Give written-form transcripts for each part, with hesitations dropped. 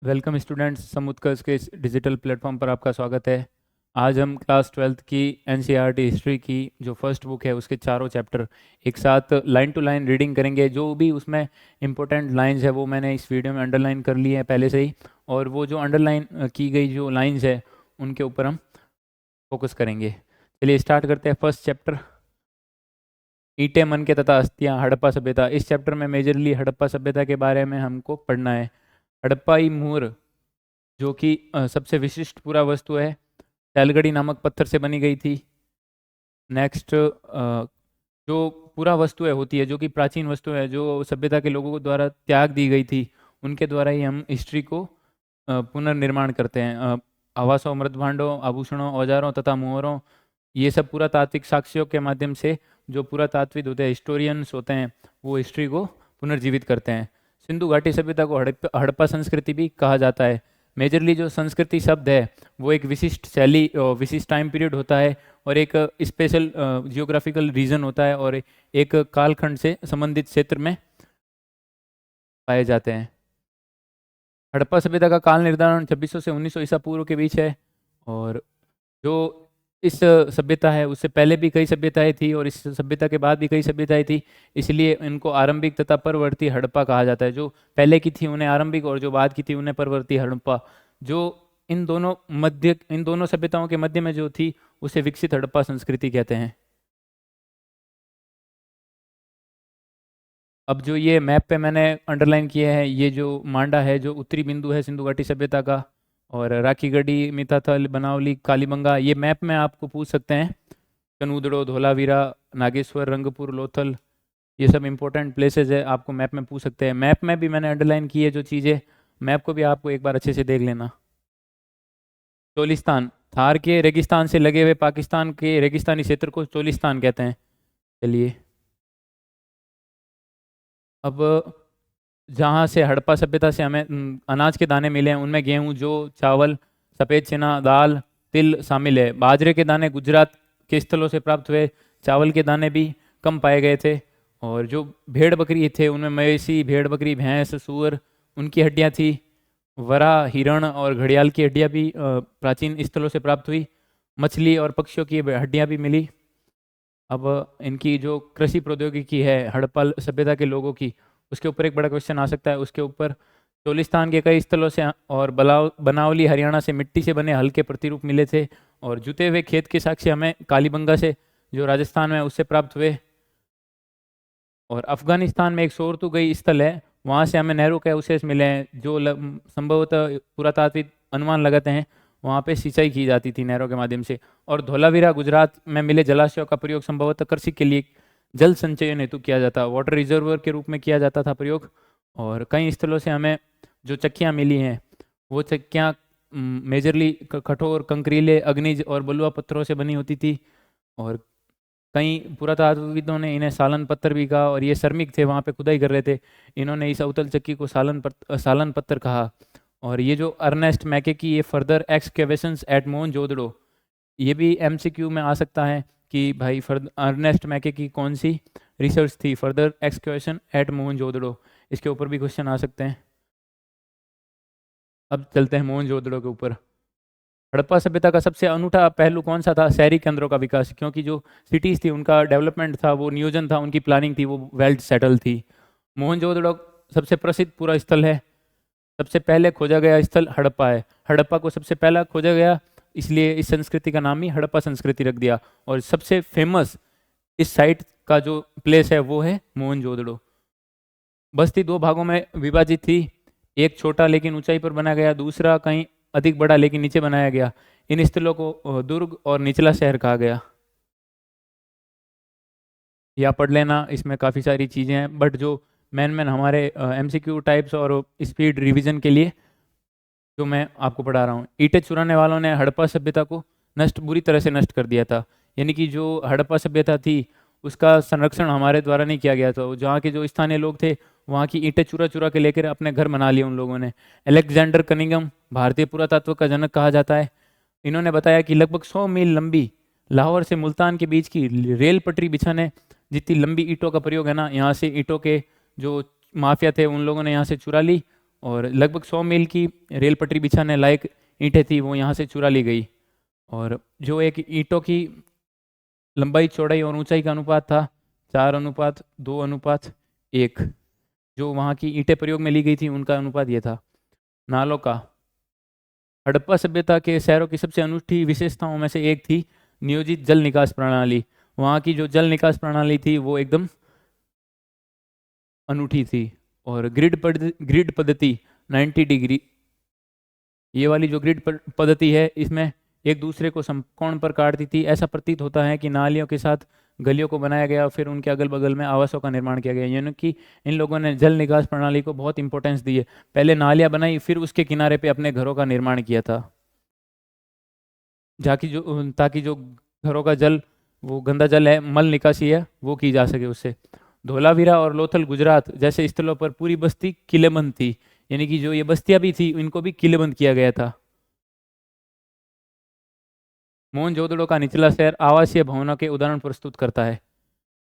Welcome students, समुत्कर्ष के इस digital platform पर आपका स्वागत है। आज हम क्लास 12th की एनसीईआरटी हिस्ट्री की जो फर्स्ट बुक है उसके चारों चैप्टर एक साथ लाइन टू लाइन रीडिंग करेंगे। जो भी उसमें इंपॉर्टेंट लाइंस है वो मैंने इस वीडियो में अंडरलाइन कर ली है पहले से ही, और वो जो अंडरलाइन की गई जो लाइंस है उनके ऊपर हम फोकस करेंगे। चलिए स्टार्ट करते हैं। फर्स्ट चैप्टर, ईंटें, मन के तथा अस्थियाँ, हड़प्पा सभ्यता। इस चैप्टर में मेजरली हड़प्पा सभ्यता के बारे में हमको पढ़ना है। हड़प्पाई मुहर जो कि सबसे विशिष्ट पुरा वस्तु है, तेलगढ़ी नामक पत्थर से बनी गई थी। नेक्स्ट, जो पुरा वस्तु है होती है, जो कि प्राचीन वस्तु है, जो सभ्यता के लोगों द्वारा त्याग दी गई थी, उनके द्वारा ही हम हिस्ट्री को पुनर्निर्माण करते हैं। आवासों, मृदभांडों, आभूषणों, औजारों तथा मुहरों, ये सब पुरातात्विक साक्ष्यों के माध्यम से जो पुरातात्विक होते हैं, हिस्टोरियंस होते हैं, वो हिस्ट्री को पुनर्जीवित करते हैं। सिंधु घाटी सभ्यता को हड़प्पा संस्कृति भी कहा जाता है। मेजरली जो संस्कृति शब्द है वो एक विशिष्ट शैली, विशिष्ट टाइम पीरियड होता है, और एक स्पेशल जियोग्राफिकल रीजन होता है, और एक कालखंड से संबंधित क्षेत्र में पाए जाते हैं। हड़प्पा सभ्यता का काल निर्धारण 2600 से 1900 ईसा पूर्व के बीच है। और जो इस सभ्यता है उससे पहले भी कई सभ्यताएं थी, और इस सभ्यता के बाद भी कई सभ्यताएं थी, इसलिए इनको आरंभिक तथा परवर्ती हड़प्पा कहा जाता है। जो पहले की थी उन्हें आरंभिक, और जो बाद की थी उन्हें परवर्ती हड़प्पा। जो इन दोनों सभ्यताओं के मध्य में जो थी उसे विकसित हड़प्पा संस्कृति कहते हैं। अब जो ये मैप पे मैंने अंडरलाइन किए हैं, ये जो मांडा है जो उत्तरी बिंदु है सिंधु घाटी सभ्यता का, और राखीगढ़ी, मिताथल, बनावली, कालीबंगा, ये मैप में आपको पूछ सकते हैं। कनूदड़ो, धोलावीरा, नागेश्वर, रंगपुर, लोथल, ये सब इंपॉर्टेंट प्लेसेस है, आपको मैप में पूछ सकते हैं। मैप में भी मैंने अंडरलाइन की है जो चीज़ें, मैप को भी आपको एक बार अच्छे से देख लेना। चोलिस्तान, थार के रेगिस्तान से लगे हुए पाकिस्तान के रेगिस्तानी क्षेत्र को चोलिस्तान कहते हैं। चलिए, अब जहाँ से हड़प्पा सभ्यता से हमें अनाज के दाने मिले हैं, उनमें गेहूँ, जौ, चावल, सफ़ेद चना, दाल, तिल शामिल है। बाजरे के दाने गुजरात के स्थलों से प्राप्त हुए। चावल के दाने भी कम पाए गए थे। और जो भेड़ बकरी थे उनमें मवेशी, भेड़ बकरी, भैंस, सूअर, उनकी हड्डियाँ थी। वरा, हिरण और घड़ियाल की हड्डियाँ भी प्राचीन स्थलों से प्राप्त हुई। मछली और पक्षियों की हड्डियाँ भी मिली। अब इनकी जो कृषि प्रौद्योगिकी है हड़प्पा सभ्यता के लोगों की, उसके ऊपर एक बड़ा क्वेश्चन आ सकता है। उसके ऊपर चोलिस्तान के कई स्थलों से और बनावली, हरियाणा से मिट्टी से बने हल्के प्रतिरूप मिले थे। और जुते हुए खेत के साक्ष्य हमें कालीबंगा से, जो राजस्थान में है, उससे प्राप्त हुए। और अफगानिस्तान में एक सोरतुगई स्थल है, वहाँ से हमें नेहरू के अवशेष मिले हैं, जो संभवतः पुरातात्विक अनुमान लगाते हैं वहाँ पे सिंचाई की जाती थी नहरों के माध्यम से। और धोलावीरा गुजरात में मिले जलाशयों का प्रयोग संभवतः कृषि के लिए जल संचयन हेतु किया जाता, वाटर रिजर्वर के रूप में किया जाता था प्रयोग। और कई स्थलों से हमें जो चक्कियाँ मिली हैं, वो चक्कियाँ मेजरली कठोर, कंकरीले, अग्निज और बलुआ पत्थरों से बनी होती थी। और कई पुरातात्विदों ने इन्हें सालन पत्थर भी कहा, और ये श्रमिक थे वहाँ पे खुदाई कर रहे थे, इन्होंने इस अवतल चक्की को सालन पत्थर कहा। और ये जो अर्नेस्ट मैके की ये फर्दर एक्सकेवेशंस एट मोहनजोदड़ो, ये भी एमसीक्यू में आ सकता है कि भाई अर्नेस्ट मैके की कौन सी रिसर्च थी, फर्दर एक्सकेवेशन एट मोहनजोदड़ो, इसके ऊपर भी क्वेश्चन आ सकते हैं। अब चलते हैं मोहनजोदड़ो के ऊपर। हड़प्पा सभ्यता का सबसे अनूठा पहलू कौन सा था? शहरी केंद्रों का विकास, क्योंकि जो सिटीज़ थी उनका डेवलपमेंट था, वो नियोजन था, उनकी प्लानिंग थी, वो वेल सेटल थी। मोहनजोदड़ो सबसे प्रसिद्ध पूरा स्थल है। सबसे पहले खोजा गया स्थल हड़प्पा है। हड़प्पा को सबसे पहला खोजा गया, इसलिए इस संस्कृति का नाम ही हड़प्पा संस्कृति रख दिया। और सबसे फेमस इस साइट का जो प्लेस है वो है मोहनजोदड़ो। बस्ती दो भागों में विभाजित थी, एक छोटा लेकिन ऊंचाई पर बनाया गया, दूसरा कहीं अधिक बड़ा लेकिन नीचे बनाया गया। इन स्थलों को दुर्ग और निचला शहर कहा गया। या पढ़ लेना, इसमें काफ़ी सारी चीज़ें हैं, बट जो मैन हमारे एमसीक्यू टाइप्स और स्पीड रिवीजन के लिए जो मैं आपको पढ़ा रहा हूँ। ईंटें चुराने वालों ने हड़प्पा सभ्यता को बुरी तरह से नष्ट कर दिया था। यानी कि जो हड़प्पा सभ्यता थी उसका संरक्षण हमारे द्वारा नहीं किया गया था। जहाँ के जो स्थानीय लोग थे वहाँ की ईंटें चुरा चुरा के लेकर अपने घर बना लिए उन लोगों ने। अलेक्जेंडर कनिंगम भारतीय पुरातत्व का जनक कहा जाता है। इन्होंने बताया कि लगभग 100 मील लंबी लाहौर से मुल्तान के बीच की रेल पटरी बिछाने जितनी लंबी ईंटों का प्रयोग है ना, यहाँ से ईंटों के जो माफिया थे उन लोगों ने यहाँ से चुरा ली और लगभग 100 मील की रेल पटरी बिछाने लायक ईंटें थी वो यहाँ से चुरा ली गई। और जो एक ईंटों की लंबाई चौड़ाई और ऊंचाई का अनुपात था 4:2:1, जो वहाँ की ईंटें प्रयोग में ली गई थी उनका अनुपात ये था। नालों का, हड़प्पा सभ्यता के शहरों की सबसे अनूठी विशेषताओं में से एक थी नियोजित जल निकास प्रणाली। वहाँ की जो जल निकास प्रणाली थी वो एकदम अनूठी थी। और ग्रिड पद्धति 90 डिग्री, ये वाली जो ग्रिड पद्धति है इसमें एक दूसरे को समकोण पर काटती थी। ऐसा प्रतीत होता है कि नालियों के साथ गलियों को बनाया गया और फिर उनके अगल बगल में आवासों का निर्माण किया गया, यानी कि इन लोगों ने जल निकास प्रणाली को बहुत इंपॉर्टेंस दी है। पहले नालियां बनाई फिर उसके किनारे पे अपने घरों का निर्माण किया था, ताकि जो घरों का जल, वो गंदा जल है, मल निकासी है, वो की जा सके उससे। धोलावीरा और लोथल गुजरात जैसे स्थलों पर पूरी बस्ती किलेबंद थी, यानी कि जो ये बस्तियां भी थी इनको भी किलेबंद किया गया था। मोहनजोदड़ो का निचला शहर आवासीय भवनों के उदाहरण प्रस्तुत करता है।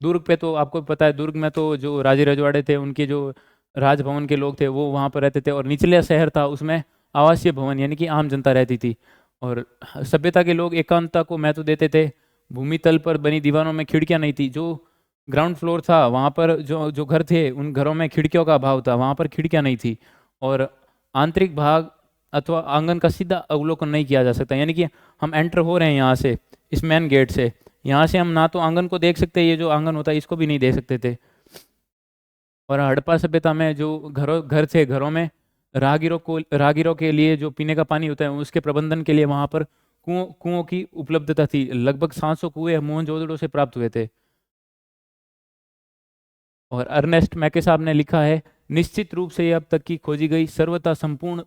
दुर्ग पे तो आपको पता है, दुर्ग में तो जो राजे रजवाड़े थे उनके जो राजभवन के लोग थे वो वहाँ पर रहते थे, और निचले शहर था उसमें आवासीय भवन यानी कि आम जनता रहती थी। और सभ्यता के लोग एकांतता को महत्व देते थे। भूमि तल पर बनी दीवारों में खिड़कियां नहीं थी। जो ग्राउंड फ्लोर था वहाँ पर जो जो घर थे उन घरों में खिड़कियों का अभाव था, वहाँ पर खिड़कियां नहीं थी। और आंतरिक भाग अथवा आंगन का सीधा अवलोकन नहीं किया जा सकता, यानी कि हम एंटर हो रहे हैं यहाँ से, इस मेन गेट से, यहाँ से हम ना तो आंगन को देख सकते, ये जो आंगन होता है इसको भी नहीं देख सकते थे। और हड़प्पा सभ्यता में जो घर थे, घरों में राहगीरों के लिए जो पीने का पानी होता है उसके प्रबंधन के लिए वहाँ पर कुओं की उपलब्धता थी। लगभग 700 कुएं मोहनजोदड़ो से प्राप्त हुए थे। और अर्नेस्ट मैके साहब ने लिखा है, निश्चित रूप से ये अब तक की खोजी गई सर्वथा संपूर्ण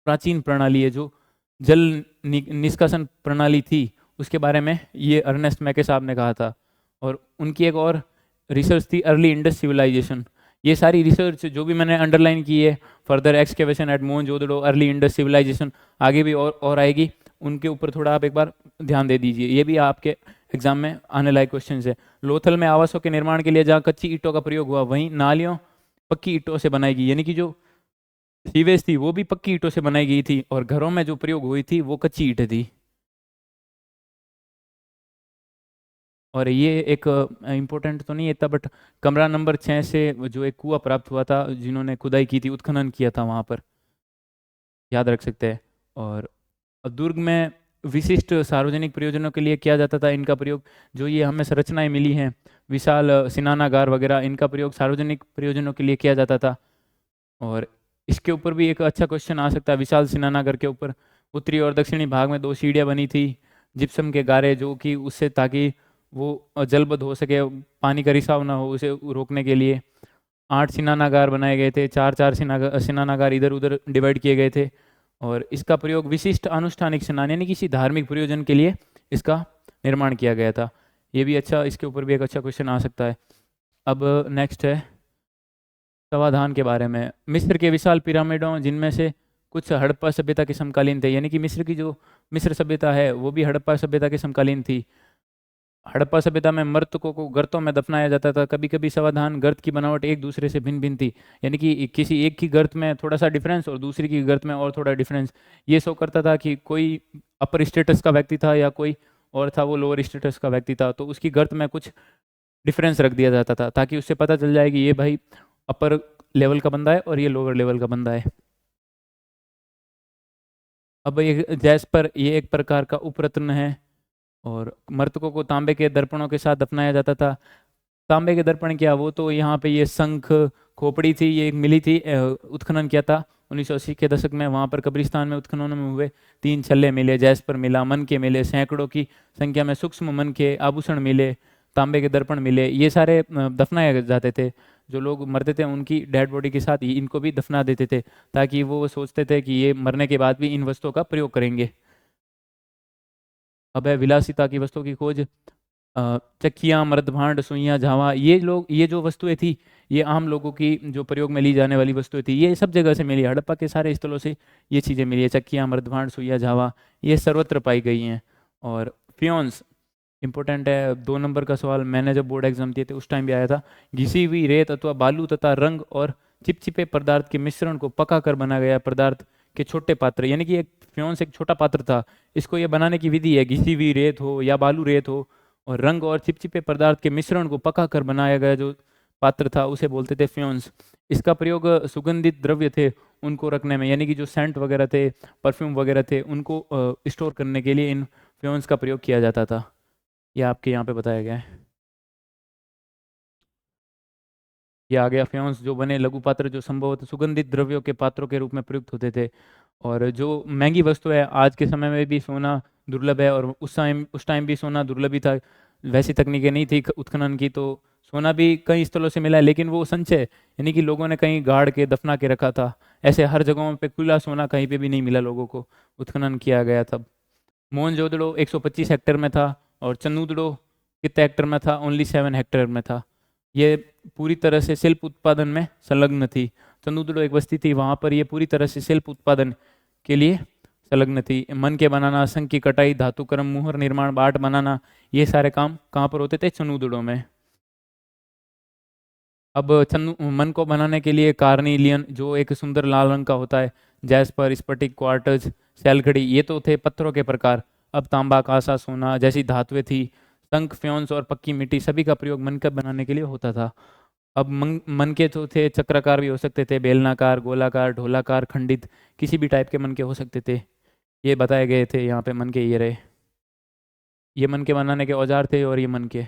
प्राचीन प्रणाली है जो जल निष्कासन प्रणाली थी, उसके बारे में ये अर्नेस्ट मैके साहब ने कहा था। और उनकी एक और रिसर्च थी अर्ली इंडस सिविलाइजेशन। ये सारी रिसर्च जो भी मैंने अंडरलाइन की है, further excavation at Mohenjodaro, early Indus civilization, आगे भी और आएगी, उनके ऊपर थोड़ा आप एक बार ध्यान दे दीजिए, ये भी आपके एग्जाम में आने लायक क्वेश्चन है। लोथल में आवासों के निर्माण के लिए जहाँ कच्ची ईंटों का प्रयोग हुआ, वहीं नालियों पक्की ईंटों से बनाई गई, यानी कि जो सीवेज थी वो भी पक्की ईंटों से बनाई गई थी, और घरों में जो प्रयोग हुई थी वो कच्ची ईंटें थी। और ये एक इम्पोर्टेंट तो नहीं है इतना, बट कमरा नंबर 6 से जो एक कुआं प्राप्त हुआ था, जिन्होंने खुदाई की थी, उत्खनन किया था वहाँ पर, याद रख सकते हैं। और दुर्ग में विशिष्ट सार्वजनिक प्रयोजनों के लिए किया जाता था इनका प्रयोग। जो ये हमें संरचनाएं मिली हैं, विशाल स्नानागार वगैरह, इनका प्रयोग सार्वजनिक प्रयोजनों के लिए किया जाता था। और इसके ऊपर भी एक अच्छा क्वेश्चन आ सकता है, विशाल स्नानागार के ऊपर उत्तरी और दक्षिणी भाग में 2 सीढ़ियाँ बनी थी जिप्सम के गारे, जो कि उससे ताकि वो जलबद्ध हो सके, पानी का रिसाव ना हो, उसे रोकने के लिए 8 स्नानागार बनाए गए थे। 4-4 स्नानागार इधर उधर डिवाइड किए गए थे। और इसका प्रयोग विशिष्ट अनुष्ठानिक स्नान यानी किसी धार्मिक प्रयोजन के लिए इसका निर्माण किया गया था। ये भी अच्छा, इसके ऊपर भी एक अच्छा क्वेश्चन आ सकता है। अब नेक्स्ट है समाधान के बारे में। मिस्र के विशाल पिरामिडों, जिनमें से कुछ हड़प्पा सभ्यता के समकालीन थे, यानी कि मिस्र की जो मिस्र सभ्यता है वो भी हड़प्पा सभ्यता के समकालीन थी। हड़प्पा सभ्यता में मृतकों को गर्तों में दफनाया जाता था। कभी कभी समाधान गर्त की बनावट एक दूसरे से भिन्न भिन्न थी, यानी कि किसी एक की गर्त में थोड़ा सा डिफरेंस और दूसरी की गर्त में और थोड़ा डिफरेंस। ये शो करता था कि कोई अपर स्टेटस का व्यक्ति था या कोई और था वो लोअर स्टेटस का व्यक्ति था, तो उसकी गर्त में कुछ डिफरेंस रख दिया जाता था ताकि उससे पता चल जाए कि ये भाई अपर लेवल का बंदा है और ये लोअर लेवल का बंदा है। अब ये जैस्पर, ये एक प्रकार का उपरत्न है, और मृतकों को तांबे के दर्पणों के साथ दफनाया जाता था। तांबे के दर्पण क्या, वो तो यहाँ पे ये शंख खोपड़ी थी, ये एक मिली थी, उत्खनन किया था 1980 के दशक में। वहाँ पर कब्रिस्तान में उत्खननों में हुए 3 छल्ले मिले, जैस्पर मिला, मन के मिले, सैकड़ों की संख्या में सूक्ष्म मन के आभूषण मिले, तांबे के दर्पण मिले। ये सारे दफनाए जाते थे। जो लोग मरते थे उनकी डेड बॉडी के साथ इनको भी दफना देते थे, ताकि वो सोचते थे कि ये मरने के बाद भी इन वस्तुओं का प्रयोग करेंगे। अब है विलासिता की वस्तुओं की खोज। चक्कियाँ, मृदभांड, सुइयाँ, झावा, ये जो वस्तुएं थी, ये आम लोगों की जो प्रयोग में ली जाने वाली वस्तुएं थी, ये सब जगह से मिली। हड़प्पा के सारे स्थलों से ये चीज़ें मिली है। चक्कियाँ, मृदभांड, सुइयाँ, झावा, ये सर्वत्र पाई गई हैं। और फ्योन्स इंपॉर्टेंट है, 2 नंबर का सवाल मैंने जब बोर्ड एग्जाम दिए थे उस टाइम भी आया था। घिसी हुई रेत अथवा बालू तथा रंग और चिपचिपे पदार्थ के मिश्रण को पका कर बनाया गया पदार्थ के छोटे पात्र, यानी कि एक फ्योन्स एक छोटा पात्र था। इसको ये बनाने की विधि है, घिसी हुई रेत हो या बालू रेत हो और रंग और चिपचिपे पदार्थ के मिश्रण को पका कर बनाया गया जो पात्र था उसे बोलते थे फ्योन्स। इसका प्रयोग सुगंधित द्रव्य थे उनको रखने में, यानी कि जो सेंट वगैरह थे, परफ्यूम वगैरह थे, उनको स्टोर करने के लिए इन फ्योन्स का प्रयोग किया जाता था। यह आपके यहाँ पे बताया गया है। ये आ गया फ्योन्स जो बने लघु पात्र जो संभवतः सुगंधित द्रव्यों के पात्रों के रूप में प्रयुक्त होते थे। और जो महंगी वस्तु है, आज के समय में भी सोना दुर्लभ है और उस टाइम भी सोना दुर्लभ ही था। वैसी तकनीकें नहीं थी उत्खनन की, तो सोना भी कई स्थलों से मिला है, लेकिन वो संचय यानी कि लोगों ने कहीं गाड़ के दफना के रखा था। ऐसे हर जगहों पे खुला सोना कहीं पे भी नहीं मिला लोगों को, उत्खनन किया गया तब। मोहनजोदड़ो 125 हेक्टेयर में था और चन्नूदड़ो कितने हेक्टेयर में था? ओनली 7 हेक्टेयर में था। ये पूरी तरह से शिल्प उत्पादन में संलग्न थी। चंदूदड़ो एक बस्ती थी, वहाँ पर ये पूरी तरह से शिल्प उत्पादन के लिए संलग्न थी। मन के बनाना, शंख की कटाई, धातुकर्म, मुहर निर्माण, बाट बनाना, ये सारे काम कहाँ पर होते थे? चंदूदड़ो में। अब चंदू मन को बनाने के लिए कार्निलियन जो एक सुंदर लाल रंग का होता है, जैस्पर, स्फटिक, क्वार्ट्ज, सैलखड़ी, ये तो थे पत्थरों के प्रकार। अब तांबा, कांसा, सोना जैसी धातुएं थी। शंख, फ्योन्स और पक्की मिट्टी सभी का प्रयोग मन का बनाने के लिए होता था। अब मन के तो थे चक्राकार भी हो सकते थे, बेलनाकार, गोलाकार, ढोलाकार, खंडित, किसी भी टाइप के मन के हो सकते थे। ये बताए गए थे यहाँ पे मन के। ये रहे, ये मन के बनाने के औजार थे और ये मन के।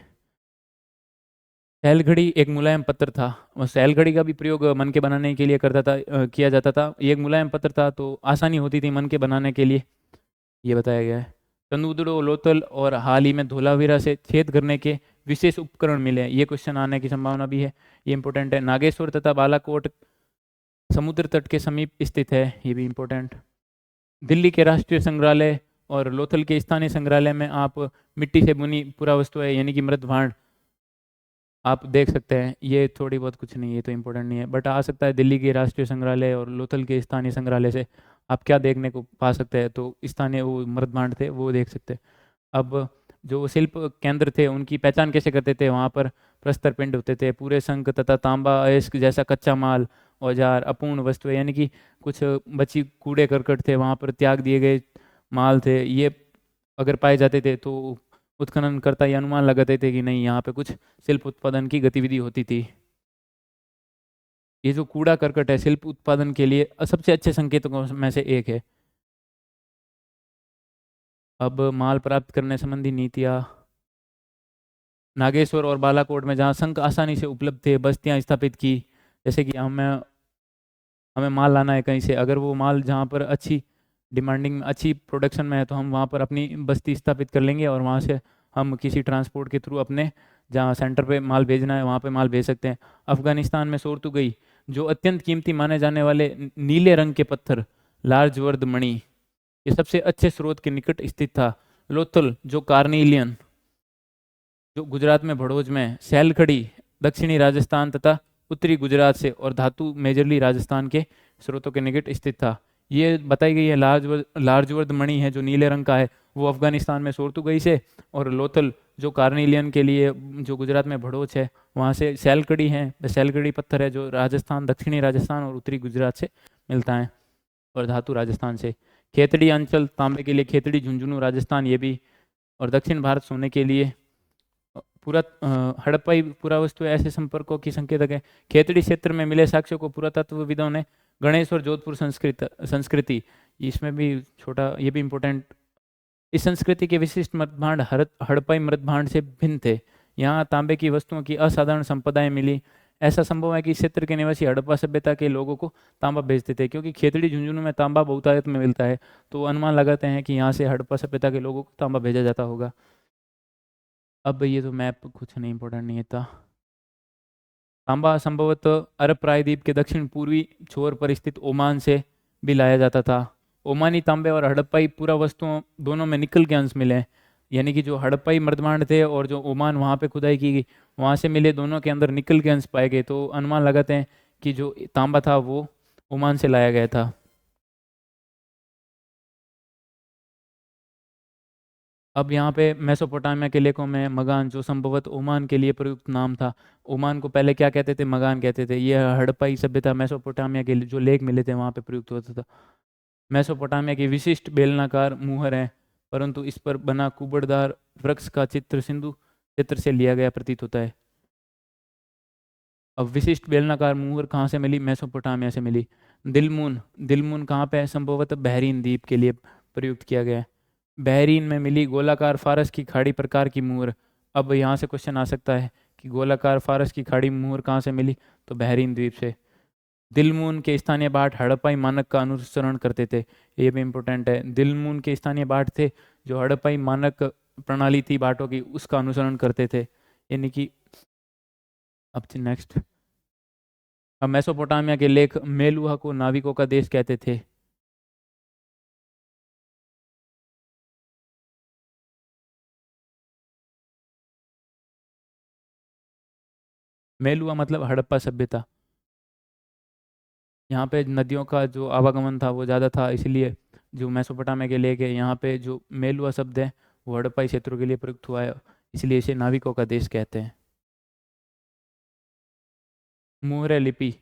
सैलघड़ी एक मुलायम पत्थर था और सैलघड़ी का भी प्रयोग मन के बनाने के लिए करता था, किया जाता था। ये एक मुलायम पत्थर था तो आसानी होती थी मन के बनाने के लिए, ये बताया गया है। चंदूदड़ो, लोथल और हाल ही में धोलावीरा से छेद करने के विशेष उपकरण मिले हैं, ये क्वेश्चन आने की संभावना भी है, ये इंपॉर्टेंट है। नागेश्वर तथा बालाकोट समुद्र तट के समीप स्थित है, ये भी इंपॉर्टेंट। दिल्ली के राष्ट्रीय संग्रहालय और लोथल के स्थानीय संग्रहालय में आप मिट्टी से बुनी पुरावस्तु है यानी कि मृत भांड आप देख सकते हैं। ये थोड़ी बहुत, कुछ नहीं, ये तो इम्पोर्टेंट नहीं है, बट आ सकता है दिल्ली के राष्ट्रीय संग्रहालय और लोथल के स्थानीय संग्रहालय से आप क्या देखने को पा सकते हैं, तो स्थानीय वो मृत भांड थे वो देख सकते हैं। अब जो शिल्प केंद्र थे उनकी पहचान कैसे करते थे? वहाँ पर प्रस्तर पिंड होते थे, पूरे शंख तथा तांबा अयस्क जैसा कच्चा माल, औजार, अपूर्ण वस्तुएं यानी कि कुछ बची कूड़े करकट थे, वहाँ पर त्याग दिए गए माल थे, ये अगर पाए जाते थे तो उत्खननकर्ता ये अनुमान लगाते थे कि नहीं यहाँ पे कुछ शिल्प उत्पादन की गतिविधि होती थी। ये जो कूड़ा करकट है शिल्प उत्पादन के लिए सबसे अच्छे संकेतकों में से एक है। अब माल प्राप्त करने संबंधी नीतियाँ, नागेश्वर और बालाकोट में जहाँ शंख आसानी से उपलब्ध थे बस्तियाँ स्थापित की। जैसे कि हमें हमें माल लाना है कहीं से, अगर वो माल जहाँ पर अच्छी डिमांडिंग में, अच्छी प्रोडक्शन में है, तो हम वहाँ पर अपनी बस्ती स्थापित कर लेंगे और वहाँ से हम किसी ट्रांसपोर्ट के थ्रू अपने जहाँ सेंटर पे माल भेजना है वहाँ पे माल भेज सकते हैं। अफगानिस्तान में सोरतुगई जो अत्यंत कीमती माने जाने वाले नीले रंग के पत्थर, लार्ज वर्द मणि, ये सबसे अच्छे स्रोत के निकट स्थित था। लोथल जो कार्निलियन जो गुजरात में भड़ोज में है। सैलखड़ी दक्षिणी राजस्थान तथा उत्तरी गुजरात से और धातु मेजरली राजस्थान के स्रोतों के निकट स्थित था। ये बताई गई है लार्जवर्द मणि है जो नीले रंग का है वो अफगानिस्तान में सोरतुगई से, और लोथल जो कार्निलियन के लिए जो गुजरात में भड़ोच है वहाँ से। सैलकड़ी है, सैलकड़ी पत्थर है जो राजस्थान, दक्षिणी राजस्थान और उत्तरी गुजरात से मिलता है और धातु राजस्थान से। खेतड़ी अंचल तांबे के लिए खेतड़ी, झुंझुनू राजस्थान ये भी, और दक्षिण भारत सोने के लिए पूरा हड़प्पाई पुरावस्तु ऐसे संपर्कों की संकेतक है। खेतड़ी क्षेत्र में मिले साक्ष्यों को पुरातत्वविदों ने गणेश और जोधपुर संस्कृति, इसमें भी छोटा, ये भी इम्पोर्टेंट, इस संस्कृति के विशिष्ट मृतभांड हड़प्पाई मृतभांड से भिन्न थे। यहाँ तांबे की वस्तुओं की असाधारण संपदाएं मिली। ऐसा संभव है कि इस क्षेत्र के निवासी हड़प्पा सभ्यता के लोगों को तांबा भेजते थे, क्योंकि खेतड़ी झुंझुनू में तांबा बहुतायत में मिलता है, तो अनुमान लगाते हैं कि यहाँ से हड़प्पा सभ्यता के लोगों को तांबा भेजा जाता होगा। अब ये तो मैप कुछ नहीं, इंपॉर्टेंट नहीं था। तांबा संभवतः अरब प्रायद्वीप के दक्षिण पूर्वी छोर पर स्थित ओमान से भी लाया जाता था। ओमानी तांबे और हड़प्पाई पूरा वस्तुओं दोनों में निकल के अंश मिले हैं, यानी कि जो हड़प्पाई मृतभांड थे और जो ओमान वहाँ पे खुदाई की गई वहाँ से मिले, दोनों के अंदर निकल के अंश पाए गए, तो अनुमान लगाते हैं कि जो तांबा था वो ओमान से लाया गया था। अब यहाँ पे मेसोपोटामिया के लेखों में मगान, जो संभवत ओमान के लिए प्रयुक्त नाम था, ओमान को पहले क्या कहते थे, मगान कहते थे। ये हड़प्पाई सभ्यता मेसोपोटामिया के जो लेख मिले थे वहाँ पे प्रयुक्त होता था। मेसोपोटामिया की विशिष्ट बेलनाकार मुहर है, परंतु इस पर बना कुबड़दार वृक्ष का चित्र सिंधु क्षेत्र से लिया गया प्रतीत होता है। अब विशिष्ट बेलनाकार मुहर कहाँ से मिली? मेसोपोटामिया से मिली। दिलमुन, दिलमुन कहाँ पे है? संभवतः बहरीन द्वीप के लिए प्रयुक्त किया गया है। बहरीन में मिली गोलाकार फारस की खाड़ी प्रकार की मुहर। अब यहाँ से क्वेश्चन आ सकता है कि गोलाकार फारस की खाड़ी मुहर कहाँ से मिली? तो बहरीन द्वीप से। दिलमून के स्थानीय बाढ़ हड़प्पाई मानक का अनुसरण करते थे। ये भी इम्पोर्टेंट है। दिलमून के स्थानीय बाढ़ थे जो हड़प्पाई मानक प्रणाली थी बाटों की, उसका अनुसरण करते थे। यानी कि अब नेक्स्ट, अब मेसोपोटामिया के लेख मेलुहा को नाविकों का देश कहते थे। मेलुहा मतलब हड़प्पा सभ्यता। यहाँ पे नदियों का जो आवागमन था वो ज़्यादा था, इसलिए जो मेसोपोटामिया के लेख है यहाँ पे जो मेलुहा शब्द है वो हड़प्पाई क्षेत्रों के लिए प्रयुक्त हुआ है, इसलिए इसे नाविकों का देश कहते हैं। मुहर लिपि,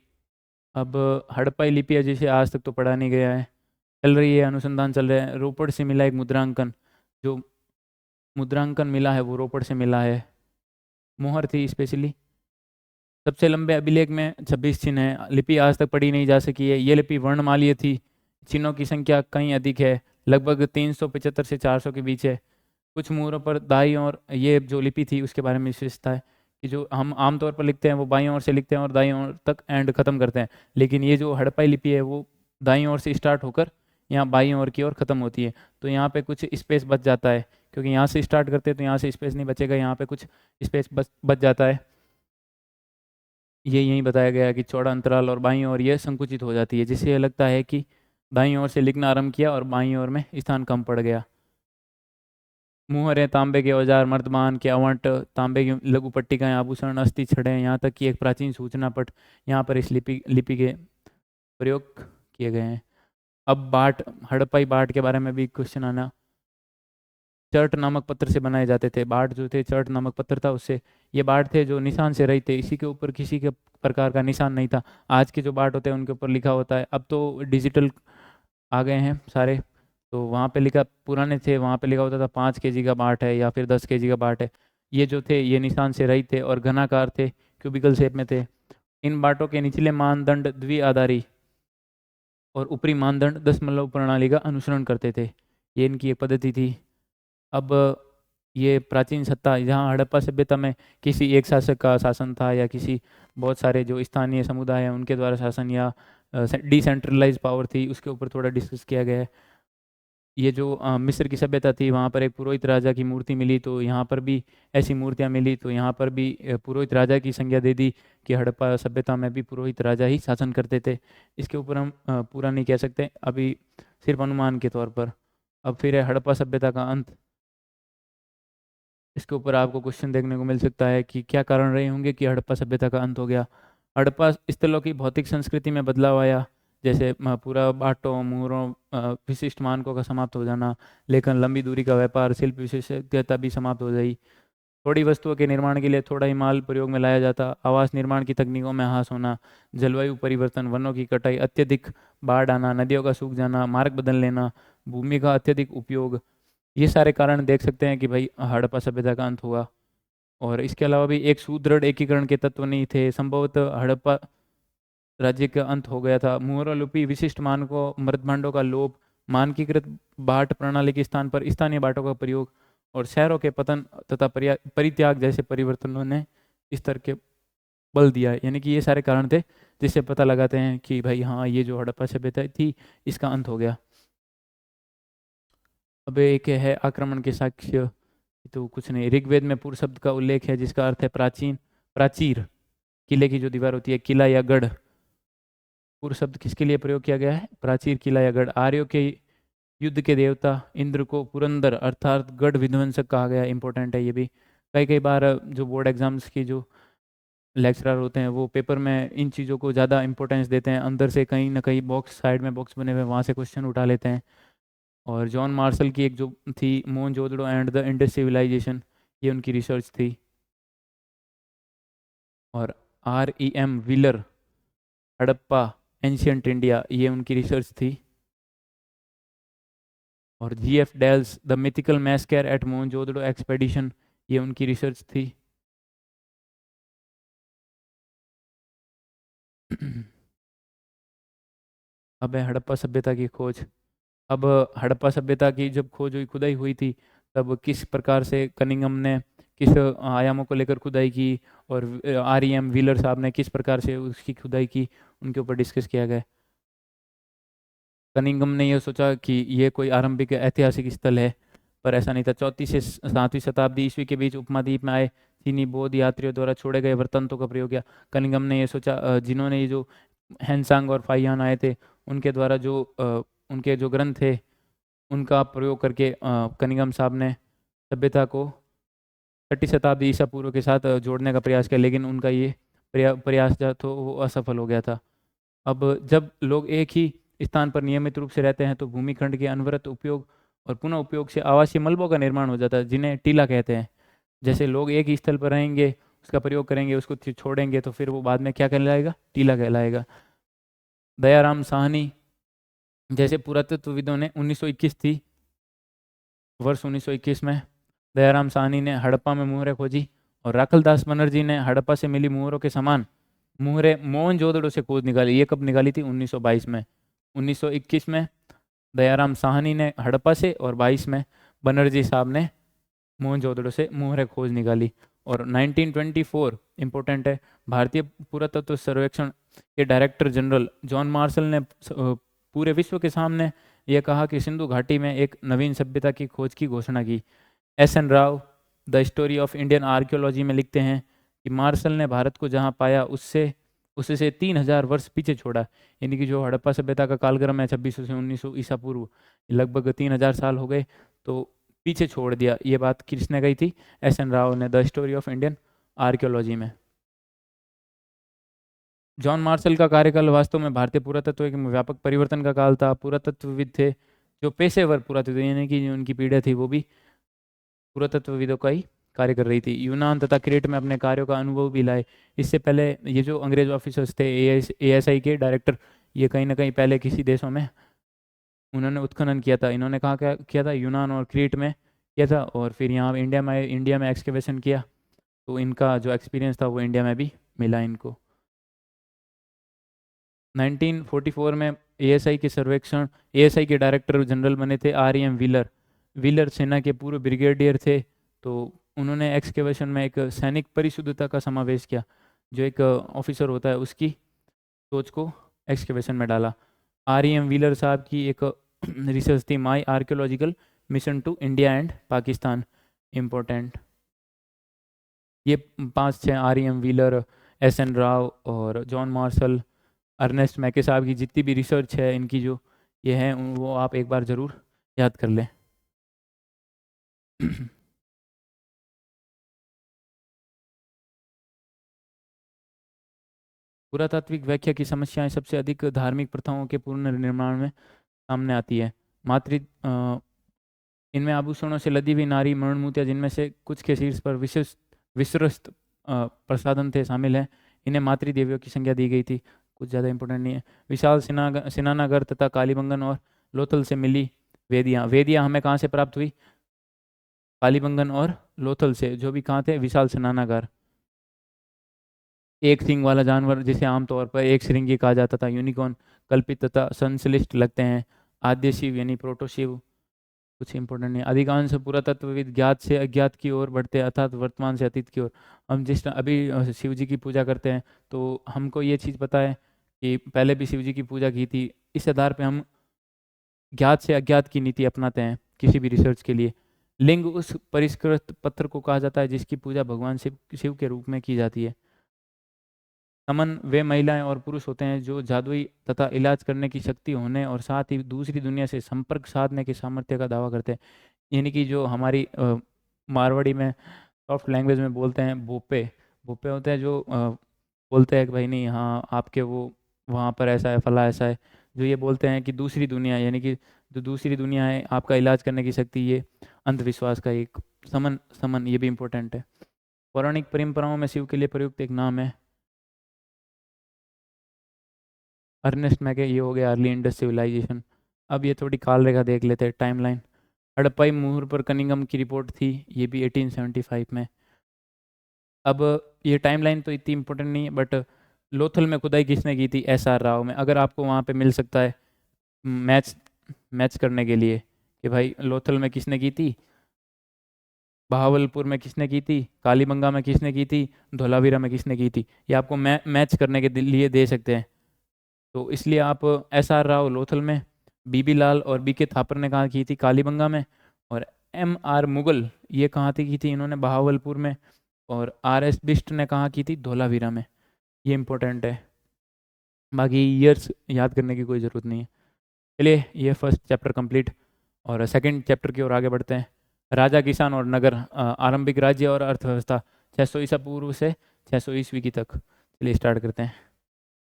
अब हड़प्पाई लिपि है जिसे आज तक तो पढ़ा नहीं गया है, चल रही है, अनुसंधान चल रहा है। रोपड़ से मिला एक मुद्रांकन, जो मुद्रांकन मिला है वो रोपड़ से मिला है। मोहर थी स्पेशली। सबसे लंबे अभिलेख में 26 चिन्ह हैं। लिपि आज तक पढ़ी नहीं जा सकी है। ये लिपि वर्णमालीय थी। चिन्हों की संख्या कहीं अधिक है, लगभग 375 से 400 के बीच है। कुछ मोहरों पर दाईं ओर, ये जो लिपि थी उसके बारे में विशेषता है कि जो हम आमतौर पर लिखते हैं वो बाईं ओर से लिखते हैं और दाईं ओर तक एंड खत्म करते हैं, लेकिन ये जो हड़प्पाई लिपि है वो दाईं ओर से स्टार्ट होकर यहाँ बाईं ओर की ओर खत्म होती है। तो यहाँ पे कुछ स्पेस बच जाता है, क्योंकि यहाँ से स्टार्ट करते हैं तो यहाँ से स्पेस नहीं बचेगा, यहाँ पे कुछ स्पेस बच जाता है। ये यहीं बताया गया है कि चौड़ा अंतराल और बाईं ओर ये संकुचित हो जाती है, जिससे ये लगता है कि दाईं ओर से लिखना आरंभ किया और बाईं ओर में स्थान कम पड़ गया। मुहरें, तांबे के औजार, मर्दमान के आवंट, तांबे की लघु पट्टिकाएं, आभूषण, अस्थि छड़ें, यहाँ तक कि एक प्राचीन सूचना पट यहाँ पर इस लिपि लिपि के प्रयोग किए गए हैं। अब बाट, हड़प्पाई बाट के बारे में भी क्वेश्चन आना। चर्ट नामक पत्थर से बनाए जाते थे। बाट जो थे, चर्ट नामक पत्थर था उससे। ये बाट थे जो निशान से रहित थे, इसी के ऊपर किसी के प्रकार का निशान नहीं था। आज के जो बाट होते हैं उनके ऊपर लिखा होता है, अब तो डिजिटल आ गए हैं सारे। तो वहाँ पे लिखा, पुराने थे वहाँ पे लिखा होता था 5 kg का बाट है या फिर 10 kg का बाट है। ये जो थे ये निशान से रहित थे और घनाकार थे, क्यूबिकल शेप में थे। इन बाटों के निचले मानदंड द्विआधारी और ऊपरी मानदंड दशमलव प्रणाली का अनुसरण करते थे। ये इनकी एक पद्धति थी। अब ये प्राचीन सत्ता, जहाँ हड़प्पा सभ्यता में किसी एक शासक का शासन था या किसी बहुत सारे जो स्थानीय समुदाय हैं उनके द्वारा शासन या डिसेंट्रलाइज पावर थी, उसके ऊपर थोड़ा डिस्कस किया गया है। ये जो मिस्र की सभ्यता थी वहाँ पर एक पुरोहित राजा की मूर्ति मिली, तो यहाँ पर भी ऐसी मूर्तियाँ मिली, तो यहाँ पर भी पुरोहित राजा की संज्ञा दे दी कि हड़प्पा सभ्यता में भी पुरोहित राजा ही शासन करते थे। इसके ऊपर हम पूरा नहीं कह सकते अभी, सिर्फ अनुमान के तौर पर। अब फिर है हड़प्पा सभ्यता का अंत। इसके ऊपर आपको क्वेश्चन देखने को मिल सकता है कि क्या कारण रहे होंगे कि हड़प्पा सभ्यता का अंत हो गया। हड़प्पा स्थलों की भौतिक संस्कृति में बदलाव आया, जैसे पूरा बाटों, मुहरों, विशिष्ट मानकों का समाप्त हो जाना, लेकिन लंबी दूरी का व्यापार, शिल्प विशेषज्ञता भी समाप्त हो गई। थोड़ी वस्तुओं के निर्माण के लिए थोड़ा ही माल प्रयोग में लाया जाता। आवास निर्माण की तकनीकों में ह्रास होना, जलवायु परिवर्तन, वनों की कटाई, अत्यधिक बाढ़ आना, नदियों का सूख जाना, मार्ग बदल लेना, भूमि का अत्यधिक उपयोग, ये सारे कारण देख सकते हैं कि भाई हड़प्पा सभ्यता का अंत हुआ। और इसके अलावा भी एक सुदृढ़ एकीकरण के तत्व नहीं थे, संभवतः हड़प्पा राज्य का अंत हो गया था। मुहर लिपि, विशिष्ट मानकों, मृदभांडों का लोप, मानकीकृत बाट प्रणाली के स्थान पर स्थानीय बाटों का प्रयोग और शहरों के पतन तथा परित्याग जैसे परिवर्तनों ने इस तरह के बल दिया। यानी कि ये सारे कारण थे जिससे पता लगाते हैं कि भाई हाँ, ये जो हड़प्पा सभ्यता थी इसका अंत हो गया। अब एक है आक्रमण के साक्ष्य। तो कुछ नहीं, ऋग्वेद में पूर्व शब्द का उल्लेख है जिसका अर्थ है प्राचीन, प्राचीर, किले की जो दीवार होती है, किला या गढ़। पूर्व शब्द किसके लिए प्रयोग किया गया है? प्राचीर, किला या गढ़। आर्यों के युद्ध के देवता इंद्र को पुरंदर अर्थात गढ़ विध्वंसक कहा गया। इंपॉर्टेंट है ये भी। कई कई बार जो बोर्ड एग्जाम्स की जो लेक्चरर होते हैं वो पेपर में इन चीज़ों को ज़्यादा इंपॉर्टेंस देते हैं, अंदर से कहीं ना कहीं बॉक्स, साइड में बॉक्स बने हुए वहाँ से क्वेश्चन उठा लेते हैं। और जॉन मार्शल की एक जो थी Mohenjodaro and the Indus civilization, ये उनकी रिसर्च थी। और R.E.M. Wheeler, Harappa ancient India, ये उनकी रिसर्च थी। और G.F. Dales the mythical massacre at Mohenjodaro expedition, ये उनकी रिसर्च थी। अब है हड़प्पा सभ्यता की खोज। अब हड़प्पा सभ्यता की जब खोज हुई, खुदाई हुई थी, तब किस प्रकार से कनिंघम ने किस आयामों को लेकर खुदाई की, और R.E.M. व्हीलर साहब ने किस प्रकार से उसकी खुदाई की, उनके ऊपर डिस्कस किया गया। कनिंघम ने यह सोचा कि ये कोई आरंभिक ऐतिहासिक स्थल है, पर ऐसा नहीं था। 4वीं से 7वीं शताब्दी ईस्वी के बीच उपमहाद्वीप में आए चीनी बौद्ध यात्रियों द्वारा छोड़े गए वृत्तांतों का प्रयोग किया। कनिंघम ने यह सोचा, जिन्होंने ये जो हैंसांग और फाइयान आए थे, उनके द्वारा जो उनके जो ग्रंथ थे, उनका प्रयोग करके कनिंघम साहब ने सभ्यता को 6वीं शताब्दी ईसा पूर्व के साथ जोड़ने का प्रयास किया, लेकिन उनका ये प्रयास जो तो वो असफल हो गया था। अब जब लोग एक ही स्थान पर नियमित रूप से रहते हैं, तो भूमिखंड के अनवरत उपयोग और पुनः उपयोग से आवासीय मलबों का निर्माण हो जाता है, जिन्हें टीला कहते हैं। जैसे लोग एक ही स्थल पर रहेंगे, उसका प्रयोग करेंगे, उसको छोड़ेंगे, तो फिर वो बाद में क्या कहलाएगा? टीला कहलाएगा। दयाराम साहनी जैसे पुरातत्वविदों ने 1921 थी, वर्ष 1921 में दयाराम साहनी ने हड़प्पा में मुहरें खोजी, और राखलदास बनर्जी ने हड़प्पा से मिली मुहरों के समान मुहरें मोहनजोदड़ो से खोज निकाली। ये कब निकाली थी? 1922 में। 1921 में दयाराम साहनी ने हड़प्पा से, और 22 में बनर्जी साहब ने मोहनजोदड़ो से मुहरें खोज निकाली। और 1924 इंपॉर्टेंट है, भारतीय पुरातत्व सर्वेक्षण के डायरेक्टर जनरल जॉन मार्शल ने पूरे विश्व के सामने यह कहा कि सिंधु घाटी में एक नवीन सभ्यता की खोज की घोषणा की। S.N. Rao the story of Indian archaeology में लिखते हैं कि मार्शल ने भारत को जहाँ पाया उससे 3000 वर्ष पीछे छोड़ा। यानी कि जो हड़प्पा सभ्यता का कालक्रम है 2600 से 1900 ईसा पूर्व, लगभग 3000 साल हो गए, तो पीछे छोड़ दिया। ये बात किसने कही थी? S.N. राव ने the story of Indian archaeology में। जॉन मार्शल का कार्यकाल वास्तव में भारतीय पुरातत्व एक व्यापक परिवर्तन का काल था। पुरातत्वविद थे जो पेशेवर पुरातत्व, यानी कि जो उनकी पीढ़ी थी वो भी पुरातत्वविदों का ही कार्य कर रही थी। यूनान तथा क्रेट में अपने कार्यों का अनुभव भी लाए। इससे पहले ये जो अंग्रेज ऑफिसर्स थे, ASI के डायरेक्टर, ये कहीं ना कहीं पहले किसी देशों में उन्होंने उत्खनन किया था। इन्होंने कहाँ क्या किया था? यूनान और क्रीट में किया था, और फिर यहाँ इंडिया में एक्सकेवेशन किया, तो इनका जो एक्सपीरियंस था वो इंडिया में भी मिला इनको। 1944 में ASI के डायरेक्टर जनरल बने थे R.E.M. व्हीलर। व्हीलर सेना के पूर्व ब्रिगेडियर थे, तो उन्होंने एक्सकेवेशन में एक सैनिक परिशुद्धता का समावेश किया। जो एक ऑफिसर होता है, उसकी सोच को एक्सकेवेशन में डाला। R.E.M. व्हीलर साहब की एक रिसर्च थी my archaeological mission to India and Pakistan, important. ये 5-6 R.E.M. Wheeler, S.N. राव और जॉन मार्शल, अर्नेस्ट मैके साहब की जितनी भी रिसर्च है इनकी जो ये है, वो आप एक बार ज़रूर याद कर लें। पुरातात्विक व्याख्या की समस्याएं सबसे अधिक धार्मिक प्रथाओं के पुनर्निर्माण में सामने आती है। मातृ इनमें आभूषणों से लदी हुई नारी मरणमूर्तियाँ, जिनमें से कुछ के शीर्ष पर विश्वस्त प्रसाधन थे, शामिल हैं। इन्हें मातृदेवियों की संज्ञा दी गई थी। कुछ ज़्यादा इंपॉर्टेंट नहीं है। विशाल सिनानागर तथा कालीबंगन और लोथल से मिली वेदियाँ। वेदियाँ हमें कहाँ से प्राप्त हुई? कालीबंगन और लोथल से, जो भी कहाँ थे? विशाल सिनानागार। एक सींग वाला जानवर, जिसे आमतौर पर एक श्रृंगी कहा जाता था, यूनिकॉर्न, कल्पित तथा संश्लिष्ट लगते हैं। आद्य शिव यानी प्रोटो शिव, कुछ इंपॉर्टेंट नहीं। अधिकांश पुरातत्वविद ज्ञात से अज्ञात की ओर बढ़ते हैं, अर्थात वर्तमान से अतीत की ओर। हम जिस अभी शिव जी की पूजा करते हैं, तो हमको ये चीज़ पता है कि पहले भी शिव जी की पूजा की थी। इस आधार पे हम ज्ञात से अज्ञात की नीति अपनाते हैं किसी भी रिसर्च के लिए। लिंग उस परिष्कृत पत्थर को कहा जाता है जिसकी पूजा भगवान शिव के रूप में की जाती है। समन वे महिलाएं और पुरुष होते हैं जो जादुई तथा इलाज करने की शक्ति होने और साथ ही दूसरी दुनिया से संपर्क साधने के सामर्थ्य का दावा करते हैं। यानी कि जो हमारी मारवाड़ी में सॉफ्ट लैंग्वेज में बोलते हैं भोपे, भोपे होते हैं जो बोलते हैं कि भाई नहीं, हाँ आपके वो वहाँ पर ऐसा है, फला ऐसा है। जो ये बोलते हैं कि दूसरी दुनिया, यानी कि जो दूसरी दुनिया है, आपका इलाज करने की शक्ति, ये अंधविश्वास का एक समन समन ये भी इम्पोर्टेंट है। पौराणिक परंपराओं में शिव के लिए प्रयुक्त एक नाम है अर्नेस्ट मैके, ये हो गया अर्ली इंडस सिविलाइजेशन। अब ये थोड़ी काल रेखा देख लेते हैं, टाइमलाइन। हड़प्पाई मुहूर पर कनिंगम की रिपोर्ट थी, ये भी 1875 में। अब ये टाइमलाइन तो इतनी इम्पोर्टेंट नहीं है, बट लोथल में खुदाई किसने की थी? एस आर राव में। अगर आपको वहाँ पे मिल सकता है मैच मैच करने के लिए कि भाई लोथल में किसने की थी, बहावलपुर में किसने की थी, कालीबंगा में किसने की थी, धोलावीरा में किसने की थी, ये आपको मैच करने के लिए दे सकते हैं। तो इसलिए आप एस आर राव लोथल में, बीबी लाल और बी के थापर ने कहाँ की थी? कालीबंगा में। और एम आर मुगल ये कहाँ थी की थी इन्होंने? बहावलपुर में। और आर एस बिष्ट ने कहाँ की थी? धोलावीरा में। ये इंपॉर्टेंट है, बाकी ईयर्स याद करने की कोई ज़रूरत नहीं है। चलिए, ये फर्स्ट चैप्टर कंप्लीट, और सेकंड चैप्टर की ओर आगे बढ़ते हैं। राजा, किसान और नगर, आरंभिक राज्य और अर्थव्यवस्था, 600 ईसा पूर्व से 600 ईस्वी की तक। चलिए स्टार्ट करते हैं।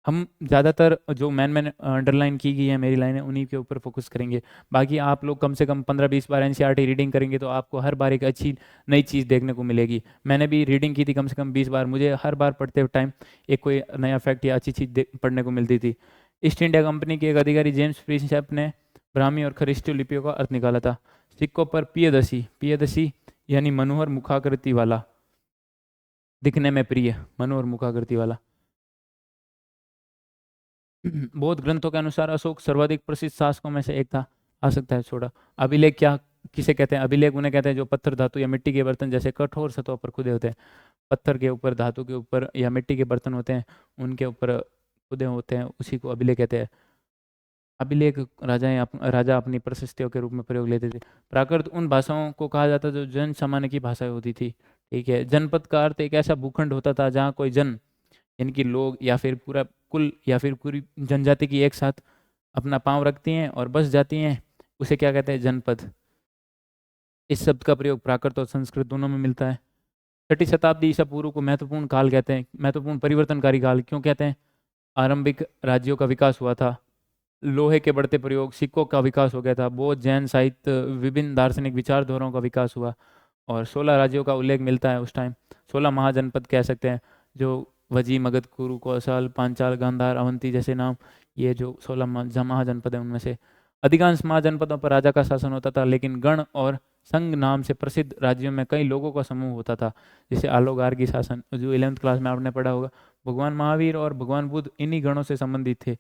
हम ज़्यादातर जो मैन अंडरलाइन की गई है मेरी लाइनें, उन्हीं के ऊपर फोकस करेंगे। बाकी आप लोग कम से कम 15-20 बार एनसीईआरटी रीडिंग करेंगे तो आपको हर बार एक अच्छी नई चीज़ देखने को मिलेगी। मैंने भी रीडिंग की थी कम से कम 20 बार, मुझे हर बार पढ़ते टाइम एक कोई नया फैक्ट या अच्छी चीज़ पढ़ने को मिलती थी। ईस्ट इंडिया कंपनी के एक अधिकारी जेम्स प्रिंसेप ने ब्राह्मी और खरिष्ट लिपियों का अर्थ निकाला था। सिक्कों पर पियदसी, पियदसी यानी मनोहर मुखाकृति वाला, दिखने में प्रिय, मनोहर मुखाकृति वाला। बौद्ध ग्रंथों के अनुसार अशोक सर्वाधिक प्रसिद्ध शासकों में से एक था। आ सकता है छोटा। अभिलेख क्या किसे कहते हैं? अभिलेख उन्हें कहते हैं जो पत्थर, धातु या मिट्टी के बर्तन जैसे कठोर सतहों पर खुदे होते हैं। पत्थर के ऊपर, धातु के ऊपर या मिट्टी के बर्तन होते हैं, उनके ऊपर खुदे होते हैं, उसी को अभिलेख कहते हैं। अभिलेख राजा अपनी प्रशस्तियों के रूप में प्रयोग लेते थे। प्राकृत उन भाषाओं को कहा जाता जो जन सामान्य की भाषाएं होती थी। ठीक है। जनपद का अर्थ एक ऐसा भूखंड होता था जहाँ कोई जन, इनकी लोग या फिर पूरा कुल या फिर पूरी जनजाति की एक साथ अपना पांव रखती हैं और बस जाती हैं, उसे क्या कहते हैं? जनपद। इस शब्द का प्रयोग प्राकृत और संस्कृत दोनों में मिलता है। 6ठी शताब्दी ईसा पूर्व को महत्वपूर्ण काल कहते हैं। महत्वपूर्ण परिवर्तनकारी काल क्यों कहते हैं? आरंभिक राज्यों का विकास हुआ था, लोहे के बढ़ते प्रयोग, सिक्कों का विकास हो गया था, बौद्ध जैन साहित्य, विभिन्न दार्शनिक विचारधाराओं का विकास हुआ, और 16 राज्यों का उल्लेख मिलता है उस टाइम। 16 महाजनपद कह सकते हैं, जो वजी, मगध, कुरु, कौशल, पांचाल, गांधार, अवंती जैसे नाम, ये जो 16 महाजनपद हैं उनमें से अधिकांश महाजनपदों पर राजा का शासन होता था, लेकिन गण और संघ नाम से प्रसिद्ध राज्यों में कई लोगों का समूह होता था, जैसे आलोगार्गी शासन, जो 11th क्लास में आपने पढ़ा होगा। भगवान महावीर और भगवान बुद्ध इन्हीं गणों से संबंधित थे।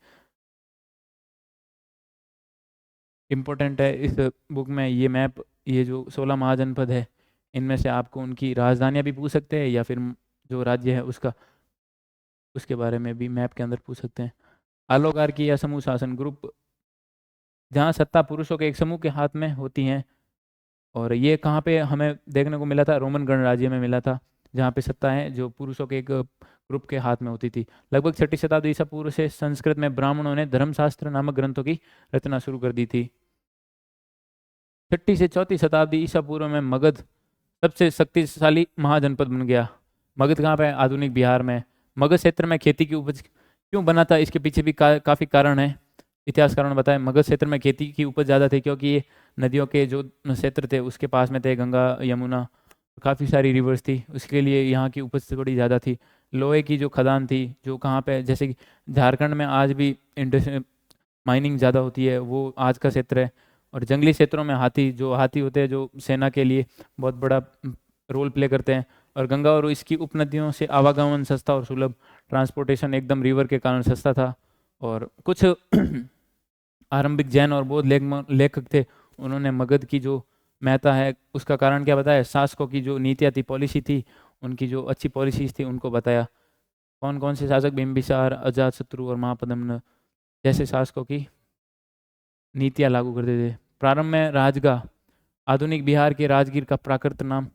इम्पोर्टेंट है इस बुक में ये मैप, ये जो 16 महाजनपद है, इनमें से आपको उनकी राजधानियां भी पूछ सकते हैं या फिर जो राज्य है उसका, उसके बारे में भी मैप के अंदर पूछ सकते हैं। आलोगार्की या समूह शासन ग्रुप, जहाँ सत्ता पुरुषों के एक समूह के हाथ में होती हैं, और ये कहाँ पे हमें देखने को मिला था? रोमन गणराज्य में मिला था, जहाँ पे सत्ता है जो पुरुषों के एक ग्रुप के हाथ में होती थी। लगभग 6ठी शताब्दी ईसा पूर्व से संस्कृत में ब्राह्मणों ने धर्मशास्त्र नामक ग्रंथों की रचना शुरू कर दी थी। 6ठी से 4ठी शताब्दी ईसा पूर्व में मगध सबसे शक्तिशाली महाजनपद बन गया। मगध कहाँ पे है? आधुनिक बिहार में। मगध क्षेत्र में खेती की उपज क्यों बना था? इसके पीछे भी काफ़ी कारण है। इतिहासकारों ने बताया मगध क्षेत्र में खेती की उपज ज़्यादा थी, क्योंकि ये नदियों के जो क्षेत्र थे उसके पास में थे, गंगा, यमुना, काफ़ी सारी रिवर्स थी, उसके लिए यहाँ की उपज थोड़ी ज़्यादा थी। लोहे की जो खदान थी, जो कहाँ पे, जैसे कि झारखंड में आज भी इंडस्ट्री माइनिंग ज़्यादा होती है, वो आज का क्षेत्र है। और जंगली क्षेत्रों में हाथी होते हैं जो सेना के लिए बहुत बड़ा रोल प्ले करते हैं। और गंगा और इसकी उपनदियों से आवागमन सस्ता और सुलभ, ट्रांसपोर्टेशन एकदम रिवर के कारण सस्ता था। और कुछ आरंभिक जैन और बौद्ध लेखक थे, उन्होंने मगध की जो महत्ता है उसका कारण क्या बताया? शासकों की जो नीतियाँ थी, पॉलिसी थी, उनकी जो अच्छी पॉलिसीज थी उनको बताया। कौन कौन से शासक? बिंबिसार, अजातशत्रु और महापद्मन जैसे शासकों की नीतियाँ लागू करते थे। प्रारंभ में राजगाह, आधुनिक बिहार के राजगीर का प्राकृत नाम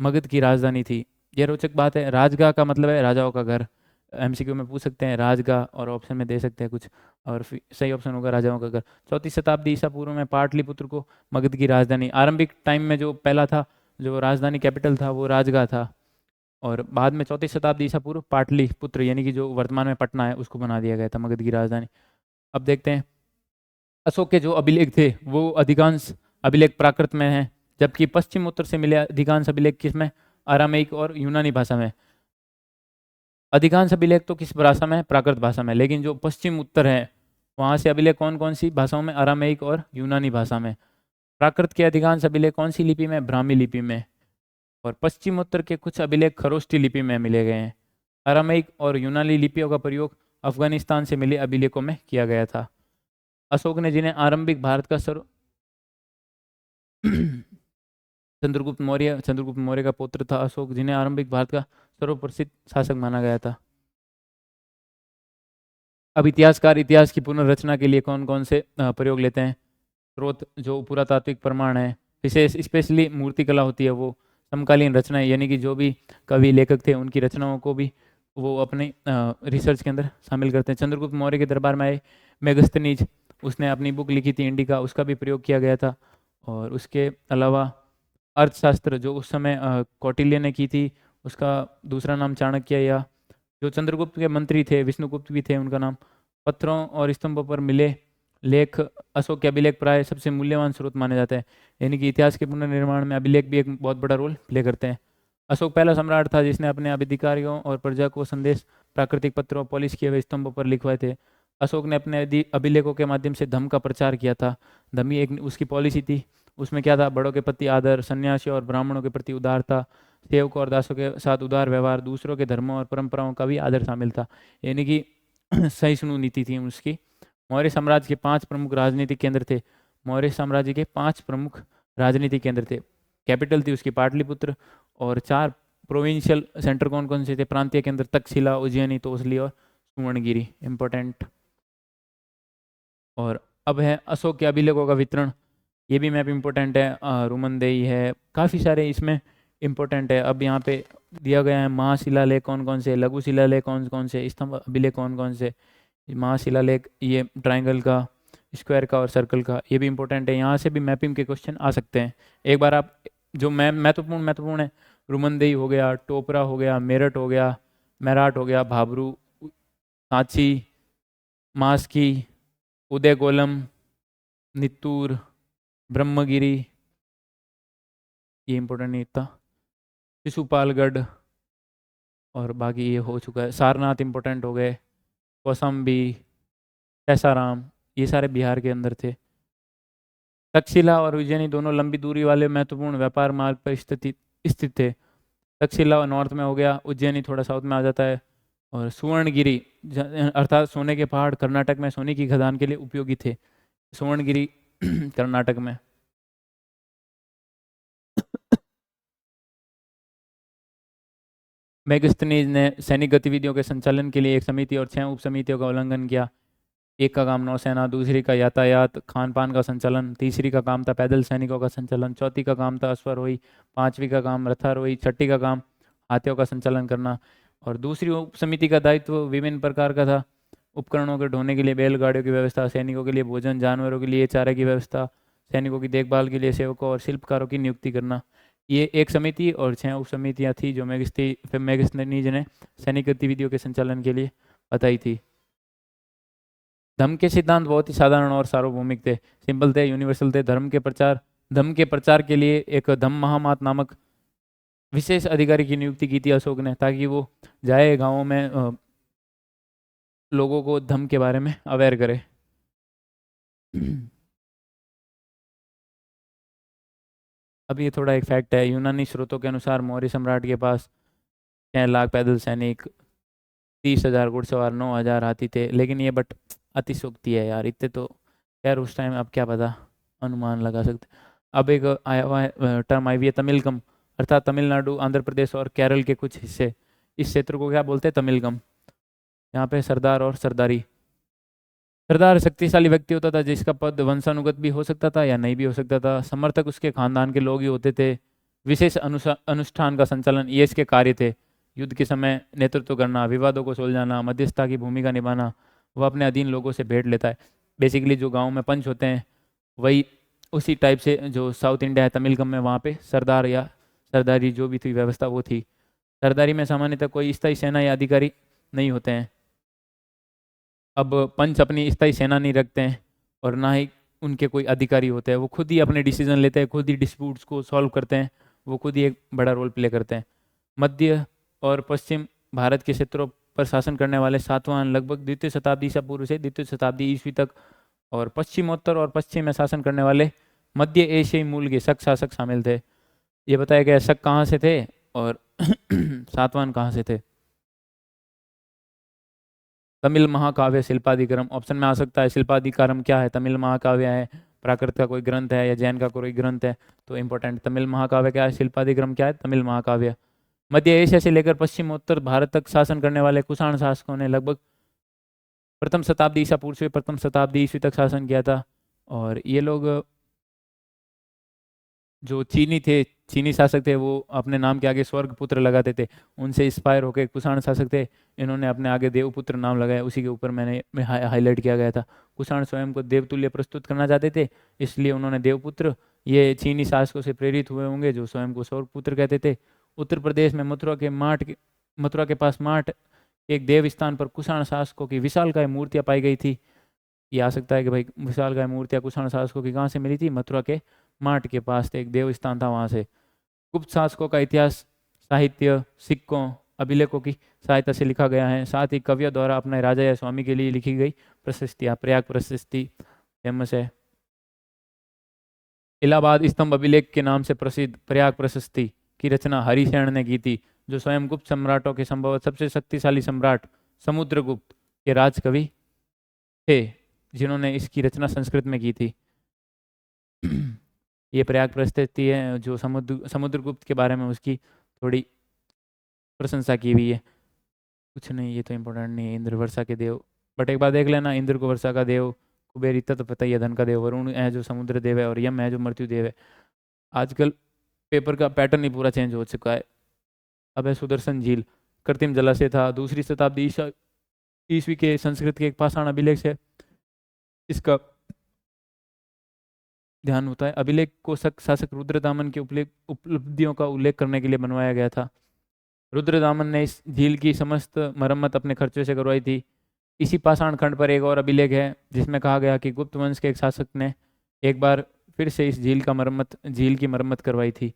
मगध की राजधानी थी। यह रोचक बात है। राजगाह का मतलब है राजाओं का घर। एमसीक्यू में पूछ सकते हैं राजगाह, और ऑप्शन में दे सकते हैं कुछ, और सही ऑप्शन होगा राजाओं का घर। 4ठी शताब्दी ईसा पूर्व में पाटलिपुत्र को मगध की राजधानी, आरंभिक टाइम में जो पहला था, जो राजधानी कैपिटल था, वो राजगाह था। और बाद में 4ठी शताब्दी ईसा पूर्व पाटलिपुत्र यानी कि जो वर्तमान में पटना है उसको बना दिया गया था मगध की राजधानी। अब देखते हैं अशोक के जो अभिलेख थे वो अधिकांश अभिलेख प्राकृत में हैं, जबकि पश्चिम उत्तर से मिले अधिकांश अभिलेख किसमें, अरामेइक और यूनानी भाषा में। अधिकांश अभिलेख तो किस भाषा में है, प्राकृत भाषा में, लेकिन जो पश्चिम उत्तर है वहाँ से अभिलेख कौन कौन सी भाषाओं में, अरामेइक और यूनानी भाषा में। प्राकृत के अधिकांश अभिलेख कौन सी लिपि में, ब्राह्मी लिपि में। और पश्चिमोत्तर के कुछ अभिलेख खरोष्टी लिपि में मिले गए हैं। अरामेइक और यूनानी लिपियों का प्रयोग अफगानिस्तान से मिले अभिलेखों में किया गया था। अशोक ने जिन्हें आरंभिक भारत का चंद्रगुप्त मौर्य का पुत्र था अशोक, जिन्हें आरंभिक भारत का सर्वप्रसिद्ध शासक माना गया था। अब इतिहासकार इतिहास की पुनर्रचना के लिए कौन कौन से प्रयोग लेते हैं। स्रोत जो पुरातात्विक प्रमाण है, विशेष स्पेशली मूर्तिकला होती है, वो समकालीन रचनाएं यानी कि जो भी कवि लेखक थे उनकी रचनाओं को भी वो अपने रिसर्च के अंदर शामिल करते हैं। चंद्रगुप्त मौर्य के दरबार में आए मेगस्थनीज, उसने अपनी बुक लिखी थी इंडिका, उसका भी प्रयोग किया गया था। और उसके अलावा अर्थशास्त्र जो उस समय कौटिल्य ने की थी, उसका दूसरा नाम चाणक्य, या जो चंद्रगुप्त के मंत्री थे विष्णुगुप्त भी थे उनका नाम। पत्थरों और स्तंभों पर मिले लेख अशोक के अभिलेख प्राय सबसे मूल्यवान स्रोत माने जाते हैं, यानी कि इतिहास के पुनर्निर्माण में अभिलेख भी एक बहुत बड़ा रोल प्ले करते हैं। अशोक पहला सम्राट था जिसने अपने अधिकारियों और प्रजा को संदेश प्राकृतिक पत्रों पॉलिश किए हुए स्तंभों पर लिखवाए थे। अशोक ने अपने अभिलेखों के माध्यम से धम्म का प्रचार किया था। धम्म ही एक उसकी पॉलिसी थी। उसमें क्या था, बड़ों के प्रति आदर, सन्यासियों और ब्राह्मणों के प्रति उदारता, सेवकों और दासों के साथ उदार व्यवहार, दूसरों के धर्मों और परंपराओं का भी आदर शामिल था, यानी कि सहिष्णु नीति थी उसकी। मौर्य साम्राज्य के 5 प्रमुख राजनीतिक केंद्र थे। मौर्य साम्राज्य के 5 प्रमुख राजनीतिक केंद्र थे। कैपिटल थी उसकी पाटलिपुत्र, और 4 प्रोविंशियल सेंटर कौन कौन से थे, प्रांतीय केंद्र, तक्षशिला, उज्जैनी, तोसली और सुवर्णगिरी, इंपॉर्टेंट। और अब है अशोक के अभिलेखों का वितरण, ये भी मैप इंपॉर्टेंट है। रुमनदेही है, काफ़ी सारे इसमें इंपॉर्टेंट है। अब यहाँ पे दिया गया है महाशिलालेख कौन कौन से, लघु शिलालेख कौन कौन से, स्तंभ अभिलेख कौन कौन से। महाशिलालेख ये ट्राइंगल का, स्क्वायर का और सर्कल का, ये भी इंपॉर्टेंट है। यहाँ से भी मैपिंग के क्वेश्चन आ सकते हैं। एक बार आप जो महत्वपूर्ण है, रुमनदेही हो गया, टोपरा हो गया, मेरठ हो गया, मेरठ हो गया, भाबरू, सांची, मास्की, उदयगोलम, नित्तूर, ब्रह्मगिरी, ये इंपॉर्टेंट नहीं था, शिशुपालगढ़, और बाकी ये हो चुका है। सारनाथ इंपॉर्टेंट हो गए, कौशाम्बी, कैसाराम, ये सारे बिहार के अंदर थे। तक्षशिला और उज्जैनी दोनों लंबी दूरी वाले महत्वपूर्ण व्यापार मार्ग पर स्थित थे। तक्षशिला नॉर्थ में हो गया, उज्जैनी थोड़ा साउथ में आ जाता है। और सुवर्णगिरी अर्थात सोने के पहाड़ कर्नाटक में सोने की खदान के लिए उपयोगी थे। सुवर्णगिरी कर्नाटक में। मेगस्थनीज ने सैनिक गतिविधियों के संचालन के लिए एक समिति और 6 उप समितियों का उल्लंघन किया। एक का काम नौसेना, दूसरी का यातायात खान पान का संचालन, तीसरी का काम था पैदल सैनिकों का संचालन, चौथी का काम था अश्वारोही, पांचवी का काम रथारोही, छठी का काम हाथियों का संचालन करना। और दूसरी उप समिति का दायित्व विभिन्न प्रकार का था। उपकरणों के ढोने के लिए बैलगाड़ियों की व्यवस्था, सैनिकों के लिए भोजन, जानवरों के लिए चारे की व्यवस्था, सैनिकों की देखभाल के लिए सेवकों और शिल्पकारों की नियुक्ति करना। ये एक समिति और 6 उप समितियाँ थी जो मेगस्थनीज ने सैनिक गतिविधियों के संचालन के लिए बताई थी। धम्म के सिद्धांत बहुत ही साधारण और सार्वभौमिक थे, सिंपल थे, यूनिवर्सल थे। धम्म के प्रचार के लिए एक धम्म महामात नामक विशेष अधिकारी की नियुक्ति की थी अशोक ने, ताकि वो जाए गांवों में लोगों को धम्म के बारे में अवेयर करे। अब ये थोड़ा एक फैक्ट है, यूनानी स्रोतों के अनुसार मौर्य सम्राट के पास 6 लाख पैदल सैनिक, 30,000 घुड़सवार, 9,000 हाथी थे। लेकिन ये बट अतिशोक्ति है यार, इतने तो यार उस टाइम अब क्या पता, अनुमान लगा सकते। अब एक आया हुआ टर्म आई हुई है तमिलकम, अर्थात तमिलनाडु, आंध्र प्रदेश और केरल के कुछ हिस्से, इस क्षेत्र को क्या बोलते हैं, तमिलकम। यहाँ पे सरदार और सरदारी। सरदार शक्तिशाली व्यक्ति होता था जिसका पद वंशानुगत भी हो सकता था या नहीं भी हो सकता था। समर्थक उसके खानदान के लोग ही होते थे। विशेष अनुष्ठान का संचालन ये इसके कार्य थे। युद्ध के समय नेतृत्व करना, विवादों को सुलझाना, मध्यस्थता की भूमिका निभाना। वह अपने अधीन लोगों से भेंट लेता है। बेसिकली जो गांव में पंच होते हैं वही उसी टाइप से जो साउथ इंडिया है तमिलकम में, वहाँ पे सरदार या सरदारी जो भी थी व्यवस्था वो थी। सरदारी में सामान्यतः कोई स्थायी सेना या अधिकारी नहीं होते हैं। अब पंच अपनी स्थायी सेना नहीं रखते हैं और ना ही उनके कोई अधिकारी होते हैं, वो खुद ही अपने डिसीजन लेते हैं, खुद ही डिस्प्यूट्स को सॉल्व करते हैं, वो खुद ही एक बड़ा रोल प्ले करते हैं। मध्य और पश्चिम भारत के क्षेत्रों पर शासन करने वाले सातवाहन लगभग द्वितीय शताब्दी ईसा पूर्व से द्वितीय शताब्दी ईस्वी तक, और पश्चिमोत्तर और पश्चिम में शासन करने वाले मध्य एशियाई मूल के शक शासक शामिल थे। ये बताया गया शक कहाँ से थे और सातवाहन कहाँ से थे। तमिल महाकाव्य शिल्पाधिकारम ऑप्शन में आ सकता है। शिल्पाधिकारम क्या है? तमिल महाकाव्य है, प्राकृत का कोई ग्रंथ है या जैन का कोई ग्रंथ है, तो इंपॉर्टेंट तमिल महाकाव्य क्या है, शिल्पाधिकारम क्या है, तमिल महाकाव्य। मध्य एशिया से लेकर पश्चिमोत्तर भारत तक शासन करने वाले कुषाण शासकों ने लगभग प्रथम शताब्दी ईसा पूर्व से प्रथम शताब्दी ईस्वी तक शासन किया था। और ये लोग जो चीनी थे, चीनी शासक थे, वो अपने नाम के आगे स्वर्ग पुत्र लगाते थे, उनसे इंस्पायर होकर कुषाण शासक थे, इन्होंने अपने आगे देवपुत्र नाम लगाया, उसी के ऊपर मैंने हाईलाइट किया गया था। कुषाण स्वयं को देवतुल्य प्रस्तुत करना चाहते थे, इसलिए उन्होंने देवपुत्र, ये चीनी शासकों से प्रेरित हुए होंगे जो स्वयं को स्वर्ग पुत्र कहते थे। उत्तर प्रदेश में मथुरा के पास माठ एक देव स्थान पर कुषाण शासकों की विशालकाय मूर्तियां पाई गई थी। ये आ सकता है कि भाई विशालकाय मूर्तियां कुषाण शासकों की कहाँ से मिली थी? मथुरा के माठ के पास एक देव स्थान था, वहां से। गुप्त शासकों का इतिहास साहित्य, सिक्कों, अभिलेखों की सहायता से लिखा गया है। साथ ही कवियों द्वारा अपने राजा या स्वामी के लिए लिखी गई प्रशस्तियां, प्रयाग प्रशस्ति फेमस है। इलाहाबाद स्तंभ अभिलेख के नाम से प्रसिद्ध प्रयाग प्रशस्ति की रचना हरिसेन ने की थी, जो स्वयं गुप्त सम्राटों के संभवतः सबसे शक्तिशाली सम्राट समुद्रगुप्त के राजकवि थे, जिन्होंने इसकी रचना संस्कृत में की थी। ये प्रयाग प्रशस्ति है जो समुद्रगुप्त के बारे में उसकी थोड़ी प्रशंसा की हुई है। कुछ नहीं, ये तो इम्पोर्टेंट नहीं है। इंद्र वर्षा के देव, बट एक बार देख लेना, इंद्र को वर्षा का देव, कुबेर इतना तो पता ही है धन का देव, वरुण है जो समुद्र देव है, और यम है जो मृत्यु देव है। आजकल पेपर का पैटर्न ही पूरा चेंज हो चुका है। अब है सुदर्शन झील, कृत्रिम जलाशय था, दूसरी शताब्दी ईस्वी के संस्कृत के एक पाषाण अभिलेख से इसका ध्यान होता है। अभिलेख को शासक रुद्रदामन के उपलब्धियों का उल्लेख करने के लिए बनवाया गया था। रुद्रदामन ने इस झील की समस्त मरम्मत अपने खर्चे से करवाई थी। इसी पाषाण खंड पर एक और अभिलेख है जिसमें कहा गया कि गुप्त वंश के एक शासक ने एक बार फिर से इस झील की मरम्मत करवाई थी।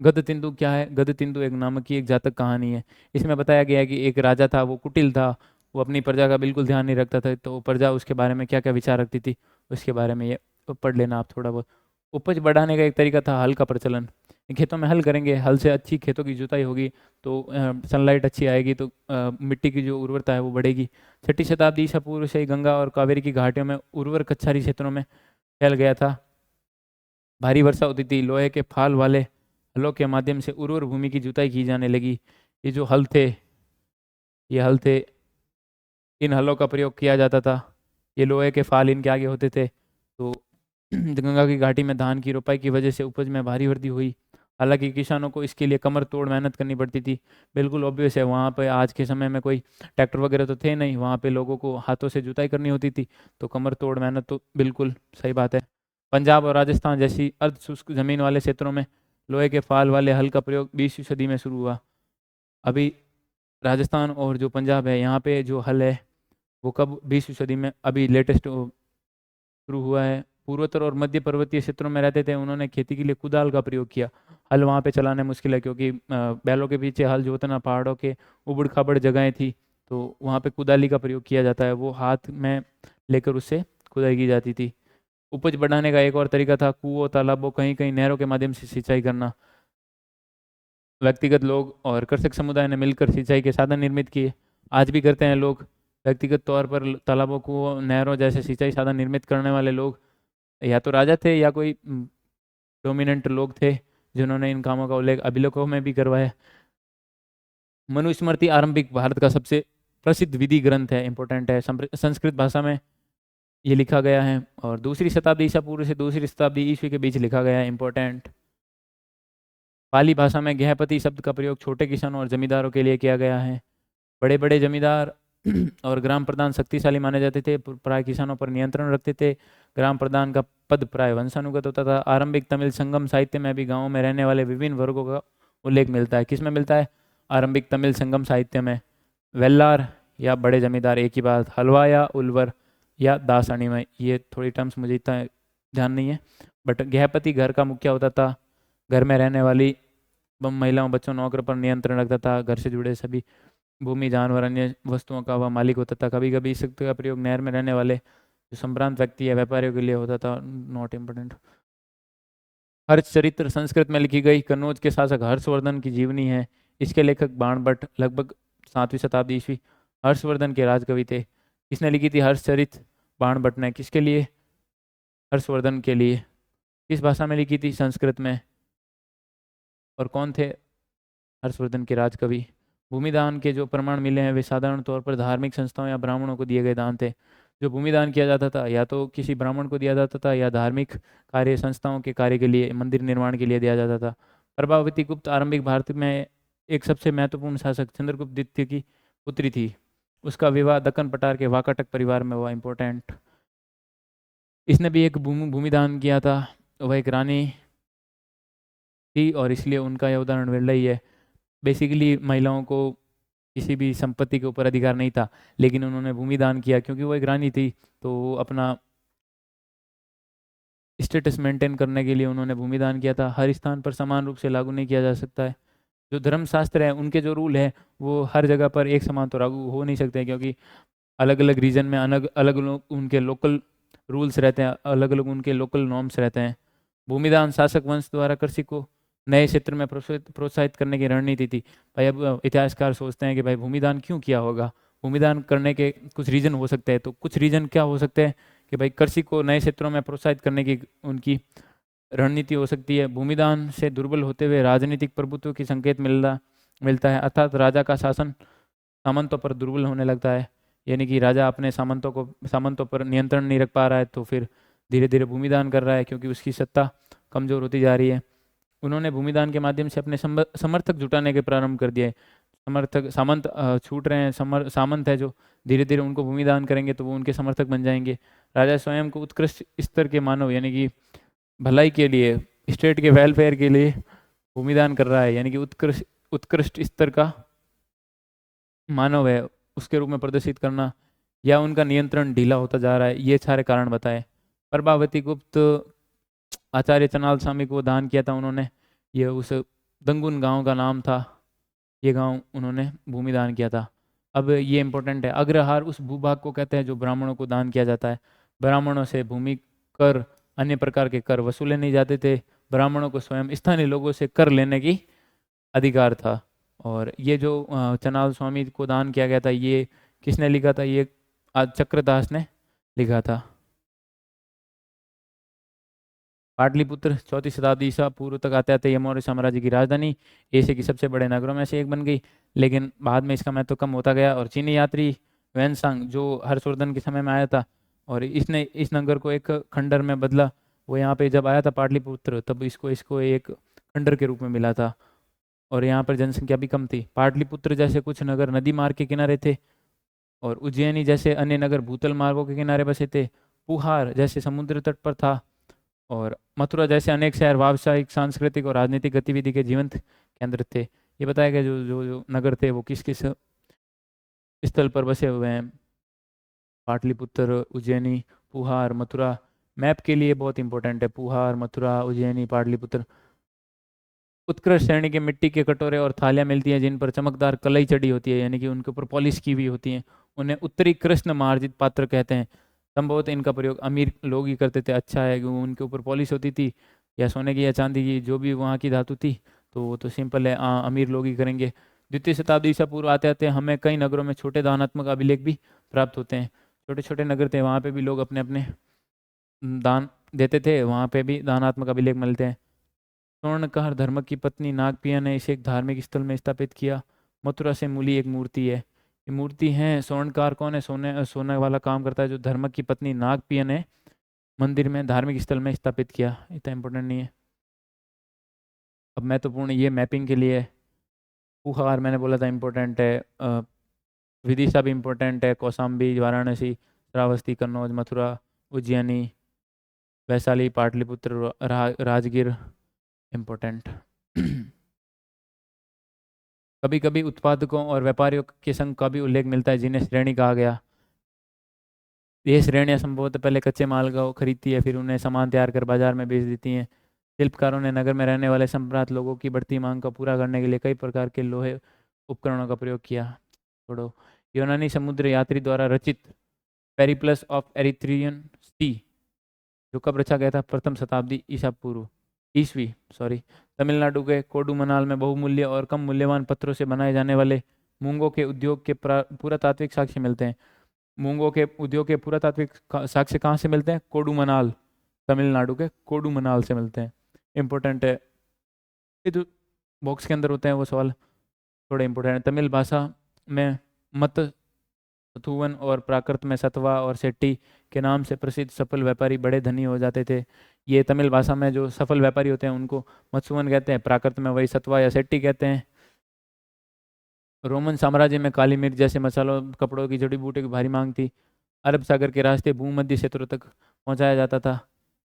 गदतिंदु क्या है? गदतिंदु एक नामक की एक जातक कहानी है। इसमें बताया गया है कि एक राजा था, वो कुटिल था, वो अपनी प्रजा का बिल्कुल ध्यान नहीं रखता था, तो प्रजा उसके बारे में क्या क्या विचार रखती थी उसके बारे में ये पढ़ लेना आप थोड़ा बहुत। उपज बढ़ाने का एक तरीका था हल का प्रचलन। खेतों में हल करेंगे, हल से अच्छी खेतों की जुताई होगी तो सनलाइट अच्छी आएगी, तो मिट्टी की जो उर्वरता है वो बढ़ेगी। 6ठी शताब्दी ईसा पूर्व से ही गंगा और कावेरी की घाटियों में उर्वर कच्छारी क्षेत्रों में फैल गया था। भारी वर्षा होती थी, लोहे के फाल वाले हलों के माध्यम से उर्वर भूमि की जुताई की जाने लगी। ये जो हल थे, ये हल थे, इन हलों का प्रयोग किया जाता था। ये लोहे के फाल इनके आगे होते थे। तो गंगा की घाटी में धान की रोपाई की वजह से उपज में भारी वृद्धि हुई। हालांकि किसानों को इसके लिए कमर तोड़ मेहनत करनी पड़ती थी। बिल्कुल ऑब्वियस है, वहाँ पे आज के समय में कोई ट्रैक्टर वगैरह तो थे नहीं, वहाँ पे लोगों को हाथों से जुताई करनी होती थी, तो कमर तोड़ मेहनत तो बिल्कुल सही बात है। पंजाब और राजस्थान जैसी अर्ध शुष्क जमीन वाले क्षेत्रों में लोहे के फाल वाले हल का प्रयोग 20वीं सदी में शुरू हुआ। अभी राजस्थान और जो पंजाब है, यहाँ पे जो हल है वो कब 20वीं सदी में अभी लेटेस्ट शुरू हुआ है। पूर्वोत्तर और मध्य पर्वतीय क्षेत्रों में रहते थे, उन्होंने खेती के लिए कुदाल का प्रयोग किया। हल वहाँ पे चलाने मुश्किल है क्योंकि बैलों के पीछे हल जोतना, पहाड़ों के उबड़ खाबड़ जगहें थी, तो वहाँ पे कुदाली का प्रयोग किया जाता है, वो हाथ में लेकर उससे खुदाई की जाती थी। उपज बढ़ाने का एक और तरीका था कुओं, तालाबों, कहीं कहीं नहरों के माध्यम से सिंचाई करना। व्यक्तिगत लोग और कृषक समुदाय ने मिलकर सिंचाई के साधन निर्मित किए। आज भी करते हैं लोग व्यक्तिगत तौर पर तालाबों को, नहरों जैसे सिंचाई साधन निर्मित करने वाले लोग या तो राजा थे या कोई डोमिनेंट लोग थे जिन्होंने इन कामों का उल्लेख अभिलेखों में भी करवाया। मनुस्मृति आरंभिक भारत का सबसे प्रसिद्ध विधि ग्रंथ है, इंपॉर्टेंट है, संस्कृत भाषा में ये लिखा गया है और दूसरी शताब्दी ईसा पूर्व से दूसरी शताब्दी ईस्वी के बीच लिखा गया है, इंपॉर्टेंट। पाली भाषा में गृहपति शब्द का प्रयोग छोटे किसानों और जमींदारों के लिए किया गया है। बड़े बड़े जमींदार और ग्राम प्रधान शक्तिशाली माने जाते थे, प्राय किसानों पर नियंत्रण रखते थे। ग्राम प्रधान का पद प्राय वंशानुगत होता था। आरंभिक तमिल संगम साहित्य में भी गांवों में रहने वाले विभिन्न वर्गों का उल्लेख मिलता है। किसमें मिलता है? आरंभिक तमिल संगम साहित्य में। वेल्लार या बड़े जमींदार एक ही बात, हलवा या उलवर या दासानी में। ये थोड़ी टर्म्स मुझे इतना ध्यान नहीं है, बट गृहपति घर का मुखिया होता था, घर में रहने वाली महिलाओं बच्चों नौकर पर नियंत्रण रखता था, घर से जुड़े सभी भूमि जानवर अन्य वस्तुओं का वह मालिक होता था। कभी कभी इस शब्द का प्रयोग नहर में रहने वाले जो संभ्रांत व्यक्ति या व्यापारियों के लिए होता था। Not important. हर्ष चरित्र संस्कृत में लिखी गई कन्नौज के शासक हर्षवर्धन की जीवनी है। इसके लेखक बाणभट्ट लगभग 7वीं शताब्दी ईस्वी हर्षवर्धन के राजकवि थे। किसने लिखी थी हर्षचरित? बाणभट्ट ने। किसके लिए? हर्षवर्धन के लिए। किस भाषा में लिखी थी? संस्कृत में। और कौन थे हर्षवर्धन के राजकवि? भूमिदान के जो प्रमाण मिले हैं वे साधारण तौर पर धार्मिक संस्थाओं या ब्राह्मणों को दिए गए दान थे। जो भूमिदान किया जाता था या तो किसी ब्राह्मण को दिया जाता था या धार्मिक कार्य संस्थाओं के कार्य के लिए, मंदिर निर्माण के लिए दिया जाता था। प्रभावती गुप्त आरंभिक भारत में एक सबसे महत्वपूर्ण शासक चंद्रगुप्त द्वितीय की पुत्री थी। उसका विवाह दक्कन पठार के वाकाटक परिवार में हुआ। इंपॉर्टेंट। इसने भी एक भूमिदान किया था। वह एक रानी थी और इसलिए उनका यह उदाहरण मिल रही है। बेसिकली महिलाओं को किसी भी संपत्ति के ऊपर अधिकार नहीं था, लेकिन उन्होंने भूमि दान किया क्योंकि वो एक रानी थी, तो वो अपना स्टेटस मेंटेन करने के लिए उन्होंने भूमि दान किया था। हर स्थान पर समान रूप से लागू नहीं किया जा सकता है। जो धर्मशास्त्र है उनके जो रूल है वो हर जगह पर एक समान तो लागू हो नहीं सकते, क्योंकि अलग अलग रीजन में अलग अलग उनके लोकल रूल्स रहते हैं, अलग अलग उनके लोकल नॉर्म्स रहते हैं। भूमिदान शासक वंश द्वारा कृषि को नए क्षेत्र में प्रोत्साहित करने की रणनीति थी। भाई अब इतिहासकार सोचते हैं कि भाई भूमिदान क्यों किया होगा। भूमिदान करने के कुछ रीजन हो सकते हैं, तो कुछ रीजन क्या हो सकते हैं कि भाई कृषि को नए क्षेत्रों में प्रोत्साहित करने की उनकी रणनीति हो सकती है। भूमिदान से दुर्बल होते हुए राजनीतिक प्रभुत्व की संकेत मिलता है, अर्थात राजा का शासन सामंतों पर दुर्बल होने लगता है। यानी कि राजा अपने सामंतों पर नियंत्रण नहीं रख पा रहा है, तो फिर धीरे धीरे भूमिदान कर रहा है क्योंकि उसकी सत्ता कमजोर होती जा रही है। उन्होंने भूमिदान के माध्यम से अपने समर्थक जुटाने के प्रारंभ कर दिए। समर्थक सामंत छूट रहे हैं, सामंत है जो धीरे धीरे उनको भूमिदान करेंगे तो वो उनके समर्थक बन जाएंगे। राजा स्वयं को उत्कृष्ट स्तर के मानव यानी कि भलाई के लिए, स्टेट के वेलफेयर के लिए भूमिदान कर रहा है, यानी कि उत्कृष्ट उत्कृष्ट स्तर का मानव है उसके रूप में प्रदर्शित करना, या उनका नियंत्रण ढीला होता जा रहा है। ये सारे कारण बताए। प्रभावती गुप्त आचार्य चनाल स्वामी को दान किया था उन्होंने। ये उस दंगुन गांव का नाम था, ये गांव उन्होंने भूमि दान किया था। अब ये इंपॉर्टेंट है। अग्रहार उस भूभाग को कहते हैं जो ब्राह्मणों को दान किया जाता है। ब्राह्मणों से भूमि कर अन्य प्रकार के कर वसूले नहीं जाते थे। ब्राह्मणों को स्वयं स्थानीय लोगों से कर लेने की अधिकार था। और ये जो चनाल स्वामी को दान किया गया था, ये किसने लिखा था? ये चक्रदास ने लिखा था। पाटलिपुत्र 4वीं शताब्दी ईसा पूर्व तक आते आते यह मौर्य साम्राज्य की राजधानी एशिया की सबसे बड़े नगरों में से एक बन गई, लेकिन बाद में इसका महत्व कम होता गया। और चीनी यात्री वैनसांग जो हर्षवर्धन के समय में आया था और इसने इस नगर को एक खंडर में बदला। वो यहाँ पे जब आया था पाटलिपुत्र, तब इसको इसको एक खंडर के रूप में मिला था और यहाँ पर जनसंख्या भी कम थी। पाटलिपुत्र जैसे कुछ नगर नदी मार्ग के किनारे थे और उज्जैनी जैसे अन्य नगर भूतल मार्गों के किनारे बसे थे। पुहार जैसे समुद्र तट पर था और मथुरा जैसे अनेक शहर व्यावसायिक, सांस्कृतिक और राजनीतिक गतिविधि के जीवंत केंद्र थे। ये बताया गया जो नगर थे वो किस किस स्थल पर बसे हुए हैं। पाटलिपुत्र, उज्जैनी, पुहार, मथुरा। मैप के लिए बहुत इंपॉर्टेंट है। पुहार, मथुरा, उज्जैनी, पाटलिपुत्र। उत्कृष्ट श्रेणी के मिट्टी के कटोरे और थालियां मिलती हैं जिन पर चमकदार कलई चढ़ी होती है, यानी कि उनके ऊपर पॉलिश की हुई होती हैं। उन्हें उत्तरी कृष्ण मार्जित पात्र कहते हैं। संभवतः इनका प्रयोग अमीर लोग ही करते थे। अच्छा है कि उनके ऊपर पॉलिश होती थी, या सोने की या चांदी की, जो भी वहाँ की धातु थी, तो वो तो सिंपल है, अमीर लोग ही करेंगे। 2वीं शताब्दी ईसा पूर्व आते आते हमें कई नगरों में छोटे दानात्मक अभिलेख भी प्राप्त होते हैं। छोटे छोटे नगर थे, वहाँ पे भी लोग अपने अपने दान देते थे, वहाँ पे भी दानात्मक अभिलेख मिलते हैं। स्वर्णकार धर्म की पत्नी नागपिया ने इसे एक धार्मिक स्थल में स्थापित किया। मथुरा से मूली एक मूर्ति है। ये मूर्ति है। स्वर्णकार कौन है? सोने वाला काम करता है, जो धर्म की पत्नी नागपिया ने मंदिर में धार्मिक स्थल में स्थापित किया। इतना इंपॉर्टेंट नहीं है। अब महत्वपूर्ण ये मैपिंग के लिए पुहार मैंने बोला था इंपॉर्टेंट है। विदिशा भी इंपॉर्टेंट है। कौशाम्बी, वाराणसी, श्रावस्ती, कन्नौज, मथुरा, उज्जैनी, वैशाली, पाटलिपुत्र, राजगीर इम्पोर्टेंट। कभी कभी उत्पादकों और व्यापारियों के संघ का भी उल्लेख मिलता है जिन्हें श्रेणी कहा गया। ये श्रेणियाँ संभवतः पहले कच्चे माल को खरीदती है, फिर उन्हें सामान तैयार कर बाजार में बेच देती हैं। शिल्पकारों ने नगर में रहने वाले संभ्रांत लोगों की बढ़ती मांग को पूरा करने के लिए कई प्रकार के लोहे उपकरणों का प्रयोग किया। छोड़ो। यूनानी समुद्र यात्री द्वारा रचित पेरिप्लस ऑफ एरिथ्रियन सी, जो कब रचा गया था? प्रथम शताब्दी ईसा पूर्व ईसवी सॉरी। तमिलनाडु के कोडुमनाल में बहुमूल्य और कम मूल्यवान पत्थरों से बनाए जाने वाले मूंगों के उद्योग के पुरातात्विक साक्ष्य मिलते हैं। मूंगों के उद्योग के पुरातात्विक साक्ष्य कहाँ से मिलते हैं? कोडुमनाल, तमिलनाडु के कोडुमनाल से मिलते हैं। इंपॉर्टेंट है, ये जो बॉक्स के अंदर होते हैं वो सवाल थोड़े इंपॉर्टेंट है। तमिल भाषा में मत सथुवन और प्राकृत में सतवा और सेट्टी के नाम से प्रसिद्ध सफल व्यापारी बड़े धनी हो जाते थे। ये तमिल भाषा में जो सफल व्यापारी होते हैं उनको मत्सुवन कहते हैं, प्राकृत में वही सतवा या सेट्टी कहते हैं। रोमन साम्राज्य में काली मिर्च जैसे मसालों, कपड़ों की जड़ी बूटी की भारी मांग थी। अरब सागर के रास्ते भूमध्य क्षेत्रों तक पहुंचाया जाता था।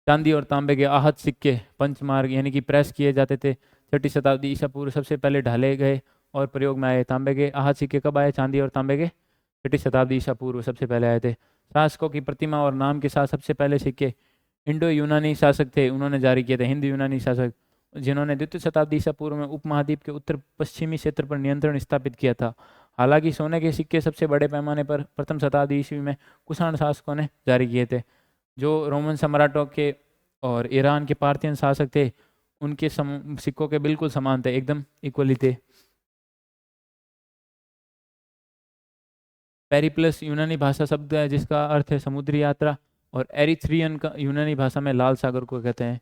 चांदी और तांबे के आहत सिक्के पंचमार्ग यानी कि प्रेस किए जाते थे। छठी शताब्दी ईसा पूर्व सबसे पहले ढाले गए और प्रयोग में आए। तांबे के आहत सिक्के कब आए? चांदी और तांबे के छठी शताब्दी ईसा पूर्व सबसे पहले आए थे। शासकों की प्रतिमा और नाम के साथ सबसे पहले सिक्के इंडो यूनानी शासक थे, उन्होंने जारी किए थे। हिंद यूनानी शासक जिन्होंने द्वितीय शताब्दी ईसा पूर्व में उपमहाद्वीप के उत्तर पश्चिमी क्षेत्र पर नियंत्रण स्थापित किया था। हालांकि सोने के सिक्के सबसे बड़े पैमाने पर प्रथम शताब्दी ईस्वी में कुषाण शासकों ने जारी किए थे। जो रोमन सम्राटों के और ईरान के पार्थियन शासक थे उनके सिक्कों के बिल्कुल समान थे, एकदम इक्वली थे। पेरिप्लस यूनानी भाषा शब्द है जिसका अर्थ है समुद्री यात्रा, और एरिथ्रियन का यूनानी भाषा में लाल सागर को कहते हैं।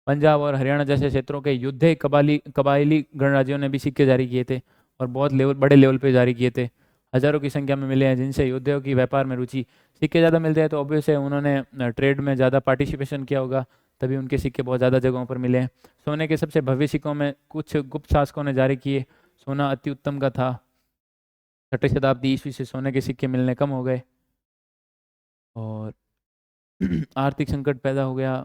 पंजाब और हरियाणा जैसे क्षेत्रों के युद्ध कबायली गणराज्यों ने भी सिक्के जारी किए थे और बहुत बड़े लेवल पे जारी किए थे। हजारों की संख्या में मिले हैं जिनसे योद्धाओं की व्यापार में रुचि। सिक्के ज़्यादा मिलते हैं तो ऑब्वियस है उन्होंने ट्रेड में ज़्यादा पार्टिसिपेशन किया होगा, तभी उनके सिक्के बहुत ज़्यादा जगहों पर मिले हैं। सोने के सबसे भव्य सिक्कों में कुछ गुप्त शासकों ने जारी किए। सोना अति उत्तम का था। छठी शताब्दी ईस्वी से सोने के सिक्के मिलने कम हो गए और आर्थिक संकट पैदा हो गया।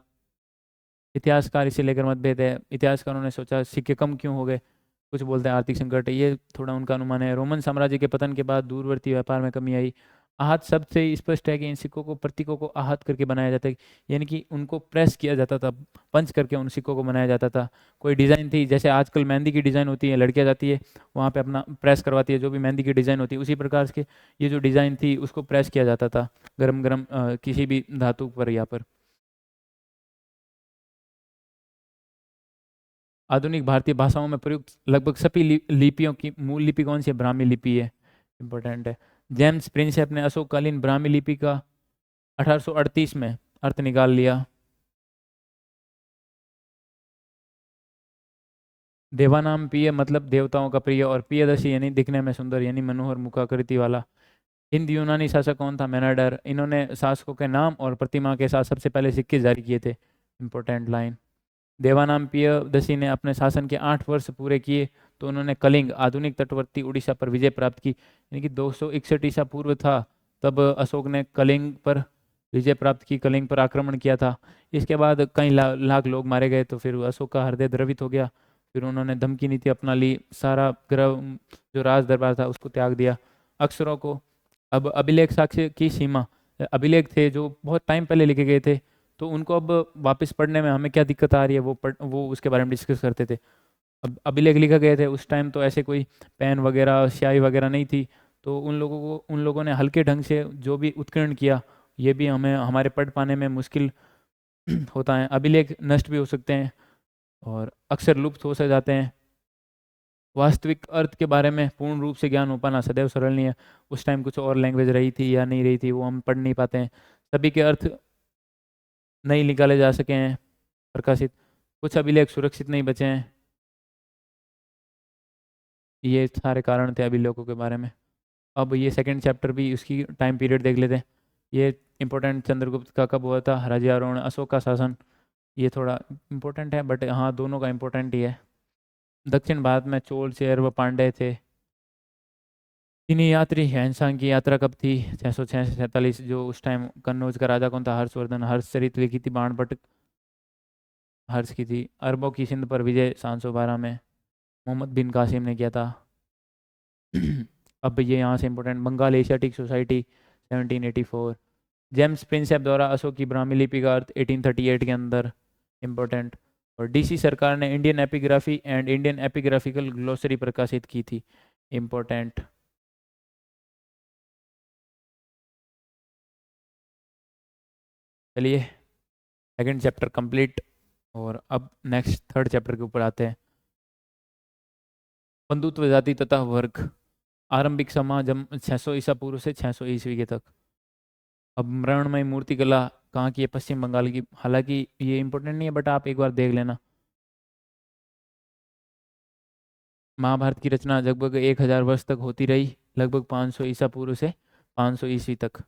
इतिहासकार इसे लेकर मतभेद है। इतिहासकारों ने सोचा सिक्के कम क्यों हो गए, कुछ बोलते हैं आर्थिक संकट है, ये थोड़ा उनका अनुमान है। रोमन साम्राज्य के पतन के बाद दूरवर्ती व्यापार में कमी आई। आहत शब्द से ही स्पष्ट है कि इन सिक्कों को प्रतीकों को आहत करके बनाया जाता है, यानी कि उनको प्रेस किया जाता था, पंच करके उन सिक्कों को बनाया जाता था। कोई डिज़ाइन थी, जैसे आजकल मेहंदी की डिज़ाइन होती है, लड़कियां जाती है वहाँ पे अपना प्रेस करवाती है, जो भी मेहंदी की डिज़ाइन होती है उसी प्रकार के ये जो डिज़ाइन थी उसको प्रेस किया जाता था गरम गरम किसी भी धातु पर यहाँ पर। आधुनिक भारतीय भाषाओं में प्रयुक्त लगभग सभी लिपियों की मूल लिपि कौन सी है? ब्राह्मी लिपि है। इंपॉर्टेंट है। जेम्स प्रिंस अपने अशोककालीन ब्राह्मी लिपि का 1838 में अर्थ निकाल लिया। देवानाम प्रिय मतलब देवताओं का प्रिय, और प्रियदर्शी यानी दिखने में सुंदर यानी मनोहर मुखाकृति वाला। हिंद यूनानी शासक कौन था? मेनाडर। इन्होंने शासकों के नाम और प्रतिमा के साथ सबसे पहले सिक्के जारी किए थे। Important line. देवानाम प्रियदर्शी ने अपने शासन के 8 वर्ष पूरे किए तो उन्होंने कलिंग आधुनिक तटवर्ती उड़ीसा पर विजय प्राप्त की, यानी कि 261 ईसा पूर्व था तब अशोक ने कलिंग पर विजय प्राप्त की, कलिंग पर आक्रमण किया था। इसके बाद कई लाख लोग मारे गए तो फिर अशोक का हृदय द्रवित हो गया। फिर उन्होंने धमकी नीति अपना ली, सारा ग्रह जो राज दरबार था उसको त्याग दिया। अक्षरों को अब अभिलेख साक्ष्य की सीमा, अभिलेख थे जो बहुत टाइम पहले लिखे गए थे तो उनको अब वापस पढ़ने में हमें क्या दिक्कत आ रही है वो उसके बारे में डिस्कस करते थे। अब अभिलेख लिखे गए थे उस टाइम तो ऐसे कोई पेन वगैरह स्याही वगैरह नहीं थी, तो उन लोगों ने हल्के ढंग से जो भी उत्कीर्ण किया ये भी हमें हमारे पढ़ पाने में मुश्किल होता है। अभिलेख नष्ट भी हो सकते हैं और अक्सर लुप्त हो से जाते हैं। वास्तविक अर्थ के बारे में पूर्ण रूप से ज्ञान हो पाना सदैव सरल नहीं है। उस टाइम कुछ और लैंग्वेज रही थी या नहीं रही थी वो हम पढ़ नहीं पाते हैं। सभी के अर्थ नहीं निकाले जा सके हैं प्रकाशित, कुछ अभिलेख सुरक्षित नहीं बचे हैं। ये सारे कारण थे अभिलेखों के बारे में। अब ये सेकंड चैप्टर भी उसकी टाइम पीरियड देख लेते हैं। ये इंपॉर्टेंट, चंद्रगुप्त का कब हुआ था, राज्यारोहण, अशोक का शासन, ये थोड़ा इंपॉर्टेंट है बट हाँ दोनों का इंपॉर्टेंट ही है। दक्षिण भारत में चोल चेर व पांड्य थे। चीनी यात्री हैंसांग की यात्रा कब थी? 646 से 47। जो उस टाइम कन्नौज का राजा कौन था? हर्षवर्धन। हर्षचरित लिखी थी बाणभट्ट हर्ष की थी। अरबों की सिंध पर विजय 712 में मोहम्मद बिन कासिम ने किया था। अब ये यहाँ से important, Bengal Asiatic Society 1784, James Prinsep द्वारा अशोक की ब्राह्मी लिपि का अर्थ 1838 के अंदर, इंपॉर्टेंट। और डीसी सरकार ने Indian epigraphy and Indian epigraphical glossary प्रकाशित की थी, इंपॉर्टेंट। चलिए सेकंड चैप्टर कंप्लीट, और अब नेक्स्ट थर्ड चैप्टर के ऊपर आते हैं। बंधुत्व जाति तथा वर्ग, आरंभिक समाज 600 ईसा पूर्व से 600 ईस्वी के तक। अब मृण्मयी मूर्तिकला कहाँ की है? पश्चिम बंगाल की। हालांकि ये इंपॉर्टेंट नहीं है, बट आप एक बार देख लेना। महाभारत की रचना लगभग 1000 वर्ष तक होती रही, लगभग 500 ईसा पूर्व से 500 ईस्वी तक।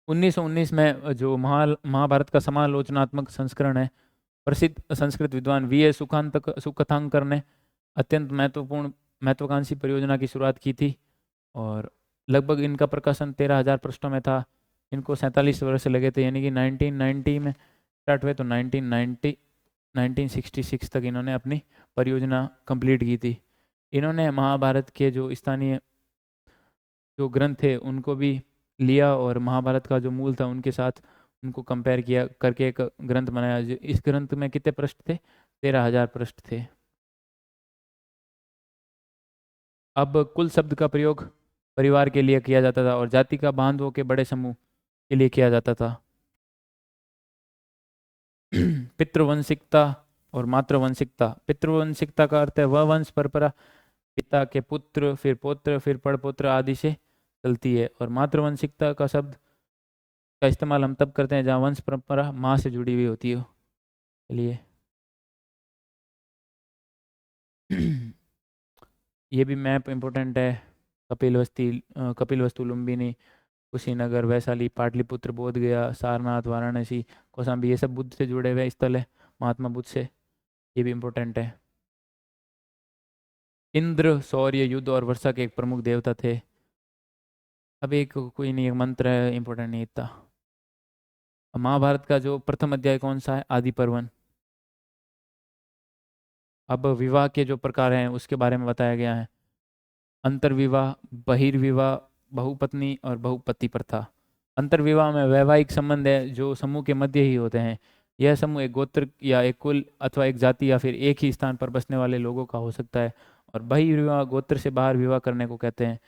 1919 में जो महाभारत का समालोचनात्मक संस्करण है, प्रसिद्ध संस्कृत विद्वान V.S. सुकथांकर ने अत्यंत महत्वाकांक्षी परियोजना की शुरुआत की थी, और लगभग इनका प्रकाशन 13,000 पृष्ठों में था। इनको 47 वर्ष लगे थे, यानी कि 1990 में स्टार्ट हुए तो 1966 तक इन्होंने अपनी परियोजना कंप्लीट की थी। इन्होंने महाभारत के जो स्थानीय जो ग्रंथ थे उनको भी लिया, और महाभारत का जो मूल था उनके साथ उनको कंपेयर किया करके एक ग्रंथ बनाया। इस ग्रंथ में कितने पृष्ठ थे? 13,000 पृष्ठ थे। अब कुल शब्द का प्रयोग परिवार के लिए किया जाता था, और जाति का बांधवों के बड़े समूह के लिए किया जाता था। पितृवंशिकता और मातृवंशिकता। पितृवंशिकता का अर्थ है वह वंश परंपरा पिता के पुत्र, फिर पौत्र, फिर पड़पोत्र आदि से चलती है। और मातृवंशिकता का शब्द का इस्तेमाल हम तब करते हैं जहाँ वंश परंपरा माँ से जुड़ी हुई होती हो। चलिए ये भी मैप इम्पोर्टेंट है। कपिलवस्तु, लुम्बिनी, कुशीनगर, वैशाली, पाटलिपुत्र, बोध गया, सारनाथ, वाराणसी, कौशाम्बी, ये सब बुद्ध से जुड़े हुए स्थल है, महात्मा बुद्ध से। ये भी इम्पोर्टेंट है। इंद्र शौर्य, युद्ध और वर्षा के एक प्रमुख देवता थे। अब एक कोई नहीं, एक मंत्र है, इम्पोर्टेंट नहीं इतना। महाभारत का जो प्रथम अध्याय कौन सा है? आदि पर्वन। अब विवाह के जो प्रकार हैं उसके बारे में बताया गया है। अंतर्विवाह, बहिर्विवाह, बहुपत्नी और बहुपति प्रथा। अंतर्विवाह में वैवाहिक संबंध है जो समूह के मध्य ही होते हैं। यह समूह एक गोत्र या एक कुल अथवा एक जाति या फिर एक ही स्थान पर बसने वाले लोगों का हो सकता है। और बहिर्विवाह गोत्र से बाहर विवाह करने को कहते हैं।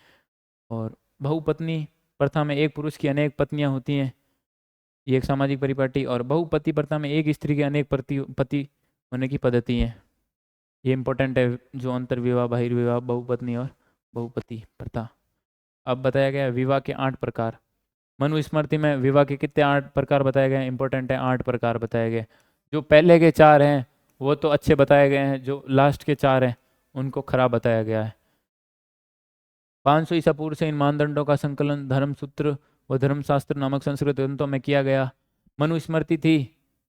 और बहुपत्नी प्रथा में एक पुरुष की अनेक पत्नियां होती हैं, ये एक सामाजिक परिपाटी। और बहुपति प्रथा में एक स्त्री के अनेक पति होने की पद्धति है। ये इंपॉर्टेंट है, जो अंतर्विवाह, बहिर्विवाह, बहुपत्नी और बहुपति प्रथा। अब बताया गया विवाह के 8 प्रकार। मनुस्मृति में विवाह के कितने 8 प्रकार बताए गए हैं? इंपॉर्टेंट है, 8 प्रकार बताए गए। जो पहले के 4 हैं वो तो अच्छे बताए गए हैं, जो लास्ट के 4 हैं उनको खराब बताया गया है। 500 ईसा पूर्व से इन मानदंडों का संकलन धर्मसूत्र व धर्मशास्त्र नामक संस्कृत ग्रंथों में किया गया। मनुस्मृति थी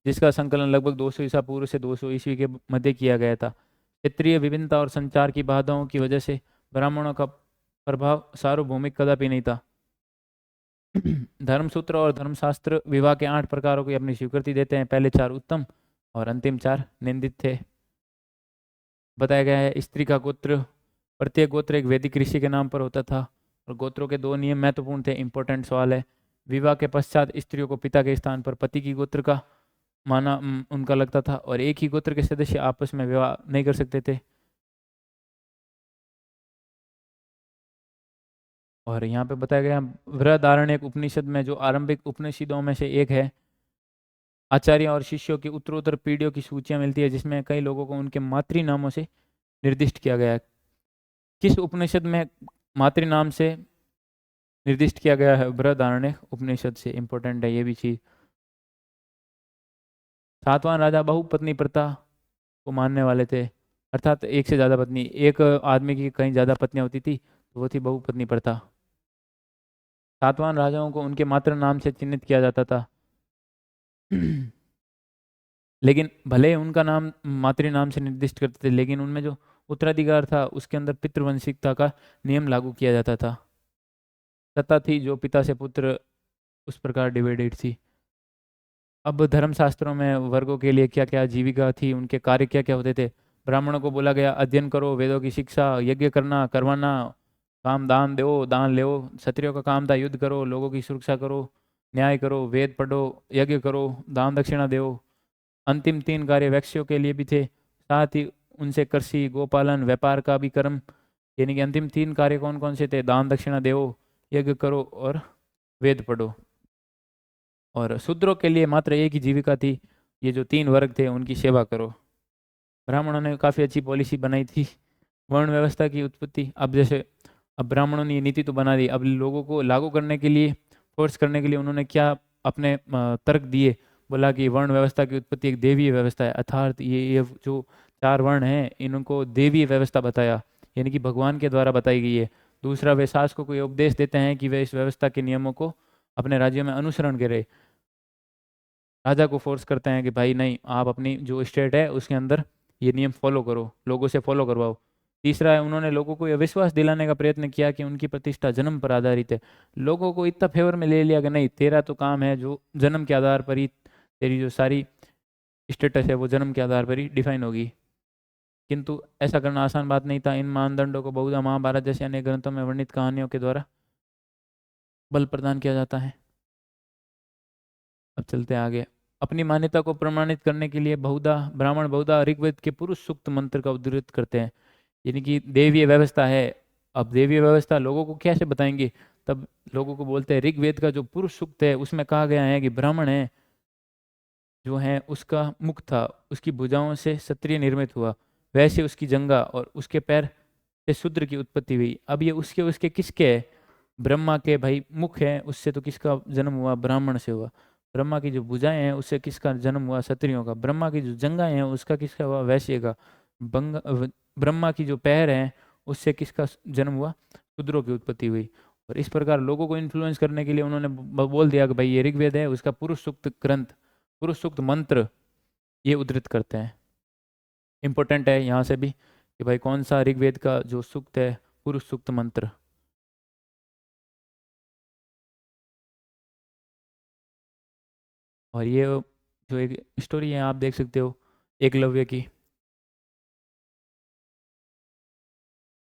जिसका संकलन लगभग 200 ईसा पूर्व से 200 ईस्वी के मध्य किया गया था। क्षेत्रीय विभिन्नता और संचार की बाधाओं की वजह से ब्राह्मणों का प्रभाव सार्वभौमिक कदापि नहीं था। धर्मसूत्र और धर्मशास्त्र विवाह के 8 प्रकारों की अपनी स्वीकृति देते हैं। पहले 4 उत्तम और अंतिम 4 निंदित थे। बताया गया है स्त्री का गोत्र, प्रत्येक गोत्र एक वैदिक ऋषि के नाम पर होता था। और गोत्रों के 2 नियम महत्वपूर्ण थे। इंपॉर्टेंट सवाल है। विवाह के पश्चात स्त्रियों को पिता के स्थान पर पति की गोत्र का माना उनका लगता था, और एक ही गोत्र के सदस्य आपस में विवाह नहीं कर सकते थे। और यहाँ पे बताया गया बृहदारण्यक उपनिषद में, जो आरंभिक उपनिषदों में से एक है, आचार्य और शिष्यों की उत्तरोत्तर पीढ़ियों की सूचियां मिलती है जिसमें कई लोगों को उनके मातृ नामों से निर्दिष्ट किया गया है। किस उपनिषद में मातृ नाम से निर्दिष्ट किया गया है? बृहदारण्यक उपनिषद से। इंपॉर्टेंट है ये भी चीज। सातवां राजा बहुपत्नी प्रथा को मानने वाले थे, अर्थात एक से ज्यादा पत्नी, एक आदमी की कहीं ज्यादा पत्नियां होती थी तो वो थी बहुपत्नी प्रथा। सातवां राजाओं को उनके मातृ नाम से चिन्हित किया जाता था। लेकिन भले उनका नाम मातृ नाम से निर्दिष्ट करते थे, लेकिन उनमें जो उत्तराधिकार था उसके अंदर पितृवंशिकता का नियम लागू किया जाता था। सत्ता थी जो पिता से पुत्र उस प्रकार डिवाइडेड थी। अब धर्मशास्त्रों में वर्गों के लिए क्या क्या जीविका थी, उनके कार्य क्या क्या होते थे? ब्राह्मणों को बोला गया अध्ययन करो, वेदों की शिक्षा, यज्ञ करना करवाना, काम दान दो, दान लो। क्षत्रियों का काम था युद्ध करो, लोगों की सुरक्षा करो, न्याय करो, वेद पढ़ो, यज्ञ करो, दान दक्षिणा दो। अंतिम तीन कार्य वैश्यों के लिए भी थे। साथ ही उनसे कृषि, गोपालन, व्यापार का भी कर्म, यानी कि अंतिम तीन कार्य कौन कौन से थे? दान दक्षिणा दो, यज्ञ करो और वेद पढ़ो। और शूद्रों के लिए मात्र एक ही जीविका थी, ये जो तीन वर्ग थे उनकी सेवा करो। ब्राह्मणों ने काफ़ी अच्छी पॉलिसी बनाई थी। वर्ण व्यवस्था की उत्पत्ति, अब जैसे अब ब्राह्मणों ने ये नीति तो बना दी, अब लोगों को लागू करने के लिए, फोर्स करने के लिए उन्होंने क्या अपने तर्क दिए। बोला कि वर्ण व्यवस्था की उत्पत्ति एक देवीय व्यवस्था है, अर्थात ये जो चार वर्ण हैं इनको देवीय व्यवस्था बताया, यानी कि भगवान के द्वारा बताई गई है। दूसरा, वे शासकों को ये उपदेश देते हैं कि वे इस व्यवस्था के नियमों को अपने राज्यों में अनुसरण करें। राजा को फोर्स करते हैं कि भाई नहीं, आप अपनी जो स्टेट है उसके अंदर ये नियम फॉलो करो, लोगों से फॉलो करवाओ। तीसरा है, उन्होंने लोगों को यह विश्वास दिलाने का प्रयत्न किया कि उनकी प्रतिष्ठा जन्म पर आधारित है। लोगों को इतना फेवर में ले लिया कि नहीं, तेरा तो काम है जो जन्म के आधार पर ही, तेरी जो सारी स्टेटस है वो जन्म के आधार पर ही डिफाइन होगी। किंतु ऐसा करना आसान बात नहीं था। इन मानदंडों को बहुधा महाभारत जैसे अनेक ग्रंथों में वर्णित कहानियों के द्वारा बल प्रदान किया जाता है। अब चलते हैं आगे। अपनी मान्यता को प्रमाणित करने के लिए बहुधा ब्राह्मण बहुधा ऋग्वेद के पुरुष सूक्त मंत्र का उद्धृत करते हैं, यानी कि देवीय व्यवस्था है। अब देवीय व्यवस्था लोगों को कैसे बताएंगे? तब लोगों को बोलते हैं ऋग्वेद का जो पुरुष सूक्त है उसमें कहा गया है कि ब्राह्मण है जो है उसका मुख था, उसकी भुजाओं से क्षत्रिय निर्मित हुआ, वैसे उसकी जंघा और उसके पैर से शूद्र की उत्पत्ति हुई। अब ये उसके उसके किसके है? ब्रह्मा के भाई मुख है, उससे तो किसका जन्म हुआ? ब्राह्मण से हुआ। ब्रह्मा की जो भुजाएं हैं उससे किसका जन्म हुआ? क्षत्रियों का। ब्रह्मा की जो जंघाएं हैं उसका किसका हुआ? वैश्य का। ब्रह्मा की जो पैर हैं उससे किसका जन्म हुआ? शूद्रों की उत्पत्ति हुई। और इस प्रकार लोगों को इन्फ्लुएंस करने के लिए उन्होंने बोल दिया कि भाई ये ऋग्वेद है, उसका पुरुष सूक्त ग्रंथ, पुरुष सूक्त मंत्र ये उद्धृत करते हैं। इंपॉर्टेंट है यहाँ से भी कि भाई कौन सा ऋग्वेद का जो सूक्त है, पुरुष सूक्त मंत्र। और ये जो एक स्टोरी है आप देख सकते हो एकलव्य की।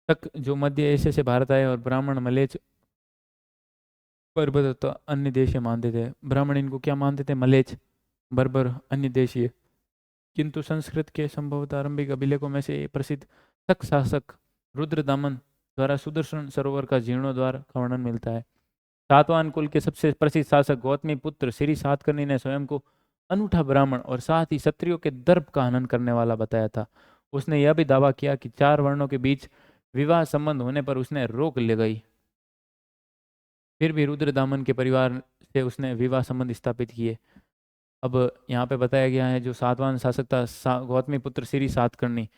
तक जो मध्य एशिया से भारत आए और ब्राह्मण मलेच बर्बर तो अन्य देशीय मानते थे। ब्राह्मण इनको क्या मानते थे? मलेच, बर्बर, अन्य देशीय। किंतु संस्कृत के संभवतः आरंभिक अभिलेखों में से प्रसिद्ध तक शासक रुद्रदामन द्वारा सुदर्शन सरोवर का जीर्णोद्धार का वर्णन मिलता है। सातवाहन कुल के सबसे प्रसिद्ध शासक गौतमी पुत्र श्री सातकर्णी ने स्वयं को अनूठा ब्राह्मण और साथ ही क्षत्रियों के दर्प का हनन करने वाला बताया था। उसने यह भी दावा किया कि चार वर्णों के बीच विवाह संबंध होने पर उसने रोक लगाई। फिर भी रुद्रदामन के परिवार से उसने विवाह संबंध स्थापित किए। अब यहाँ पे बताया गया है जो सातवाहन शासक था गौतमी पुत्र श्री सातकर्णी,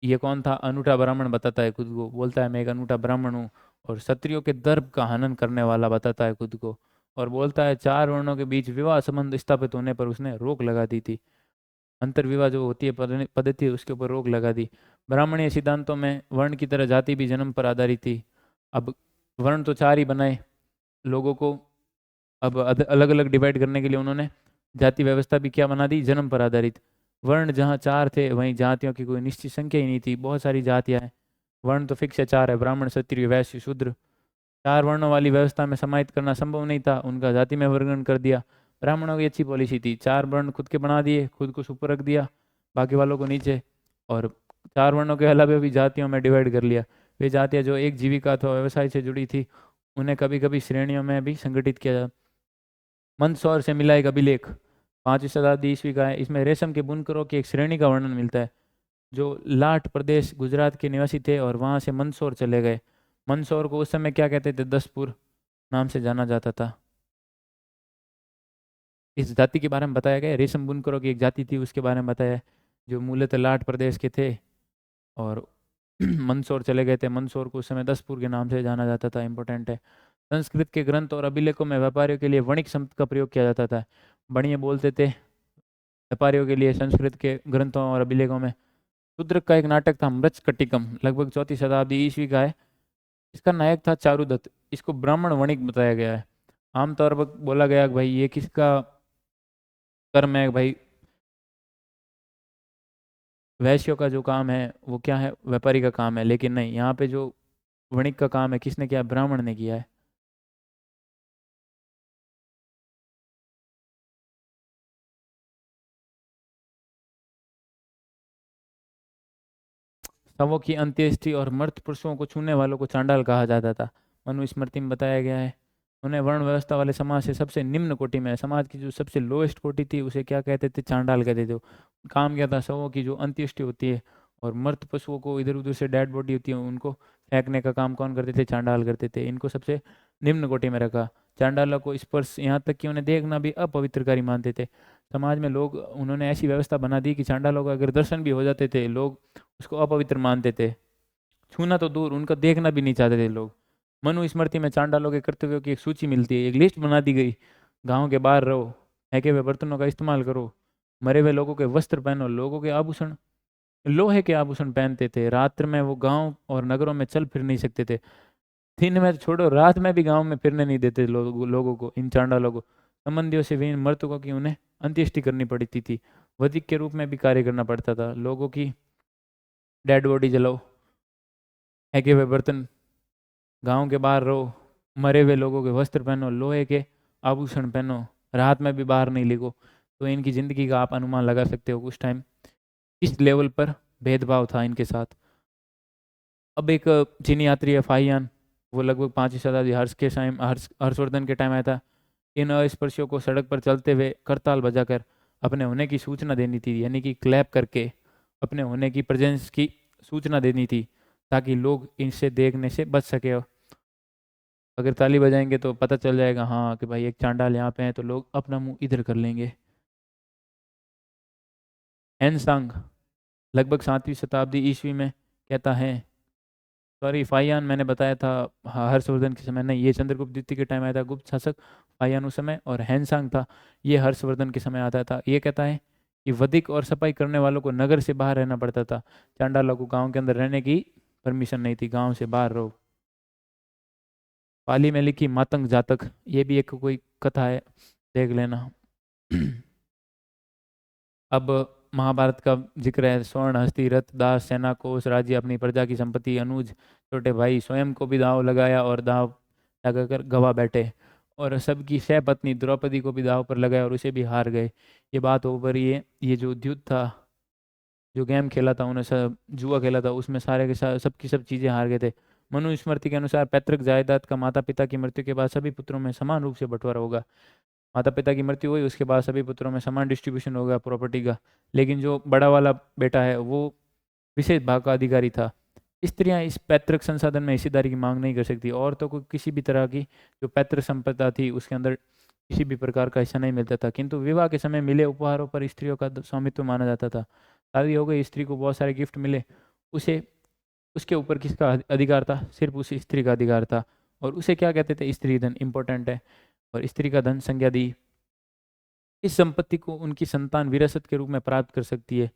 ये कौन था? अनूठा ब्राह्मण बताता है खुद को, बोलता है मैं एक अनूठा ब्राह्मण हूँ। और क्षत्रियों के दर्प का हनन करने वाला बताता है खुद को। और बोलता है चार वर्णों के बीच विवाह संबंध स्थापित होने पर उसने रोक लगा दी थी। अंतर विवाह जो होती है पद्धति उसके ऊपर रोक लगा दी। ब्राह्मणीय सिद्धांतों में वर्ण की तरह जाति भी जन्म पर आधारित थी। अब वर्ण तो चार ही बनाए लोगों को, अब अलग अलग डिवाइड करने के लिए उन्होंने जाति व्यवस्था भी क्या बना दी? जन्म पर आधारित। वर्ण जहाँ चार थे वहीं जातियों की कोई निश्चित संख्या ही नहीं थी, बहुत सारी जातियां हैं। वर्ण तो फिक्स है, चार है, ब्राह्मण, क्षत्रिय, वैश्य, शूद्र। चार वर्णों वाली व्यवस्था में समाहित करना संभव नहीं था, उनका जाति में वर्गीकरण कर दिया। ब्राह्मणों की अच्छी पॉलिसी थी, चार वर्ण खुद के बना दिए, खुद को ऊपर रख दिया, बाकी वालों को नीचे। और चार वर्णों के अलावा भी जातियों में डिवाइड कर लिया। वे जातियाँ जो एक जीविका अथवा व्यवसाय से जुड़ी थी उन्हें कभी कभी श्रेणियों में भी संगठित किया जाता। मंदसौर से मिला एक अभिलेख 5वीं शताब्दी ईस्वी का है। इसमें रेशम के बुनकरों की एक श्रेणी का वर्णन मिलता है जो लाट प्रदेश गुजरात के निवासी थे और वहां से मंदसौर चले गए। मंदसौर को उस समय क्या कहते थे? दसपुर नाम से जाना जाता था। इस जाति के बारे में बताया गया है। रेशम बुनकरों की एक जाति थी उसके बारे में बताया है जो मूलतः लाट प्रदेश के थे और मंदसौर चले गए थे। मंदसौर को उस समय दसपुर के नाम से जाना जाता था। इंपॉर्टेंट है। संस्कृत के ग्रंथ और अभिलेखों में व्यापारियों के लिए वणिक शब्द का प्रयोग किया जाता था। बणिये बोलते थे व्यापारियों के लिए संस्कृत के ग्रंथों और अभिलेखों में। शूद्रक का एक नाटक था मृच्छकटिकम, लगभग 4वीं शताब्दी ईस्वी का है। इसका नायक था चारुदत्त। इसको ब्राह्मण वणिक बताया गया है। आमतौर पर बोला गया कि भाई ये किसका कर्म है? भाई वैश्यों का जो काम है वो क्या है? व्यापारी का काम है। लेकिन नहीं, यहाँ पे जो वणिक का काम है किसने किया? ब्राह्मण ने किया है। शवों की अंत्येष्टि और मृत पुरुषों को छूने वालों को चांडाल कहा जाता था। मनुस्मृति में बताया गया है। उन्हें वर्ण व्यवस्था वाले समाज से सबसे निम्न कोटि में, समाज की जो सबसे लोएस्ट कोटि थी उसे क्या कहते थे? चांडाल कहते थे। काम क्या था? शवों की जो अंत्येष्टि होती है और मृत पशुओं को, इधर उधर से डेड बॉडी होती है, उनको फेंकने का काम कौन करते थे? चांडाल करते थे। इनको सबसे निम्न कोटि में रखा। चांडालों को स्पर्श, यहाँ तक कि उन्हें देखना भी अपवित्रकारी मानते थे। समाज में लोग, उन्होंने ऐसी व्यवस्था बना दी कि चांडालों का अगर दर्शन भी हो जाते थे, लोग उसको अपवित्र मानते थे। छूना तो दूर, उनका देखना भी नहीं चाहते थे लोग। मनुस्मृति में चांडालों के कर्तव्यों की एक सूची मिलती है, एक लिस्ट बना दी गई। गांव के बाहर रहो, फेंके हुए बर्तनों का इस्तेमाल करो, मरे हुए लोगों के वस्त्र पहनो, लोगों के आभूषण, लोहे के आभूषण पहनते थे। रात्र में वो गांव और नगरों में चल फिर नहीं सकते थे। दिन में तो छोड़ो, रात में भी गांव में फिरने नहीं देते लोगों को, इन चांडालों को। संबंधियों से भी इन मृतकों की उन्हें अंत्येष्टि करनी पड़ती थी। वधिक के रूप में भी कार्य करना पड़ता था। लोगों की डेड बॉडी जलाओ, फेंके हुए बर्तन, गांव के बाहर रहो, मरे हुए लोगों के वस्त्र पहनो, लोहे के आभूषण पहनो, रात में भी बाहर नहीं लिखो। तो इनकी ज़िंदगी का आप अनुमान लगा सकते हो उस टाइम किस लेवल पर भेदभाव था इनके साथ। अब एक चीनी यात्री है फाहियान, वो लगभग 5वीं शताब्दी हर्ष के टाइम, हर्षवर्धन के टाइम आया था। इन अस्पृश्यों को सड़क पर चलते हुए करताल बजाकर अपने होने की सूचना देनी थी, यानी कि क्लैप करके अपने होने की प्रेजेंस की सूचना देनी थी, ताकि लोग इनसे देखने से बच सके। अगर ताली बजाएंगे तो पता चल जाएगा हाँ कि भाई एक चांडाल यहाँ पे है, तो लोग अपना मुंह इधर कर लेंगे। एनसांग लगभग 7वीं शताब्दी ईस्वी में कहता है, सॉरी फाहियान मैंने बताया था, हर्षवर्धन के समय नहीं, ये चंद्रगुप्त द्वितीय के टाइम आया था गुप्त शासक फाहियान उस समय, और हैनसांग था ये हर्षवर्धन के समय आता था। ये कहता है कि वधिक और सफाई करने वालों को नगर से बाहर रहना पड़ता था, चांडालों को गांव के अंदर रहने की परमिशन नहीं थी, गांव से बाहर रहो। पाली में लिखी मातंग जातक, ये भी एक कोई कथा है, देख लेना। अब महाभारत का जिक्र है। स्वर्ण हस्ती रथ दास सेना कोष राज्य अपनी प्रजा की संपत्ति अनुज छोटे भाई स्वयं को भी दांव लगाया और दांव लगाकर गवा बैठे, और सबकी सह पत्नी द्रौपदी को भी दांव पर लगाया और उसे भी हार गए। ये बात हो पर ये जो युद्ध था, जो गेम खेला था उन्हें, सब जुआ खेला था, उसमें सारे के साथ सबकी सब चीजें हार गए थे। मनुस्मृति के अनुसार पैतृक जायदाद का माता पिता की मृत्यु के बाद सभी पुत्रों में समान रूप से बंटवारा होगा। माता पिता की मृत्यु हुई, उसके बाद सभी पुत्रों में समान डिस्ट्रीब्यूशन होगा प्रॉपर्टी का। लेकिन जो बड़ा वाला बेटा है वो विशेष भाग का अधिकारी था। स्त्रियां इस पैतृक संसाधन में हिस्सेदारी की मांग नहीं कर सकती। औरतों को किसी भी तरह की जो पैतृक संपदा थी उसके अंदर किसी भी प्रकार का हिस्सा नहीं मिलता था, किंतु विवाह के समय मिले उपहारों पर स्त्रियों का स्वामित्व माना जाता था। शादी हो गई, स्त्री को बहुत सारे गिफ्ट मिले, उसे, उसके ऊपर किसका अधिकार था? सिर्फ उस स्त्री का अधिकार था। और उसे क्या कहते थे? स्त्री धन इंपॉर्टेंट है। और स्त्री का धन संज्ञा दी। इस संपत्ति को उनकी संतान विरासत के रूप में प्राप्त कर सकती है।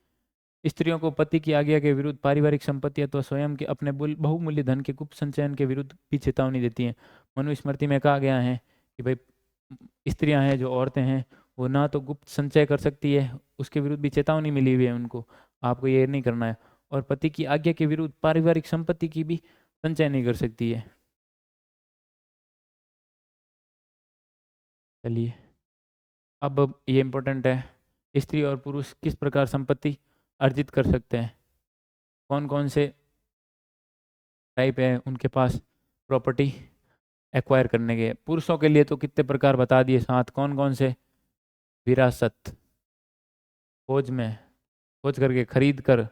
स्त्रियों को पति की आज्ञा के विरुद्ध पारिवारिक संपत्ति अथवा स्वयं के अपने बहुमूल्य धन के गुप्त संचयन के विरुद्ध भी चेतावनी देती हैं। मनुस्मृति में कहा गया है कि भाई स्त्रियां हैं, जो औरतें हैं, वो ना तो गुप्त संचय कर सकती है, उसके विरुद्ध भी चेतावनी मिली हुई है उनको, आपको ये नहीं करना है। और पति की आज्ञा के विरुद्ध पारिवारिक संपत्ति की भी संचय नहीं कर सकती है। चलिए, अब ये इम्पोर्टेंट है, स्त्री और पुरुष किस प्रकार संपत्ति अर्जित कर सकते हैं, कौन कौन से टाइप है उनके पास प्रॉपर्टी एक्वायर करने के। पुरुषों के लिए तो कितने प्रकार बता दिए, साथ कौन कौन से? विरासत, खोज में, खोज करके, खरीद कर,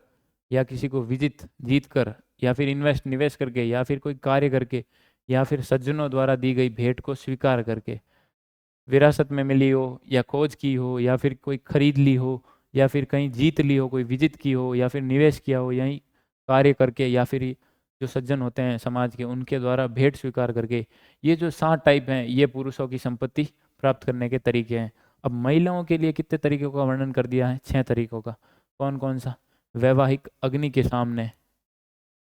या किसी को विजित जीत कर, या फिर इन्वेस्ट निवेश करके, या फिर कोई कार्य करके, या फिर सज्जनों द्वारा दी गई भेंट को स्वीकार करके। विरासत में मिली हो, या खोज की हो, या फिर कोई खरीद ली हो, या फिर कहीं जीत ली हो, कोई विजित की हो, या फिर निवेश किया हो यहीं कार्य करके, या फिर जो सज्जन होते हैं समाज के उनके द्वारा भेंट स्वीकार करके। ये जो 7 टाइप हैं ये पुरुषों की संपत्ति प्राप्त करने के तरीके हैं। अब महिलाओं के लिए कितने तरीकों का वर्णन कर दिया है? 6 तरीकों का। कौन कौन सा? वैवाहिक अग्नि के सामने,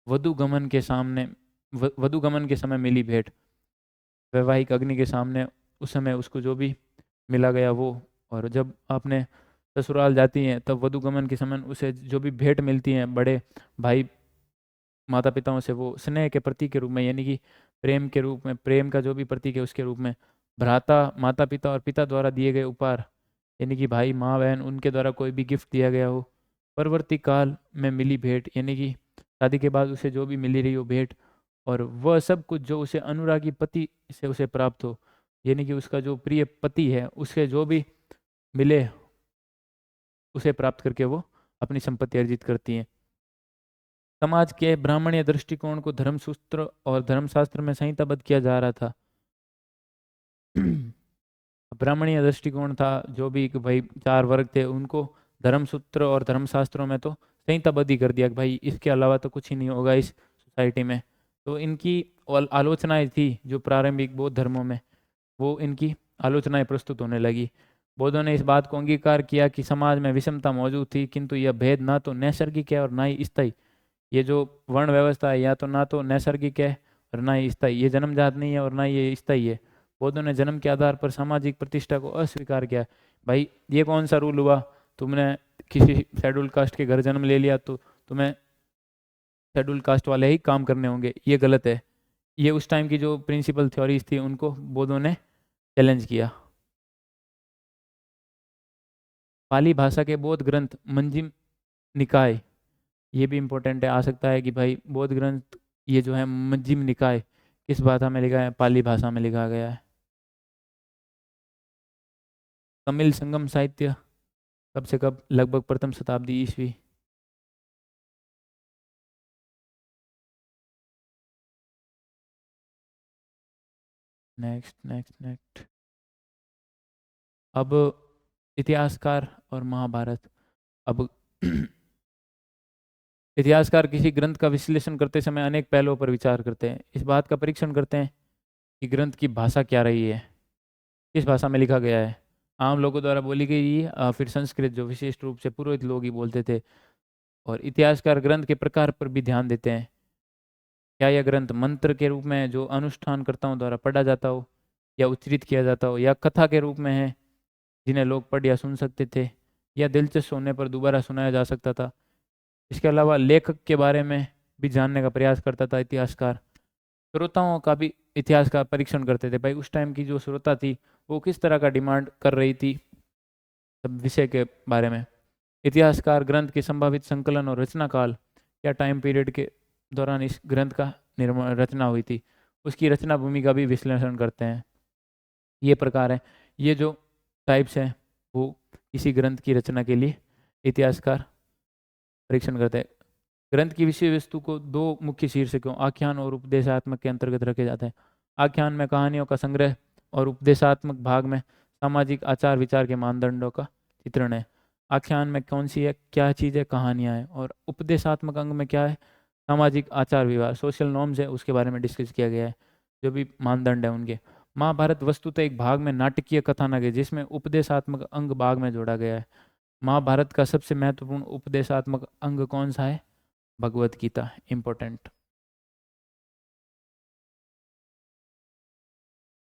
वधुगमन के सामने, वधुगमन के समय मिली भेंट, वैवाहिक अग्नि के सामने उस समय उसको जो भी मिला गया वो, और जब आपने ससुराल जाती हैं तब वधुगमन के समय उसे जो भी भेंट मिलती हैं, बड़े भाई माता पिताओं से वो स्नेह के प्रतीक के रूप में, यानी कि प्रेम के रूप में, प्रेम का जो भी प्रतीक है उसके रूप में। भ्राता माता पिता और पिता द्वारा दिए गए उपहार, यानी कि भाई माँ बहन उनके द्वारा कोई भी गिफ्ट दिया गया हो। परवर्ती काल में मिली भेंट, यानी कि शादी के बाद उसे जो भी मिली रही हो भेंट, और वह सब कुछ जो उसे अनुरागी पति से उसे प्राप्त हो, यानी कि उसका जो प्रिय पति है उसके जो भी मिले उसे प्राप्त करके वो अपनी संपत्ति अर्जित करती हैं। समाज के ब्राह्मणीय दृष्टिकोण को धर्मसूत्र और धर्मशास्त्र में संहिताबद्ध किया जा रहा था। ब्राह्मणीय दृष्टिकोण था जो भी कि भाई 4 वर्ग थे उनको धर्मसूत्र और धर्मशास्त्रों में तो संहिताबद्ध ही कर दिया कि भाई इसके अलावा तो कुछ ही नहीं होगा इस सोसाइटी में। तो इनकी आलोचनाएं थी जो प्रारंभिक बौद्ध धर्मों में, वो इनकी आलोचनाएं प्रस्तुत होने लगी। बौद्धों ने इस बात को अंगीकार किया कि समाज में विषमता मौजूद थी, किंतु यह भेद ना तो नैसर्गिक है और ना ही स्थायी। ये जो वर्ण व्यवस्था है या तो ना तो नैसर्गिक है और ना ही स्थायी, ये जन्मजात नहीं है और ना ये स्थायी है। बौद्धों ने जन्म के आधार पर सामाजिक प्रतिष्ठा को अस्वीकार किया। भाई ये कौन सा रूल हुआ, तुमने किसी शेड्यूल कास्ट के घर जन्म ले लिया तो तुम्हें शेड्यूल कास्ट वाले ही काम करने होंगे, ये गलत है। ये उस टाइम की जो प्रिंसिपल थ्योरीज थी उनको बौद्धों ने चैलेंज किया। पाली भाषा के बौद्ध ग्रंथ मंजिम निकाय, ये भी इम्पोर्टेंट है, आ सकता है कि भाई बौद्ध ग्रंथ ये जो है मज्जिम निकाय किस भाषा में लिखा है, पाली भाषा में लिखा गया है। तमिल संगम साहित्य कब से कब, लगभग प्रथम शताब्दी ईस्वी। Next next next. अब इतिहासकार और महाभारत। अब इतिहासकार किसी ग्रंथ का विश्लेषण करते समय अनेक पहलुओं पर विचार करते हैं। इस बात का परीक्षण करते हैं कि ग्रंथ की भाषा क्या रही है, किस भाषा में लिखा गया है, आम लोगों द्वारा बोली गई फिर संस्कृत जो विशिष्ट रूप से पुरोहित लोग ही बोलते थे। और इतिहासकार ग्रंथ के प्रकार पर भी ध्यान देते हैं। क्या यह ग्रंथ मंत्र के रूप में जो अनुष्ठानकर्ताओं द्वारा पढ़ा जाता हो या उच्चरित किया जाता हो, या कथा के रूप में है जिन्हें लोग पढ़ या सुन सकते थे, या दिलचस्प होने पर दोबारा सुनाया जा सकता था। इसके अलावा लेखक के बारे में भी जानने का प्रयास करता था इतिहासकार। श्रोताओं का भी इतिहास का परीक्षण करते थे, भाई उस टाइम की जो श्रोता थी वो किस तरह का डिमांड कर रही थी सब विषय के बारे में। इतिहासकार ग्रंथ के संभावित संकलन और रचना काल, या टाइम पीरियड के दौरान इस ग्रंथ का निर्माण रचना हुई थी, उसकी रचना भूमि का भी विश्लेषण करते हैं। ये प्रकार है, ये जो टाइप्स हैं वो किसी ग्रंथ की रचना के लिए इतिहासकार परीक्षण करते हैं। ग्रंथ की विषय वस्तु को 2 मुख्य शीर्षकों आख्यान और उपदेशात्मक के अंतर्गत रखे जाते हैं। आख्यान में कहानियों का संग्रह और उपदेशात्मक भाग में सामाजिक आचार विचार के मानदंडों का चित्रण है। आख्यान में कौन सी है, क्या चीज़ है, कहानियाँ हैं, और उपदेशात्मक अंग में क्या है, सामाजिक आचार व्यवहार, सोशल नॉर्म्स है, उसके बारे में डिस्कस किया गया है, जो भी मानदंड है उनके। महाभारत वस्तुतः एक भाग में नाटकीय कथानक है जिसमें उपदेशात्मक अंग भाग में जोड़ा गया है। महाभारत का सबसे महत्वपूर्ण उपदेशात्मक अंग कौन सा है, भगवत गीता, इंपॉर्टेंट।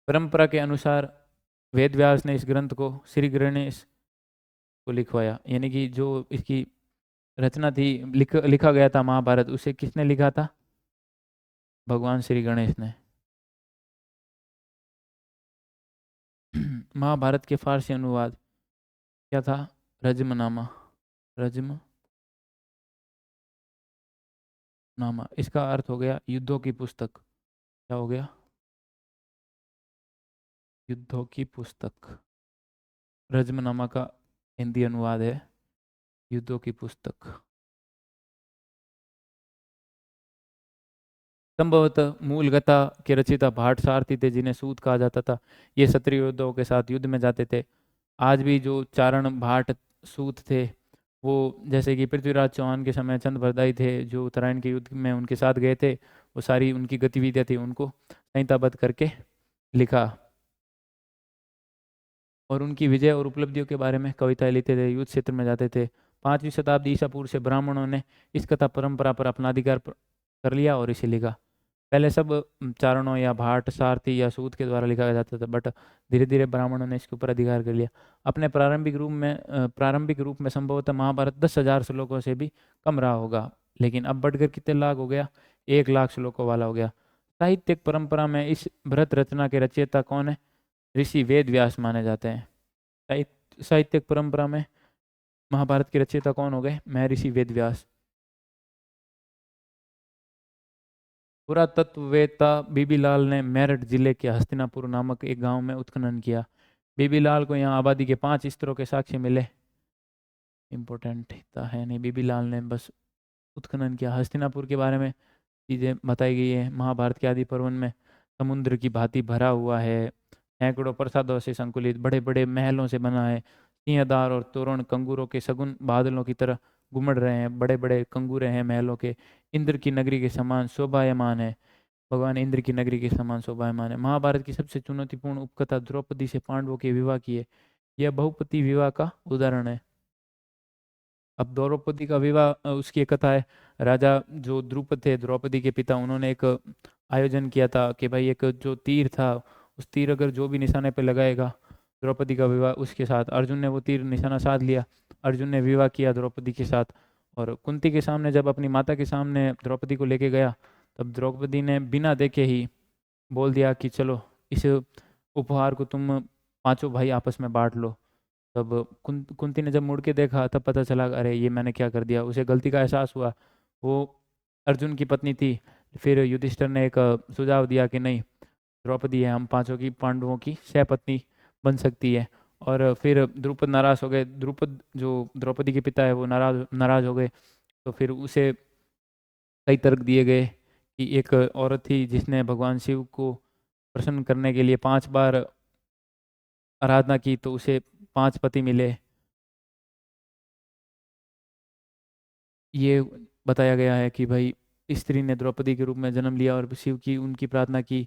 परंपरा के अनुसार वेद व्यास ने इस ग्रंथ को श्री गणेश को लिखवाया, यानी कि जो इसकी रचना थी, लिखा गया था महाभारत, उसे किसने लिखा था, भगवान श्री गणेश ने। महाभारत के फारसी अनुवाद क्या था, रजमनामा, रजमनामा। इसका अर्थ हो गया युद्धों की पुस्तक। क्या हो गया, युद्धों की पुस्तक। रजमनामा का हिंदी अनुवाद है युद्धों की पुस्तक। संभवतः मूल गथा के रचयिता भाट सारथी थे जिन्हें सूत कहा जाता था। ये क्षत्रिय योद्धाओं के साथ युद्ध में जाते थे। आज भी जो चारण भाट सूत थे वो, जैसे कि पृथ्वीराज चौहान के समय चंद बरदाई थे जो उत्तरायण के युद्ध में उनके साथ गए थे, वो सारी उनकी गतिविधियां थी उनको संहिताबद्ध करके लिखा, और उनकी विजय और उपलब्धियों के बारे में कविताएं लिखते थे, युद्ध क्षेत्र में जाते थे। 5वीं शताब्दी ईसा पूर्व से ब्राह्मणों ने इस कथा परंपरा पर अपना अधिकार कर लिया और इसे लिखा। पहले सब चारणों या भाट सारथी या सूत के द्वारा लिखा जाता था, बट धीरे धीरे ब्राह्मणों ने इसके ऊपर अधिकार कर लिया। अपने प्रारंभिक रूप में संभवतः महाभारत 10,000 श्लोकों से भी कम रहा होगा, लेकिन अब बढ़कर कितने लाख हो गया, 1 लाख श्लोकों वाला हो गया। साहित्यिक परंपरा में इस बृहत रचना के रचयिता कौन है? ऋषि वेद व्यास माने जाते हैं। साहित्यिक परंपरा में महाभारत के रचयिता कौन हो गए? महर्षि वेद व्यास। पुरातत्ववेत्ता बीबीलाल ने मेरठ जिले के हस्तिनापुर नामक एक गांव में उत्खनन किया। बीबीलाल को यहाँ आबादी के 5 स्तरों के साक्ष्य मिले। इंपॉर्टेंट था है नहीं, बीबीलाल ने बस उत्खनन किया। हस्तिनापुर के बारे में चीज़ें बताई गई है। महाभारत के आदि पर्वन में समुद्र की भांति भरा हुआ है, सैकड़ों प्रासादों से संकुलित, बड़े बड़े महलों से बना है। सिंहदार और तोरण कंगूरों के सगुन बादलों की तरह घुमड़ रहे हैं। बड़े बड़े कंगूरे हैं महलों के, इंद्र की नगरी के समान शोभायमान है। भगवान इंद्र की नगरी के समान शोभायमान है। महाभारत की सबसे चुनौतीपूर्ण उपकथा द्रौपदी से पांडवों के विवाह की है। यह बहुपति विवाह का उदाहरण है। अब द्रौपदी का विवाह उसकी एक कथा है। राजा जो द्रुपद थे, द्रौपदी के पिता, उन्होंने एक आयोजन किया था कि भाई एक जो तीर था, उस तीर अगर जो भी निशाने पे लगाएगा, द्रौपदी का विवाह उसके साथ। अर्जुन ने वो तीर निशाना साध लिया, अर्जुन ने विवाह किया द्रौपदी के साथ। और कुंती के सामने जब अपनी माता के सामने द्रौपदी को लेके गया, तब द्रौपदी ने बिना देखे ही बोल दिया कि चलो इस उपहार को तुम पांचों भाई आपस में बांट लो। तब कुंती ने जब मुड़ के देखा, तब पता चला अरे ये मैंने क्या कर दिया। उसे गलती का एहसास हुआ। वो अर्जुन की पत्नी थी। फिर युधिष्ठिर ने एक सुझाव दिया कि नहीं, द्रौपदी है, हम पांचों की, पांडवों की सहपत्नी बन सकती है। और फिर द्रुपद नाराज हो गए। द्रुपद जो द्रौपदी के पिता है वो नाराज नाराज हो गए। तो फिर उसे कई तर्क दिए गए कि एक औरत थी जिसने भगवान शिव को प्रसन्न करने के लिए 5 बार आराधना की, तो उसे 5 पति मिले। ये बताया गया है कि भाई स्त्री ने द्रौपदी के रूप में जन्म लिया और शिव की उनकी प्रार्थना की,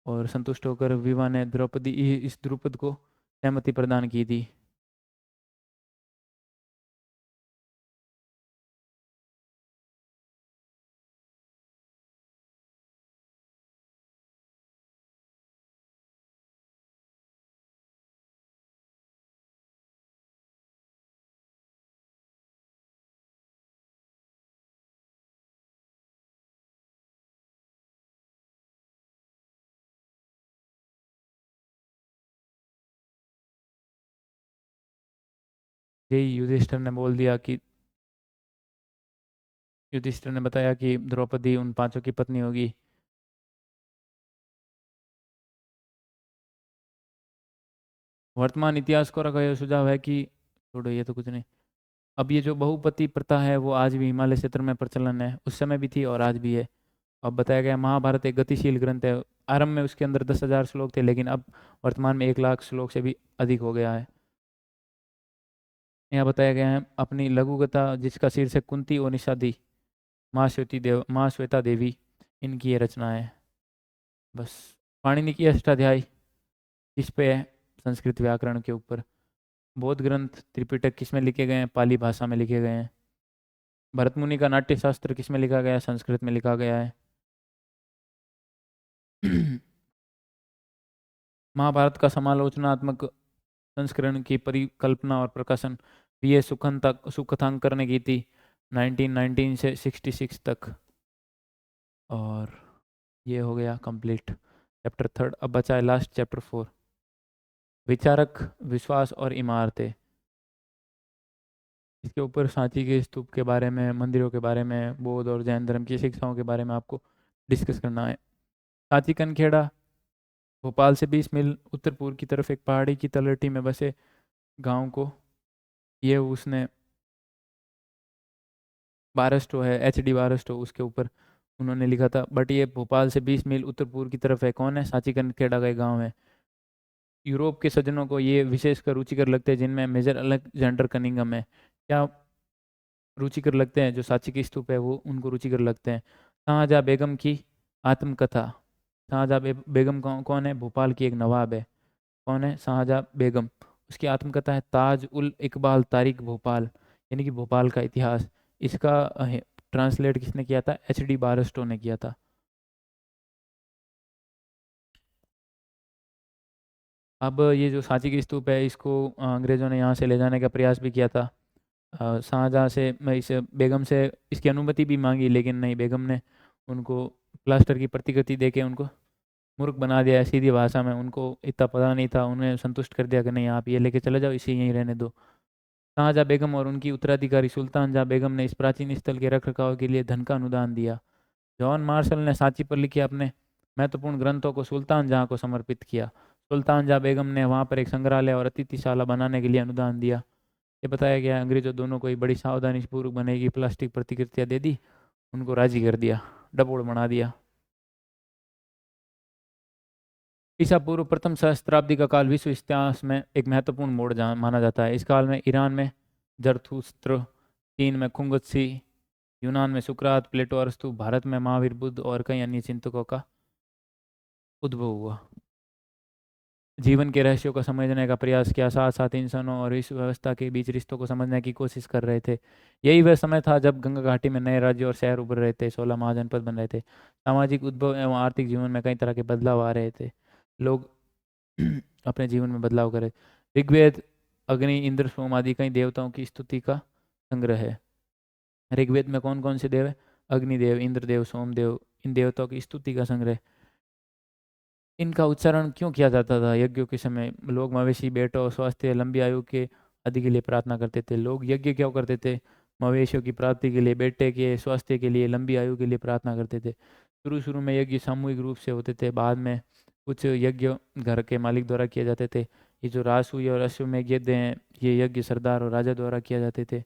और संतुष्ट होकर विवाह ने द्रौपदी इस द्रुपद को सहमति प्रदान की थी। यही युधिष्ठिर ने बताया कि द्रौपदी उन पांचों की पत्नी होगी। वर्तमान इतिहासकारों का यह सुझाव है कि, छोड़ो ये तो कुछ नहीं। अब ये जो बहुपति प्रथा है वो आज भी हिमालय क्षेत्र में प्रचलन है, उस समय भी थी और आज भी है। अब बताया गया महाभारत एक गतिशील ग्रंथ है। आरंभ में उसके अंदर 10,000 श्लोक थे, लेकिन अब वर्तमान में 1 लाख श्लोक से भी अधिक हो गया है। यहाँ बताया गया है अपनी लघु कथा जिसका शीर्षक कुंती और निषादी, माँ श्वेता देवी, इनकी ये रचना है। बस। पाणिनि की अष्टाध्यायी किस पे है? संस्कृत व्याकरण के ऊपर। बौद्ध ग्रंथ त्रिपिटक किस में लिखे गए हैं? पाली भाषा में लिखे गए हैं। भरत मुनि का नाट्य शास्त्र किस में लिखा गया है? संस्कृत में लिखा गया है। महाभारत का समालोचनात्मक संस्करण की परिकल्पना और प्रकाशन बी ए सुकथांकर ने की थी 1919 से 66 तक। और ये हो गया कंप्लीट चैप्टर 3। अब बचा है लास्ट चैप्टर 4, विचारक, विश्वास और इमारतें। इसके ऊपर सांची के स्तूप के बारे में, मंदिरों के बारे में, बौद्ध और जैन धर्म की शिक्षाओं के बारे में आपको डिस्कस करना है। सांची कनखेड़ा भोपाल से 20 मील उत्तर पूर्व की तरफ एक पहाड़ी की तलहटी में बसे गांव को, ये उसने बारस्टो है, HD बारस्टो, उसके ऊपर उन्होंने लिखा था। बट ये भोपाल से 20 मील उत्तर पूर्व की तरफ है। कौन है? सांची कनखेड़ा का एक गाँव है। यूरोप के सज्जनों को ये विशेषकर रुचिकर लगते हैं, जिनमें मेजर अलेक्जेंडर कनिंघम है। क्या रुचिकर लगते हैं? जो सांची की स्तूप है वो उनको रुचिकर लगते हैं। शाहजहाँ बेगम की आत्मकथा। शाहजहाँ बेगम कौन है? भोपाल की एक नवाब है। कौन है? शाहजहाँ बेगम। उसकी आत्मकथा है ताज उल इकबाल तारीख भोपाल, यानी कि भोपाल का इतिहास। इसका ट्रांसलेट किसने किया था? HD बारस्टो ने किया था। अब ये जो सांची की स्तूप है, इसको अंग्रेज़ों ने यहाँ से ले जाने का प्रयास भी किया था। शाहजहाँ से मैं इस बेगम से इसकी अनुमति भी मांगी, लेकिन नहीं, बेगम ने उनको प्लास्टर की प्रतिकृति देके उनको मूर्ख बना दिया है। सीधी भाषा में उनको इतना पता नहीं था, उन्हें संतुष्ट कर दिया कि नहीं आप ये लेके चले जाओ, इसे यहीं रहने दो। शाहजहाँ बेगम और उनकी उत्तराधिकारी सुल्तान जहाँ बेगम ने इस प्राचीन स्थल के रखरखाव के लिए धन का अनुदान दिया। जॉन मार्शल ने सांची पर लिखे अपने महत्वपूर्ण ग्रंथों को सुल्तान जहाँ को समर्पित किया। सुल्तान जहाँ बेगम ने वहाँ पर एक संग्रहालय और अतिथिशाला बनाने के लिए अनुदान दिया। ये बताया गया अंग्रेजों दोनों को एक बड़ी सावधानी पूर्वक बनेगी प्लास्टिक प्रतिकृतियां दे दी, उनको राजी कर दिया, डबोड़ बना दिया। ईसा पूर्व प्रथम सहस्त्राब्दी का काल विश्व इतिहास में एक महत्वपूर्ण मोड़ माना जाता है। इस काल में ईरान में जरथुस्त्र, चीन में खुंगत्सी, यूनान में सुकरात, प्लेटो, अरस्तु, भारत में महावीर, बुद्ध और कई अन्य चिंतकों का उद्भव हुआ। जीवन के रहस्यों को समझने का प्रयास किया, साथ साथ इंसानों और इस व्यवस्था के बीच रिश्तों को समझने की कोशिश कर रहे थे। यही वह समय था जब गंगा घाटी में नए राज्य और शहर उभर रहे थे, 16 महाजनपद बन रहे थे, सामाजिक उद्भव एवं आर्थिक जीवन में कई तरह के बदलाव आ रहे थे, लोग अपने जीवन में बदलाव करे। ऋग्वेद अग्नि, इंद्र, सोम आदि कई देवताओं की स्तुति का संग्रह है। ऋग्वेद में कौन कौन से देव है? अग्निदेव, इंद्रदेव, सोमदेव, इन देवताओं की स्तुति का संग्रह। इनका उच्चारण क्यों किया जाता था? यज्ञों के समय लोग मवेशी, बेटों, स्वास्थ्य, लंबी आयु के आदि के लिए प्रार्थना करते थे। लोग यज्ञ क्यों करते थे? मवेशियों की प्राप्ति के लिए, बेटे के स्वास्थ्य के लिए, लंबी आयु के लिए प्रार्थना करते थे। शुरू शुरू में यज्ञ सामूहिक रूप से होते थे, बाद में कुछ यज्ञ घर के मालिक द्वारा किए जाते थे। ये जो राजसूय और अश्वमेध यज्ञ हैं, ये यज्ञ सरदार और राजा द्वारा किया जाते थे,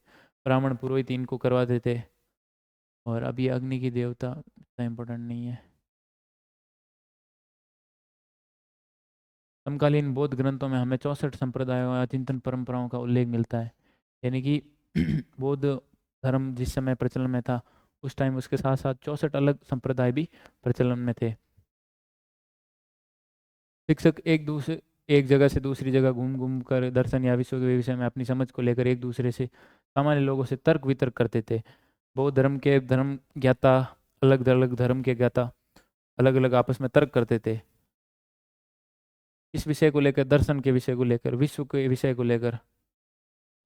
ब्राह्मण पुरोहित इनको करवाते थे। और अब ये अग्नि की देवता इतना इम्पोर्टेंट नहीं है। समकालीन बौद्ध ग्रंथों में हमें 64 संप्रदायों या चिंतन परंपराओं का उल्लेख मिलता है। यानी कि बौद्ध धर्म जिस समय प्रचलन में था, उस टाइम उसके साथ साथ 64 अलग संप्रदाय भी प्रचलन में थे। शिक्षक एक जगह से दूसरी जगह घूम घूम कर दर्शन या विश्व के विषय में अपनी समझ को लेकर एक दूसरे से, सामान्य लोगों से तर्क वितर्क करते थे। बौद्ध धर्म के धर्म ज्ञाता, अलग अलग धर्म के ज्ञाता अलग अलग आपस में तर्क करते थे। इस विषय को लेकर, दर्शन के विषय को लेकर, विश्व के विषय को लेकर।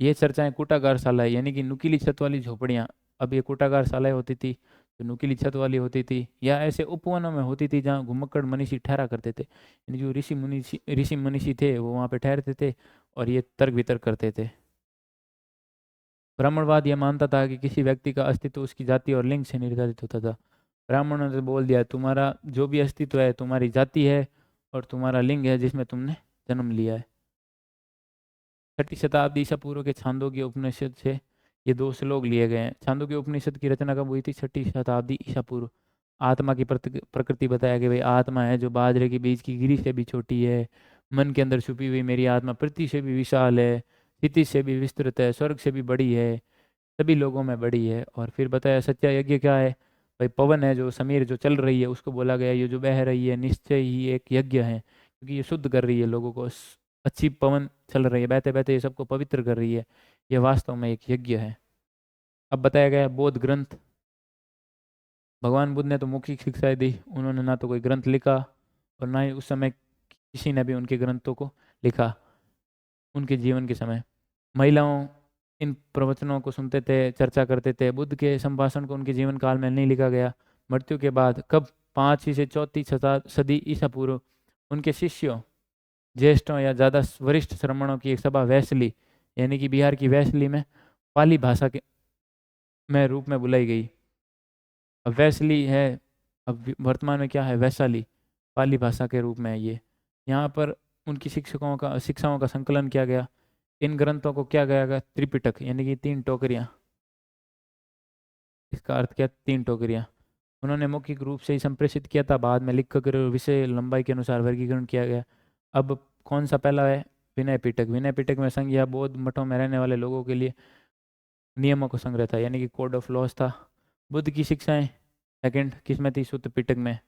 ये चर्चाएं कूटागार शालाएं, यानी कि नुकीली छत वाली झोपड़ियाँ। अब ये कूटागार शालाएं होती थी जो नुकीली छत वाली होती थी, या ऐसे उपवनों में होती थी जहाँ घुमक्कड़ मनीषी ठहरा करते थे। यानी जो ऋषि मनीषी थे वो वहाँ पे ठहरते थे और ये तर्क वितर्क करते थे। ब्राह्मणवाद यह मानता था कि किसी व्यक्ति का अस्तित्व उसकी जाति और लिंग से निर्धारित होता था। ब्राह्मणों ने बोल दिया, तुम्हारा जो भी अस्तित्व है तुम्हारी जाति है और तुम्हारा लिंग है जिसमें तुमने जन्म लिया है। 6ठी शताब्दी ईसा पूर्व के छांदोग्य उपनिषद से ये 2 श्लोक लिए गए हैं। छांदोग्य उपनिषद की रचना कब हुई थी? 6ठी शताब्दी ईसा पूर्व। आत्मा की प्रकृति बताया कि भाई आत्मा है जो बाजरे के बीज की गिरी से भी छोटी है, मन के अंदर छुपी हुई मेरी आत्मा पृथ्वी से भी विशाल है, क्षितिज से भी विस्तृत है, स्वर्ग से भी बड़ी है, सभी लोगों में बड़ी है। और फिर बताया सच्चा यज्ञ क्या है? भाई पवन है, जो समीर जो चल रही है उसको बोला गया ये जो बह रही है निश्चय ही एक यज्ञ है, क्योंकि ये शुद्ध कर रही है लोगों को। अच्छी पवन चल रही है, बहते बहते ये सबको पवित्र कर रही है, ये वास्तव में एक यज्ञ है। अब बताया गया बौद्ध ग्रंथ। भगवान बुद्ध ने तो मौखिक शिक्षाएं दी, उन्होंने ना तो कोई ग्रंथ लिखा और ना ही उस समय किसी ने भी उनके ग्रंथों को लिखा। उनके जीवन के समय महिलाओं इन प्रवचनों को सुनते थे, चर्चा करते थे। बुद्ध के संभाषण को उनके जीवन काल में नहीं लिखा गया। मृत्यु के बाद कब 5वीं से 4ठी सदी ईसा पूर्व उनके शिष्यों, ज्येष्ठों या ज़्यादा वरिष्ठ श्रमणों की एक सभा वैशाली, यानी कि बिहार की वैशाली में पाली भाषा के में रूप में बुलाई गई। अब वैशाली है, अब वर्तमान में क्या है? वैशाली, पाली भाषा के रूप में है ये। यहाँ पर उनकी शिक्षाओं का संकलन किया गया। इन ग्रंथों को क्या गया गया? त्रिपिटक, यानी कि 3 टोकरियाँ। इसका अर्थ क्या? 3 टोकरियाँ। उन्होंने मौखिक रूप से ही संप्रेषित किया था, बाद में लिख कर विषय लंबाई के अनुसार वर्गीकरण किया गया। अब कौन सा पहला है? विनय पिटक। विनय पिटक में संघ या बौद्ध मठों में रहने वाले लोगों के लिए नियमों का संग्रह था, यानी कि कोड ऑफ लॉज था। बुद्ध की शिक्षाएं सेकंड किस में थी? सुत्त पिटक में।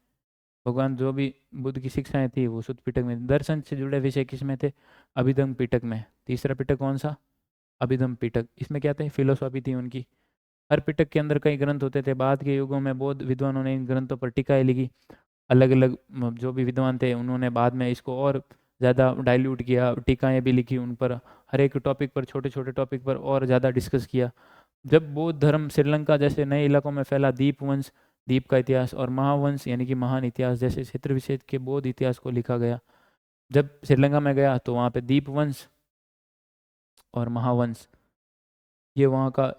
भगवान जो भी बुद्ध की शिक्षाएं थी वो सुत्त पिटक में। दर्शन से जुड़े विषय किस में थे? अभिधम्म पिटक में। तीसरा पिटक कौन सा? अभिधम्म पिटक। इसमें क्या थे? फिलोसॉफी थी उनकी। हर पिटक के अंदर कई ग्रंथ होते थे। बाद के युगों में बौद्ध विद्वानों ने इन ग्रंथों पर टीकाएं लिखी। अलग अलग जो भी विद्वान थे उन्होंने बाद में इसको और ज़्यादा डाइल्यूट किया, टीकाएँ भी लिखी उन पर, हर एक टॉपिक पर, छोटे छोटे टॉपिक पर और ज़्यादा डिस्कस किया। जब बौद्ध धर्म श्रीलंका जैसे नए इलाकों में फैला, दीपवंश, दीप का इतिहास, और महावंश यानी कि महान इतिहास जैसे क्षेत्र विशेष के बौद्ध इतिहास को लिखा गया। जब श्रीलंका में गया तो वहाँ पे दीपवंश और महावंश, ये वहाँ का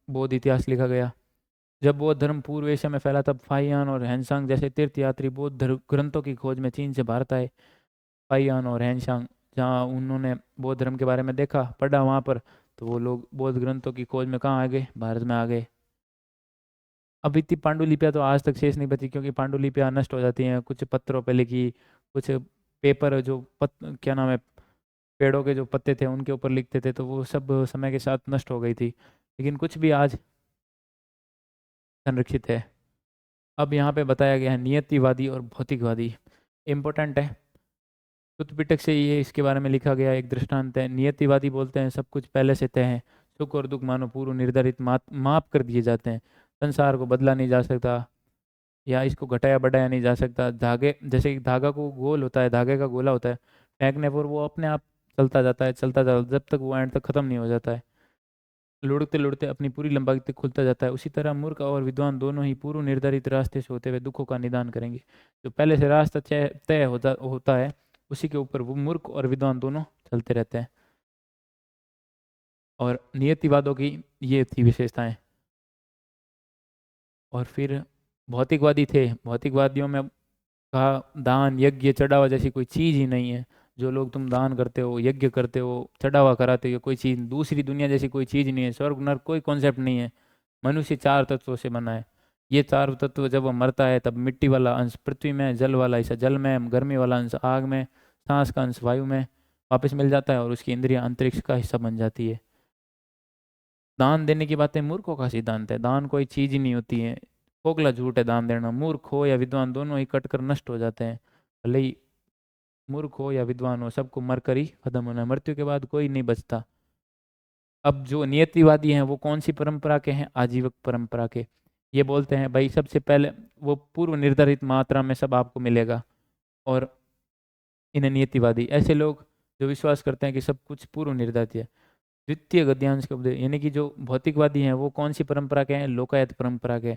बौद्ध इतिहास लिखा गया। जब बौद्ध धर्म पूर्व एशिया में फैला तब फाहियान और हैंसांग जैसे तीर्थयात्री बौद्ध ग्रंथों की खोज में चीन से भारत आए। फाहियान और हैंसांग, जहाँ उन्होंने बौद्ध धर्म के बारे में देखा, पढ़ा वहाँ पर, तो वो लोग बौद्ध ग्रंथों की खोज में कहाँ आ गए? भारत में आ गए। अब इतनी पांडुलिपियाँ तो आज तक शेष नहीं बची, क्योंकि पांडुलिपियाँ नष्ट हो जाती हैं, कुछ पत्थरों पे लिखी, कुछ पेपर जो क्या नाम है, पेड़ों के जो पत्ते थे उनके ऊपर लिखते थे, तो वो सब समय के साथ नष्ट हो गई थी, लेकिन कुछ भी आज संरक्षित है। अब यहाँ पे बताया गया है नियतिवादी और भौतिकवादी, इम्पोर्टेंट है। शुद्ध पिटक से ये इसके बारे में लिखा गया एक दृष्टांत है। नियतिवादी बोलते हैं सब कुछ पहले से तय है, सुख और दुख मानो पूर्व निर्धारित माप कर दिए जाते हैं, संसार को बदला नहीं जा सकता या इसको घटाया बढ़ाया नहीं जा सकता। धागे जैसे कि धागा को गोल होता है, धागे का गोला होता है, फेंकने पर वो अपने आप चलता जाता है, चलता जाता है, जब तक वो एंड तक खत्म नहीं हो जाता है, लुढ़कते लुढ़कते अपनी पूरी लंबाई तक खुलता जाता है। उसी तरह मूर्ख और विद्वान दोनों ही पूर्व निर्धारित रास्ते से होते हुए दुखों का निदान करेंगे। जो पहले से रास्ता तय तय होता है, उसी के ऊपर वो मूर्ख और विद्वान दोनों चलते रहते हैं। और नियतिवादों की ये थी विशेषताएं। और फिर भौतिकवादी थे। भौतिकवादियों में कहा दान यज्ञ चढ़ावा जैसी कोई चीज़ ही नहीं है। जो लोग तुम दान करते हो, यज्ञ करते हो, चढ़ावा कराते हो, कोई चीज़ दूसरी दुनिया जैसी कोई चीज़ नहीं है। स्वर्ग नरक कोई कॉन्सेप्ट नहीं है। मनुष्य चार तत्वों से बना है। ये चार तत्व जब वो मरता है तब मिट्टी वाला अंश पृथ्वी में, जल वाला हिस्सा जल में, गर्मी वाला अंश आग में, सांस का अंश वायु में वापस मिल जाता है और उसकी इंद्रियां अंतरिक्ष का हिस्सा बन जाती है। दान देने की बातें मूर्खों का सिद्धांत है। दान कोई चीज ही नहीं होती है, खोखला झूठ है दान देना। मूर्ख हो या विद्वान दोनों ही कटकर नष्ट हो जाते हैं। भले ही मूर्ख हो या विद्वान हो, सबको मरकर ही खत्म होना है। मृत्यु के बाद कोई नहीं बचता। अब जो नियतिवादी हैं वो कौन सी परंपरा के हैं? आजीवक परंपरा के। ये बोलते हैं भाई सबसे पहले वो पूर्व निर्धारित मात्रा में सब आपको मिलेगा। और इन्हें नियतिवादी ऐसे लोग जो विश्वास करते हैं कि सब कुछ पूर्व निर्धारित है। द्वितीय गद्यांश के उपदेश, यानी कि जो भौतिकवादी हैं वो कौन सी परंपरा के हैं? लोकायत परंपरा के,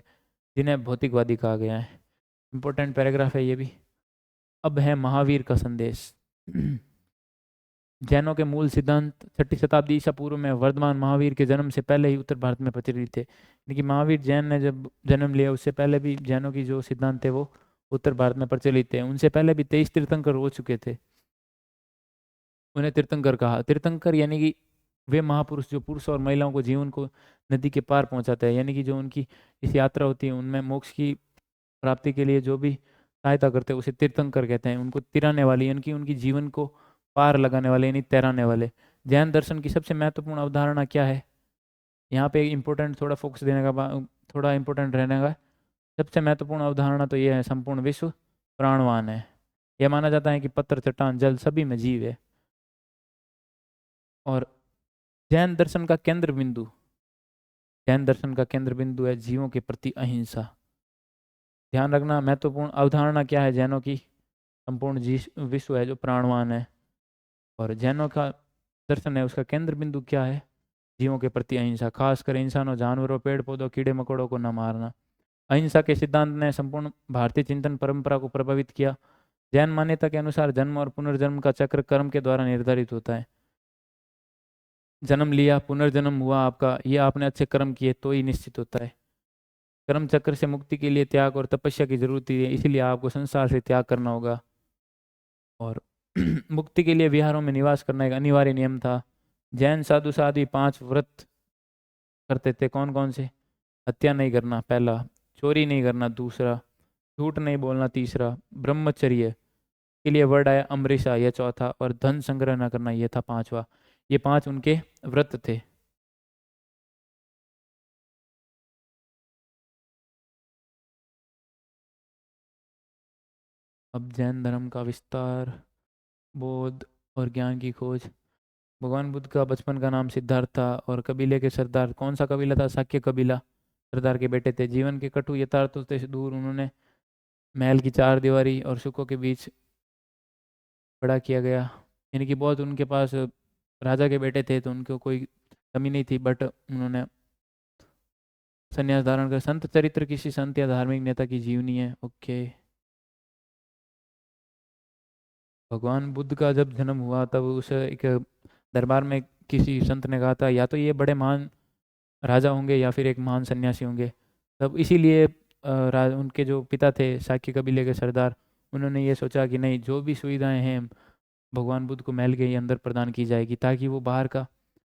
जिन्हें भौतिकवादी कहा गया है। इंपॉर्टेंट पैराग्राफ है ये भी। अब है महावीर का संदेश। जैनों के मूल सिद्धांत 6ठी शताब्दी ईसा पूर्व में वर्धमान महावीर के जन्म से पहले ही उत्तर भारत में प्रचलित थे। यानी कि महावीर जैन ने जब जन्म लिया उससे पहले भी जैनों की जो सिद्धांत थे वो उत्तर भारत में प्रचलित थे। उनसे पहले भी 23 तीर्थंकर हो चुके थे। उन्हें तीर्थंकर कहा। तीर्थंकर यानी कि वे महापुरुष जो पुरुष और महिलाओं को जीवन को नदी के पार पहुंचाते हैं। यानी कि जो उनकी इस यात्रा होती है उनमें मोक्ष की प्राप्ति के लिए जो भी सहायता करते हैं उसे तीर्थंकर कहते हैं। उनको तिराने वाले यानी कि उनकी जीवन को पार लगाने वाले यानी तैराने वाले। जैन दर्शन की सबसे महत्वपूर्ण अवधारणा क्या है? यहाँ पे इम्पोर्टेंट थोड़ा फोकस देने का थोड़ा इम्पोर्टेंट रहने का। सबसे महत्वपूर्ण अवधारणा तो ये है संपूर्ण विश्व प्राणवान है। यह माना जाता है कि पत्थर, चट्टान, जल सभी में जीव है। और जैन दर्शन का केंद्र बिंदु, जैन दर्शन का केंद्र बिंदु है जीवों के प्रति अहिंसा। ध्यान रखना महत्वपूर्ण अवधारणा क्या है जैनों की? संपूर्ण विश्व है जो प्राणवान है। और जैनों का दर्शन है उसका केंद्र बिंदु क्या है? जीवों के प्रति अहिंसा, खासकर इंसानों, जानवरों, पेड़ पौधों, कीड़े मकोड़ों को न मारना। अहिंसा के सिद्धांत ने संपूर्ण भारतीय चिंतन परंपरा को प्रभावित किया। जैन मान्यता के अनुसार जन्म और पुनर्जन्म का चक्र कर्म के द्वारा निर्धारित होता है। जन्म लिया, पुनर्जन्म हुआ आपका, ये आपने अच्छे कर्म किए तो ही निश्चित होता है। कर्म चक्र से मुक्ति के लिए त्याग और तपस्या की जरूरत है, इसलिए आपको संसार से त्याग करना होगा। और मुक्ति के लिए विहारों में निवास करना एक अनिवार्य नियम था। जैन साधु साध्वी 5 व्रत करते थे। कौन कौन से? हत्या नहीं करना पहला, चोरी नहीं करना दूसरा, झूठ नहीं बोलना तीसरा, ब्रह्मचर्य के लिए वर्ड आया अमृषा यह चौथा, और धन संग्रह न करना यह था 5वां। ये 5 उनके व्रत थे। अब जैन धर्म का विस्तार, बोध और ज्ञान की खोज। भगवान बुद्ध का बचपन का नाम सिद्धार्थ था और कबीले के सरदार, कौन सा कबीला था? शाक्य कबीला, सरदार के बेटे थे। जीवन के कटु यथार्थों से दूर उन्होंने महल की 4 दीवारी और सुखों के बीच बड़ा किया गया। यानी कि बहुत उनके पास राजा के बेटे थे तो उनको कोई कमी नहीं थी, बट उन्होंने संन्यास धारण कर। संत चरित्र किसी संत या धार्मिक नेता की जीवनी है। ओके। भगवान बुद्ध का जब जन्म हुआ तब उस एक दरबार में किसी संत ने कहा था या तो ये बड़े महान राजा होंगे या फिर एक महान सन्यासी होंगे। तब इसीलिए उनके जो पिता थे शाक्य कबीले के सरदार, उन्होंने ये सोचा कि नहीं, जो भी सुविधाएं हैं भगवान बुद्ध को महल के ही अंदर प्रदान की जाएगी ताकि वो बाहर का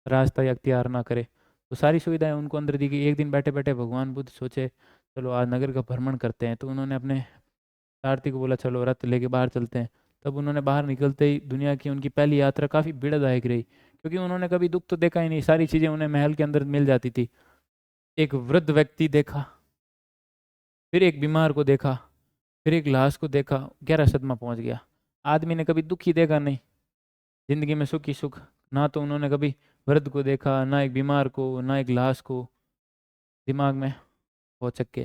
रास्ता या अख्तियार ना करे। तो सारी सुविधाएं उनको अंदर दी गई। एक दिन बैठे बैठे भगवान बुद्ध सोचे चलो आज नगर का भ्रमण करते हैं, तो उन्होंने अपने सारथी को बोला चलो रथ लेके बाहर चलते हैं। तब उन्होंने बाहर निकलते ही दुनिया की उनकी पहली यात्रा काफ़ी पीड़ादायक रही, क्योंकि उन्होंने कभी दुख तो देखा ही नहीं, सारी चीज़ें उन्हें महल के अंदर मिल जाती थी। एक वृद्ध व्यक्ति देखा, फिर एक बीमार को देखा, फिर एक लाश को देखा, गहरा सदमा पहुंच गया। आदमी ने कभी दुख ही देखा नहीं, जिंदगी में सुख ही सुख। ना तो उन्होंने कभी वृद्ध को देखा, ना एक बीमार को, ना एक लाश को। दिमाग में हो चक्के।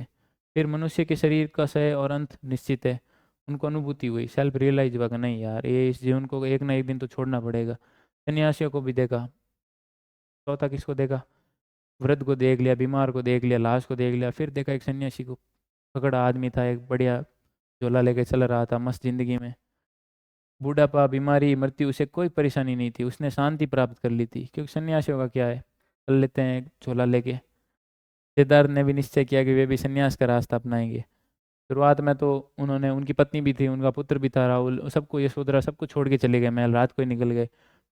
फिर मनुष्य के शरीर का सह और अंत निश्चित है। उनको अनुभूति हुई, सेल्फ रियलाइज हुआ कि नहीं यार, ये इस जीवन को एक ना एक दिन तो छोड़ना पड़ेगा। सन्यासियों को भी देखा। चौथा किसको देखा? वृद्ध को देख लिया, बीमार को देख लिया, लाश को देख लिया। फिर देखा एक सन्यासी को, पकड़ा आदमी था, एक बढ़िया झोला लेके चल रहा था मस्त जिंदगी में। बूढ़ापा, बीमारी, मृत्यु, उसे कोई परेशानी नहीं थी, उसने शांति प्राप्त कर ली थी। क्योंकि सन्यासियों का क्या है, चल लेते हैं झोला लेके। सिद्धार्थ ने भी निश्चय किया कि वे भी सन्यास का रास्ता अपनाएंगे। शुरुआत में तो उन्होंने, उनकी पत्नी भी थी, उनका पुत्र भी था राहुल, सबको यशोधरा सबको छोड़ के चले गए महल, रात को ही निकल गए।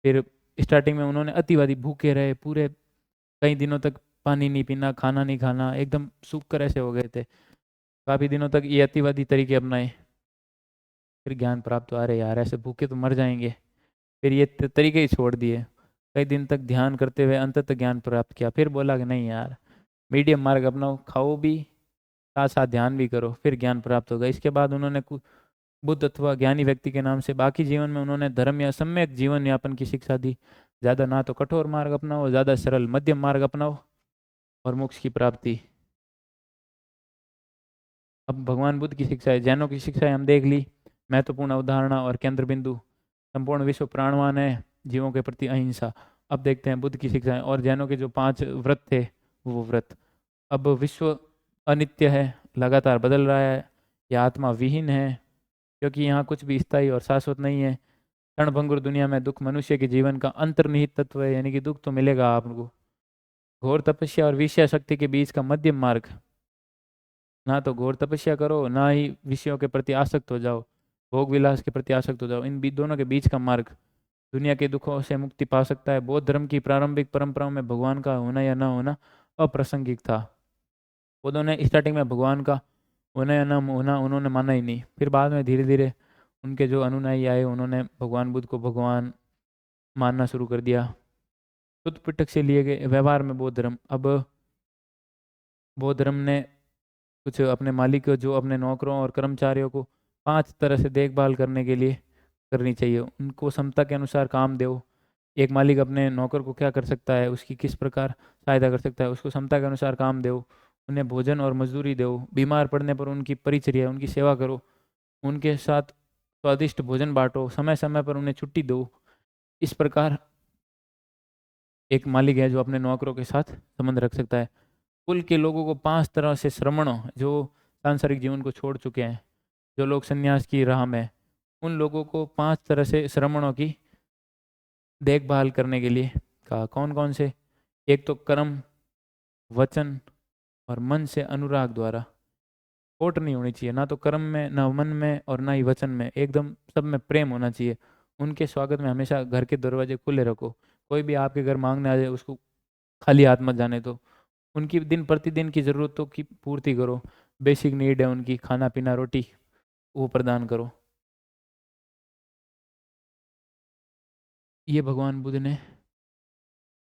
फिर स्टार्टिंग में उन्होंने अतिवादी भूखे रहे, पूरे कई दिनों तक पानी नहीं पीना, खाना नहीं खाना, एकदम सूख कर ऐसे हो गए थे। काफ़ी दिनों तक ये अतिवादी तरीके अपनाए। फिर ज्ञान प्राप्त हुआ, अरे यार ऐसे भूखे तो मर जाएंगे। फिर ये तरीके ही छोड़ दिए। कई दिन तक ध्यान करते हुए अंततः ज्ञान प्राप्त किया। फिर बोला कि नहीं यार, मीडियम मार्ग अपनाओ, खाओ भी साथ साथ ध्यान भी करो, फिर ज्ञान प्राप्त होगा। इसके बाद उन्होंने बुद्ध अथवा ज्ञानी व्यक्ति के नाम से बाकी जीवन में उन्होंने धर्म या सम्यक जीवन यापन की शिक्षा दी। ज़्यादा ना तो कठोर मार्ग अपनाओ, ज़्यादा सरल मध्यम मार्ग अपनाओ और मोक्ष की प्राप्ति। अब भगवान बुद्ध की शिक्षाएं, जैनों की शिक्षाएं हम देख ली। महत्वपूर्ण अवधारणा और केंद्र बिंदु, संपूर्ण विश्व प्राणवान है, जीवों के प्रति अहिंसा। अब देखते हैं बुद्ध की शिक्षाएं और जैनों के जो 5 व्रत थे वो व्रत। अब विश्व अनित्य है, लगातार बदल रहा है, यह आत्मा विहीन है, क्योंकि यहाँ कुछ भी स्थायी और शाश्वत नहीं है। क्षणभंगुर दुनिया में दुख मनुष्य के जीवन का अंतर्निहित तत्व है, यानी कि दुख तो मिलेगा आपको। घोर तपस्या और विषय शक्ति के बीच का मध्यम मार्ग, ना तो घोर तपस्या करो, ना ही विषयों के प्रति आसक्त हो जाओ, भोग विलास के प्रति आसक्त हो जाओ। इन दोनों के बीच का मार्ग दुनिया के दुखों से मुक्ति पा सकता है। बौद्ध धर्म की प्रारंभिक परंपराओं में भगवान का होना या न होना अप्रासंगिक था। उन्होंने स्टार्टिंग में भगवान का होना या न होना उन्होंने माना ही नहीं। फिर बाद में धीरे धीरे उनके जो अनुयायी आए, उन्होंने भगवान बुद्ध को भगवान मानना शुरू कर दिया। शुद्ध पिटक से लिए गए व्यवहार में बौद्ध धर्म। अब बौद्ध धर्म ने कुछ अपने मालिक, जो अपने नौकरों और कर्मचारियों को 5 तरह से देखभाल करने के लिए करनी चाहिए। उनको क्षमता के अनुसार काम दो। एक मालिक अपने नौकर को क्या कर सकता है, उसकी किस प्रकार सहायता कर सकता है, उसको क्षमता के अनुसार काम दो। उन्हें भोजन और मजदूरी दो। बीमार पड़ने पर उनकी परिचर्या, उनकी सेवा करो। उनके साथ स्वादिष्ट भोजन बांटो। समय समय पर उन्हें छुट्टी दो। इस प्रकार एक मालिक है जो अपने नौकरों के साथ संबंध रख सकता है। कुल के लोगों को 5 तरह से श्रमणों, जो सांसारिक जीवन को छोड़ चुके हैं, जो लोग संन्यास की राह में, उन लोगों को 5 तरह से श्रमणों की देखभाल करने के लिए कहा। कौन कौन से? एक तो कर्म, वचन और मन से अनुराग द्वारा। खोट नहीं होनी चाहिए, ना तो कर्म में, ना मन में और ना ही वचन में। एकदम सब में प्रेम होना चाहिए। उनके स्वागत में हमेशा घर के दरवाजे खुले रखो। कोई भी आपके घर मांगने आ जाए उसको खाली हाथ मत जाने दो। उनकी दिन प्रतिदिन की ज़रूरतों की पूर्ति करो। बेसिक नीड है उनकी, खाना पीना रोटी, वो प्रदान करो। ये भगवान बुद्ध ने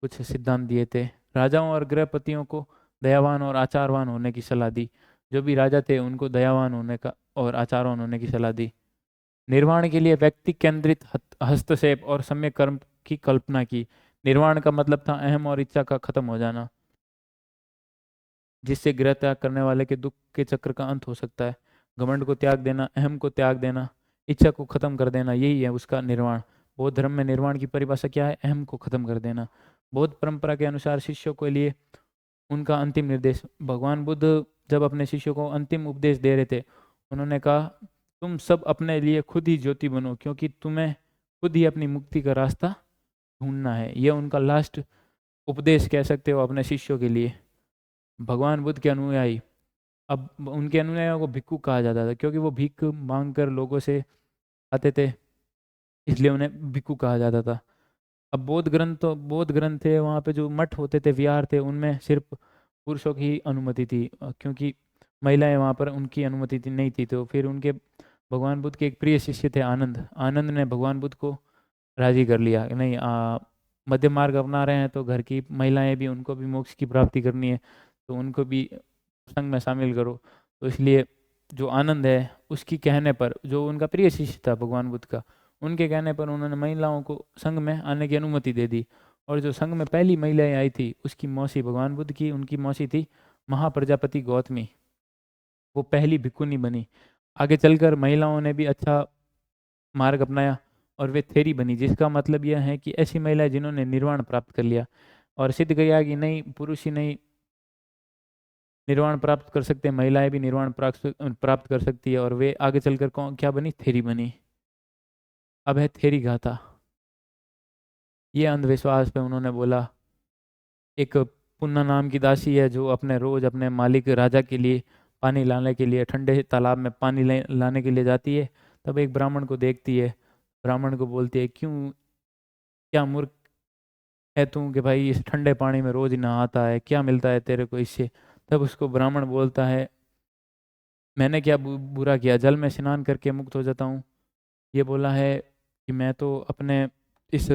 कुछ सिद्धांत दिए थे। राजाओं और गृहपतियों को दयावान और आचारवान होने की सलाह दी। जो भी राजा थे उनको दयावान होने का और आचारवान होने की सलाह दी। निर्वाण के लिए व्यक्ति केंद्रित हस्तक्षेप और सम्यक कर्म की कल्पना की। निर्वाण का मतलब था अहम और इच्छा का खत्म हो जाना, जिससे गृह त्याग करने वाले के दुख के चक्र का अंत हो सकता है। घमंड को त्याग देना, अहम को त्याग देना, इच्छा को खत्म कर देना, यही है उसका निर्वाण। बौद्ध धर्म में निर्वाण की परिभाषा क्या है? अहम को खत्म कर देना। बौद्ध परंपरा के अनुसार शिष्यों के लिए उनका अंतिम निर्देश, भगवान बुद्ध जब अपने शिष्यों को अंतिम उपदेश दे रहे थे, उन्होंने कहा तुम सब अपने लिए खुद ही ज्योति बनो, क्योंकि तुम्हें खुद ही अपनी मुक्ति का रास्ता ढूंढना है। यह उनका लास्ट उपदेश कह सकते हो अपने शिष्यों के लिए। भगवान बुद्ध के अनुयायी, अब उनके अनुयायियों को भिक्खु कहा जाता था, क्योंकि वो भीख मांग कर लोगों से आते थे, इसलिए उन्हें भिक्खु कहा जाता था। अब बौद्ध ग्रंथ थे, वहाँ पे जो मठ होते थे, विहार थे, उनमें सिर्फ पुरुषों की अनुमति थी, क्योंकि महिलाएं वहाँ पर उनकी अनुमति नहीं थी। तो फिर उनके भगवान बुद्ध के एक प्रिय शिष्य थे आनंद, आनंद ने भगवान बुद्ध को राजी कर लिया कि नहीं, मध्य मार्ग अपना रहे हैं तो घर की महिलाएं भी, उनको भी मोक्ष की प्राप्ति करनी है, तो उनको भी संघ में शामिल करो। तो इसलिए जो आनंद है उसकी कहने पर, जो उनका प्रिय शिष्य था भगवान बुद्ध का, उनके कहने पर उन्होंने महिलाओं को संघ में आने की अनुमति दे दी। और जो संघ में पहली महिलाएं आई थी, उसकी मौसी भगवान बुद्ध की, उनकी मौसी थी महाप्रजापति गौतमी, वो पहली भिक्खुनी बनी। आगे चलकर महिलाओं ने भी अच्छा मार्ग अपनाया और वे थेरी बनी, जिसका मतलब यह है कि ऐसी महिलाएं जिन्होंने निर्वाण प्राप्त कर लिया और सिद्ध किया कि नहीं, पुरुष ही नहीं निर्वाण प्राप्त कर सकते, महिलाएं भी निर्वाण प्राप्त कर सकती है, और वे आगे चलकर कौन क्या बनी? थेरी बनी। अब है थेरी गाथा। ये अंधविश्वास पे उन्होंने बोला, एक पुन्ना नाम की दासी है जो अपने रोज अपने मालिक राजा के लिए पानी लाने के लिए ठंडे तालाब में पानी लाने के लिए जाती है। तब एक ब्राह्मण को देखती है, ब्राह्मण को बोलती है, क्यों, क्या मूर्ख है तू कि भाई इस ठंडे पानी में रोज नहाता है, क्या मिलता है तेरे को इससे? तब उसको ब्राह्मण बोलता है, मैंने क्या बुरा किया, जल में स्नान करके मुक्त हो जाता हूँ। ये बोला है कि मैं तो अपने इस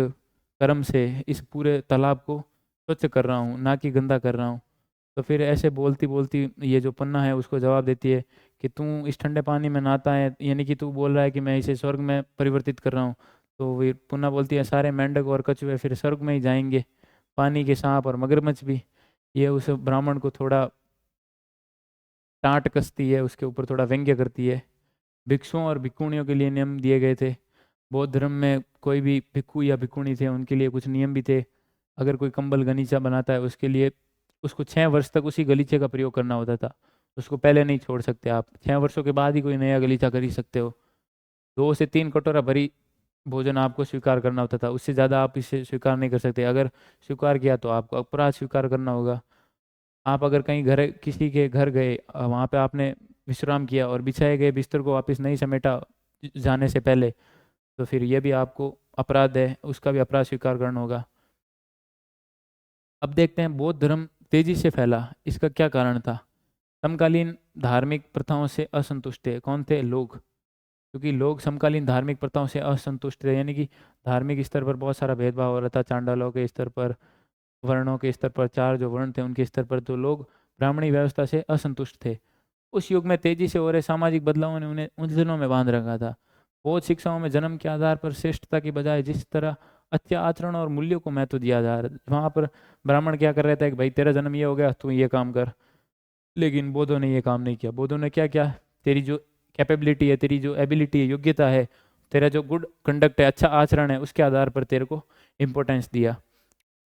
कर्म से इस पूरे तालाब को स्वच्छ कर रहा हूँ, ना कि गंदा कर रहा हूँ। तो फिर ऐसे बोलती बोलती ये जो पन्ना है उसको जवाब देती है कि तू इस ठंडे पानी में नहाता है, यानी कि तू बोल रहा है कि मैं इसे स्वर्ग में परिवर्तित कर रहा हूँ। तो फिर पुन्ना बोलती है, सारे मेंढक और कछुए फिर स्वर्ग में ही जाएंगे, पानी के सांप और मगरमच्छ भी। ये उस ब्राह्मण को थोड़ा डांट कसती है, उसके ऊपर थोड़ा व्यंग्य करती है। भिक्षुओं और भिक्षुणियों के लिए नियम दिए गए थे। बौद्ध धर्म में कोई भी भिक्षु या भिक्षुणी थे, उनके लिए कुछ नियम भी थे। अगर कोई कंबल गलीचा बनाता है, उसके लिए उसको 6 वर्ष तक उसी गलीचे का प्रयोग करना होता था, उसको पहले नहीं छोड़ सकते आप। 6 वर्षों के बाद ही कोई नया गलीचा खरीद सकते हो। 2 से 3 कटोरा भरी भोजन आपको स्वीकार करना होता था, उससे ज़्यादा आप इसे स्वीकार नहीं कर सकते। अगर स्वीकार किया तो आपको अपराध स्वीकार करना होगा। आप अगर कहीं घर किसी के घर गए, वहाँ पे आपने विश्राम किया और बिछाए गए बिस्तर को वापस नहीं समेटा जाने से पहले, तो फिर यह भी आपको अपराध है, उसका भी अपराध स्वीकार करना होगा। अब देखते हैं बौद्ध धर्म तेजी से फैला, इसका क्या कारण था? समकालीन धार्मिक प्रथाओं से असंतुष्ट थे। कौन थे? लोग। क्योंकि लोग समकालीन धार्मिक प्रथाओं से असंतुष्ट थे, यानी कि धार्मिक स्तर पर बहुत सारा भेदभाव हो रहा था, चांडालों के स्तर पर, वर्णों के स्तर पर, 4 जो वर्ण थे उनके स्तर पर, तो लोग ब्राह्मणी व्यवस्था से असंतुष्ट थे। उस युग में तेजी से हो रहे सामाजिक बदलावों ने उन्हें उलझनों में बांध रखा था। बौद्ध शिक्षाओं में जन्म के आधार पर श्रेष्ठता की बजाय जिस तरह अच्छे आचरण और मूल्यों को महत्व दिया जा रहा था, वहाँ पर ब्राह्मण क्या कर रहे थे कि भाई तेरा जन्म ये हो गया, तू ये काम कर। लेकिन बौद्धों ने ये काम नहीं किया। बौद्धों ने क्या किया? तेरी जो कैपेबिलिटी है, तेरी जो एबिलिटी है, योग्यता है, तेरा जो गुड कंडक्ट है, अच्छा आचरण है, उसके आधार पर तेरे को इम्पोर्टेंस दिया।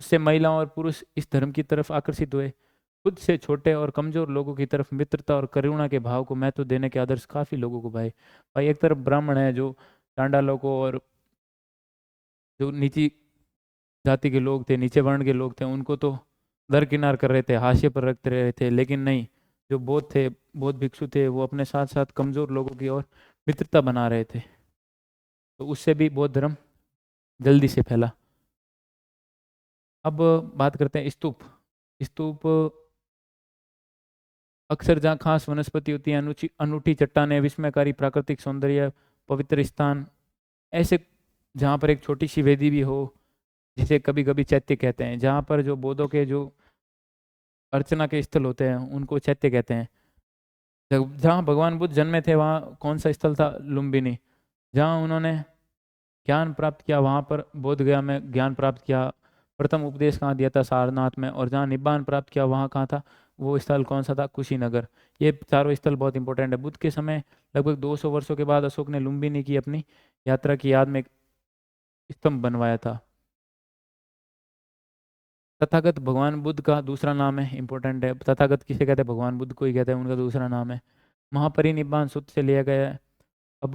उससे महिलाओं और पुरुष इस धर्म की तरफ आकर्षित हुए। खुद से छोटे और कमजोर लोगों की तरफ मित्रता और करुणा के भाव को महत्व देने के आदर्श काफी लोगों को भाई भाई एक तरफ ब्राह्मण है जो चांडालों को और जो नीची जाति के लोग थे, नीचे वर्ण के लोग थे, उनको तो दरकिनार कर रहे थे, हाशिए पर रखते रहे थे। लेकिन नहीं, जो बौद्ध थे, बौद्ध भिक्षु थे, वो अपने साथ साथ कमजोर लोगों की ओर मित्रता बना रहे थे। तो उससे भी बौद्ध धर्म जल्दी से फैला। अब बात करते हैं स्तूप। स्तूप अक्सर जहाँ खास वनस्पति होती है, अनूठी अनूठी चट्टानें, विस्मयकारी प्राकृतिक सौंदर्य, पवित्र स्थान, ऐसे जहाँ पर एक छोटी सी वेदी भी हो, जिसे कभी कभी चैत्य कहते हैं, जहाँ पर जो बौद्धों के जो अर्चना के स्थल होते हैं उनको चैत्य कहते हैं। जहाँ भगवान बुद्ध जन्मे थे, वहाँ कौन सा स्थल था? लुम्बिनी। जहाँ उन्होंने ज्ञान प्राप्त किया, वहाँ पर बोध गया में ज्ञान प्राप्त किया। प्रथम उपदेश कहाँ दिया था? सारनाथ में। और जहाँ निब्बान प्राप्त किया वहाँ कहाँ था? वो स्थल कौन सा था? कुशीनगर। ये चारों स्थल बहुत इंपॉर्टेंट है। बुद्ध के समय लगभग 200 वर्षों के बाद अशोक ने लुम्बिनी की अपनी यात्रा की याद में स्तंभ बनवाया था। तथागत भगवान बुद्ध का दूसरा नाम है, इंपॉर्टेंट है। तथागत किसे कहते हैं? भगवान बुद्ध को ही कहते हैं, उनका दूसरा नाम है। महापरिनिब्बाण सूत्र से लिया गया है। अब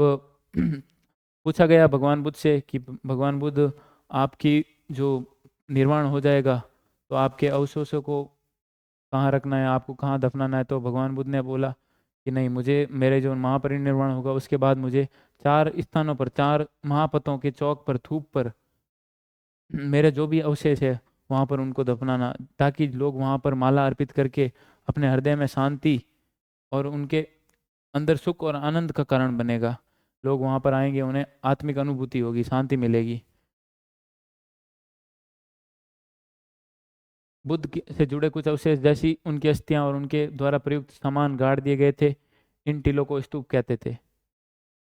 पूछा गया भगवान बुद्ध से कि भगवान बुद्ध, आपकी जो निर्वाण हो जाएगा तो आपके अवशेषों को कहाँ रखना है, आपको कहाँ दफनाना है? तो भगवान बुद्ध ने बोला कि नहीं, मुझे मेरे जो महापरिनिर्वाण होगा उसके बाद मुझे 4 स्थानों पर, 4 महापथों के चौक पर, थूप पर मेरे जो भी अवशेष है वहाँ पर उनको दफनाना, ताकि लोग वहाँ पर माला अर्पित करके अपने हृदय में शांति और उनके अंदर सुख और आनंद का कारण बनेगा। लोग वहाँ पर आएंगे, उन्हें आत्मिक अनुभूति होगी, शांति मिलेगी। से जुड़े कुछ अवशेष जैसी उनकी अस्थियां और उनके द्वारा प्रयुक्त सामान गाड़ दिए गए थे। इन टीलों को स्तूप कहते थे।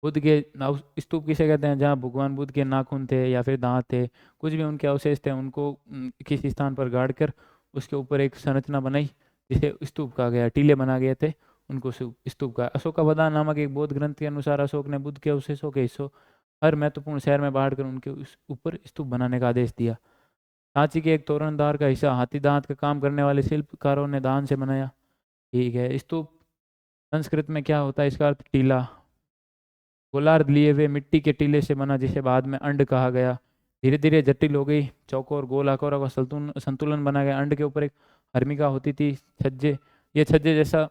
बुद्ध के स्तूप किसे कहते हैं? जहाँ भगवान बुद्ध के नाखून थे या फिर दांत थे, कुछ भी उनके अवशेष थे, उनको किसी स्थान पर गाड़ कर उसके ऊपर एक संरचना बनाई जिसे स्तूप कहा गया। टीले बना गए थे, उनको स्तूप कहा। अशोकावदान नामक एक बौद्ध ग्रंथ के अनुसार अशोक ने बुद्ध के अवशेषों के हिस्सों हर महत्वपूर्ण शहर में बांट कर उनके उस ऊपर स्तूप बनाने का आदेश दिया। सांची के एक तोरणदार का हिस्सा हाथी दांत का काम करने वाले शिल्पकारों ने दान से बनाया। ठीक है। स्तूप संस्कृत में क्या होता है? इसका अर्थ टीला। गोलार्ध लिए हुए मिट्टी के टीले से बना, जिसे बाद में अंड कहा गया। धीरे धीरे जटिल हो गई। चौकोर गोल आकारों का संतुलन संतुलन बना गया। अंड के ऊपर एक हर्मिका होती थी, छज्जे। ये छज्जे जैसा